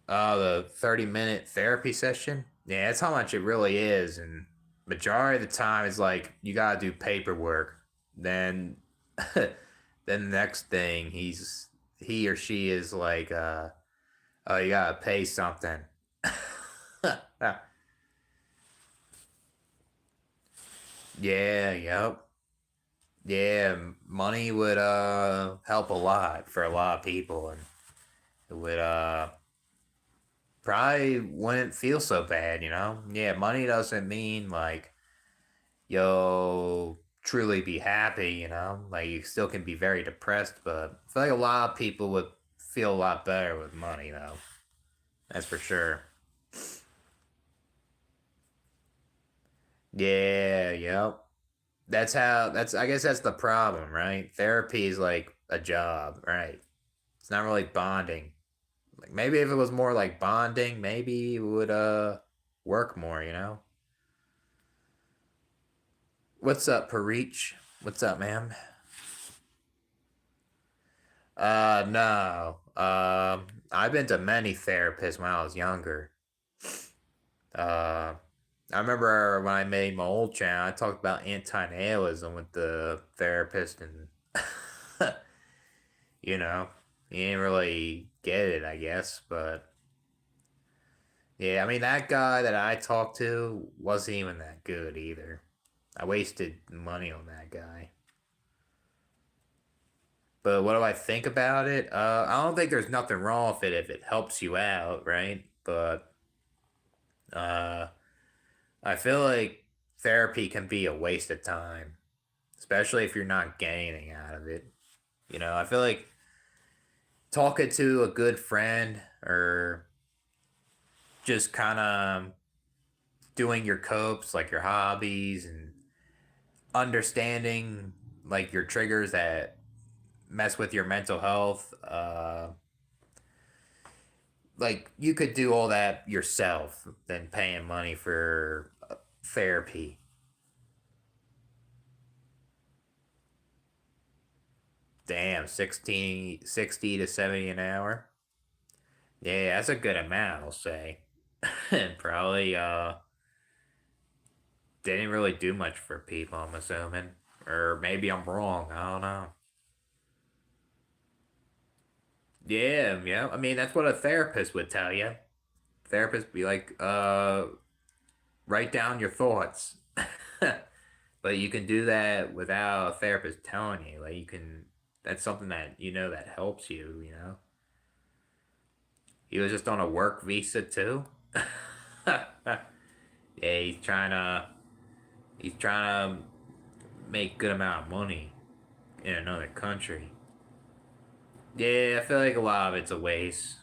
The 30-minute therapy session. Yeah, that's how much it really is. And majority of the time, it's like you gotta do paperwork. Then, then the next thing, he or she is like, oh, you gotta pay something. Yeah, yep. Yeah, money would help a lot for a lot of people, and it would probably wouldn't feel so bad, you know? Yeah, money doesn't mean like you'll truly be happy, you know? Like you still can be very depressed, but I feel like a lot of people would feel a lot better with money, though. That's for sure. Yeah, yep. I guess that's the problem, right? Therapy is like a job, right? It's not really bonding. Like maybe if it was more like bonding, maybe it would work more, you know? What's up, Parich? What's up, ma'am? No. I've been to many therapists when I was younger. Uh, I remember when I made my old channel, I talked about anti-nihilism with the therapist, and you know, he didn't really get it, I guess. But yeah, I mean, that guy that I talked to wasn't even that good either. I wasted money on that guy. But what do I think about it? I don't think there's nothing wrong with it if it helps you out, right? But uh, I feel like therapy can be a waste of time, especially if you're not gaining out of it. You know, I feel like talking to a good friend or just kind of doing your copes, like your hobbies, and understanding like your triggers that mess with your mental health. Like you could do all that yourself than paying money for therapy. Damn, 60 to 70 an hour. Yeah, that's a good amount, I'll say. And probably didn't really do much for people, I'm assuming. Or maybe I'm wrong, I don't know. Yeah, yeah. I mean, that's what a therapist would tell you. Therapist be like, write down your thoughts. But you can do that without a therapist telling you. Like you can that's something that you know that helps you, you know. He was just on a work visa too. Yeah, he's trying to make good amount of money in another country. Yeah, I feel like a lot of it's a waste.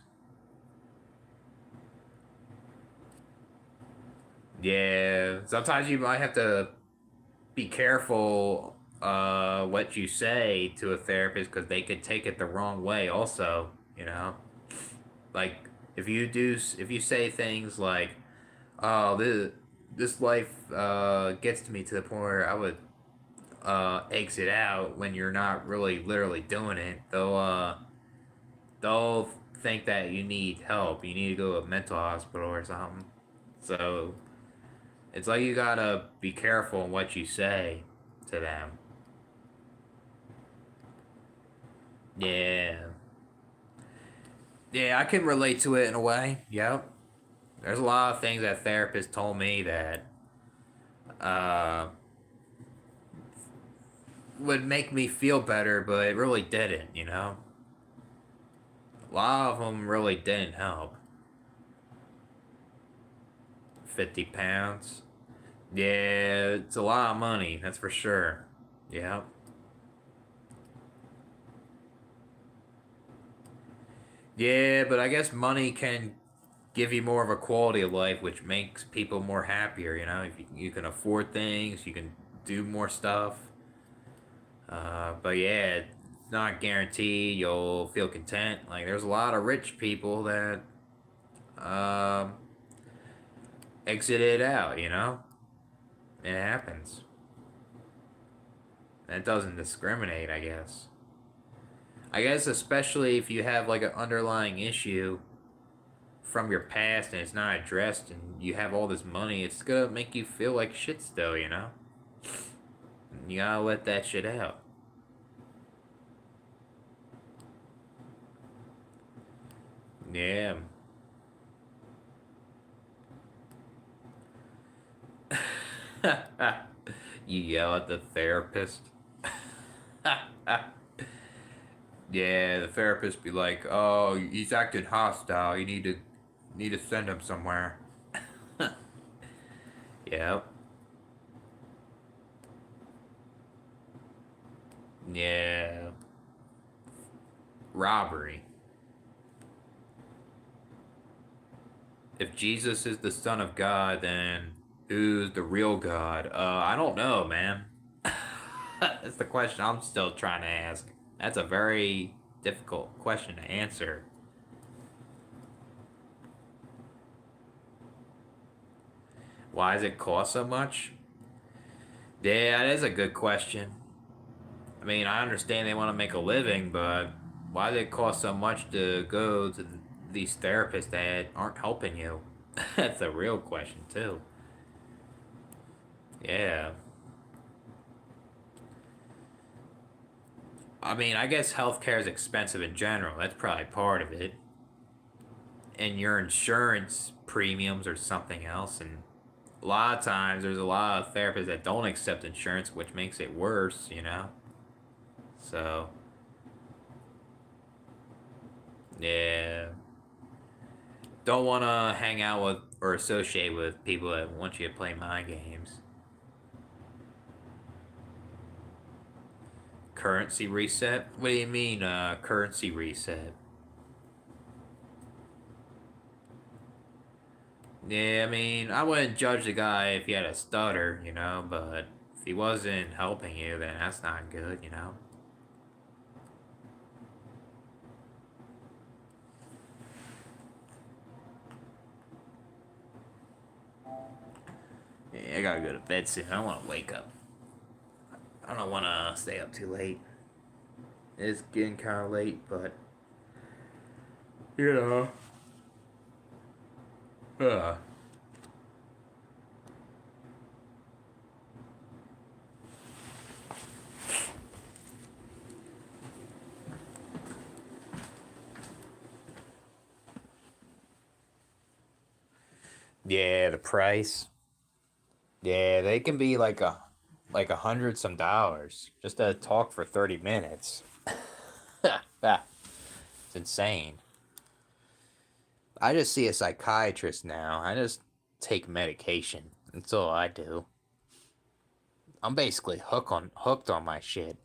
Yeah, sometimes you might have to be careful what you say to a therapist because they could take it the wrong way also, you know? Like if you say things like, "Oh, this life gets to me to the point where I would exit out," when you're not really literally doing it, they'll think that you need help. You need to go to a mental hospital or something. So it's like you gotta be careful in what you say to them. Yeah. Yeah, I can relate to it in a way. Yep. There's a lot of things that therapists told me that uh, would make me feel better, but it really didn't, you know? A lot of them really didn't help. 50 pounds? Yeah, it's a lot of money, that's for sure. Yep. Yeah, but I guess money can give you more of a quality of life, which makes people more happier, you know? If you can afford things, you can do more stuff. But yeah, it's not guaranteed you'll feel content. Like, there's a lot of rich people that um, exited out, you know? It happens. That doesn't discriminate, I guess. I guess especially if you have like an underlying issue from your past and it's not addressed and you have all this money, it's gonna make you feel like shit still, you know? You gotta let that shit out. Yeah. You yell at the therapist. Yeah, the therapist be like, "Oh, he's acting hostile. You need to send him somewhere." Yep. Yeah. Robbery. If Jesus is the Son of God, then who's the real God? I don't know, man. That's the question I'm still trying to ask. That's a very difficult question to answer. Why does it cost so much? Yeah, that is a good question. I mean, I understand they want to make a living, but why does it cost so much to go to these therapists that aren't helping you? That's a real question, too. Yeah. I mean, I guess healthcare is expensive in general. That's probably part of it. And your insurance premiums or something else. And a lot of times, there's a lot of therapists that don't accept insurance, which makes it worse, you know? So, yeah. Don't want to hang out with or associate with people that want you to play mind games. Currency reset? What do you mean, currency reset? Yeah, I mean, I wouldn't judge the guy if he had a stutter, you know, but if he wasn't helping you, then that's not good, you know? Yeah, I gotta go to bed soon. I don't want to wake up. I don't want to stay up too late. It's getting kind of late, but, you know. Uh. Yeah, the price. Yeah, they can be like a hundred some dollars just to talk for 30 minutes. It's insane. I just see a psychiatrist now. I just take medication. That's all I do. I'm basically hooked on my shit.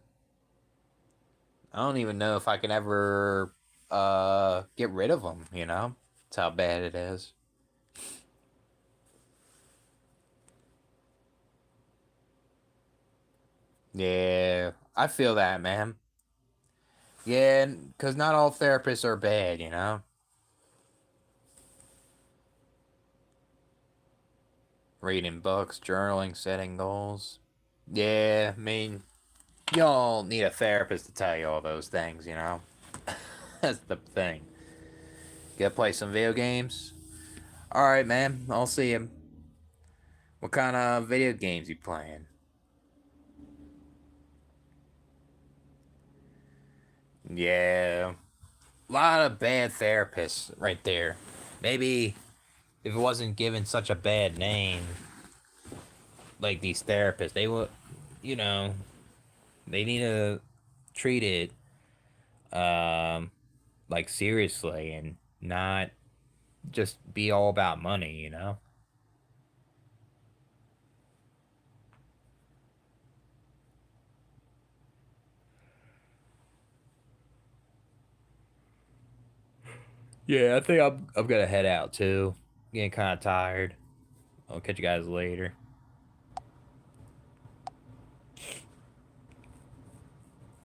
I don't even know if I can ever get rid of them, you know? That's how bad it is. Yeah, I feel that, man. Yeah, because not all therapists are bad, you know? Reading books, journaling, setting goals. Yeah, I mean, you all need a therapist to tell you all those things, you know? That's the thing. Gotta play some video games? Alright, man, I'll see you. What kind of video games you playing? Yeah, a lot of bad therapists right there. Maybe if it wasn't given such a bad name, like these therapists, they would, you know, they need to treat it like seriously and not just be all about money, you know? Yeah, I think I'm gonna head out too. Getting kind of tired. I'll catch you guys later.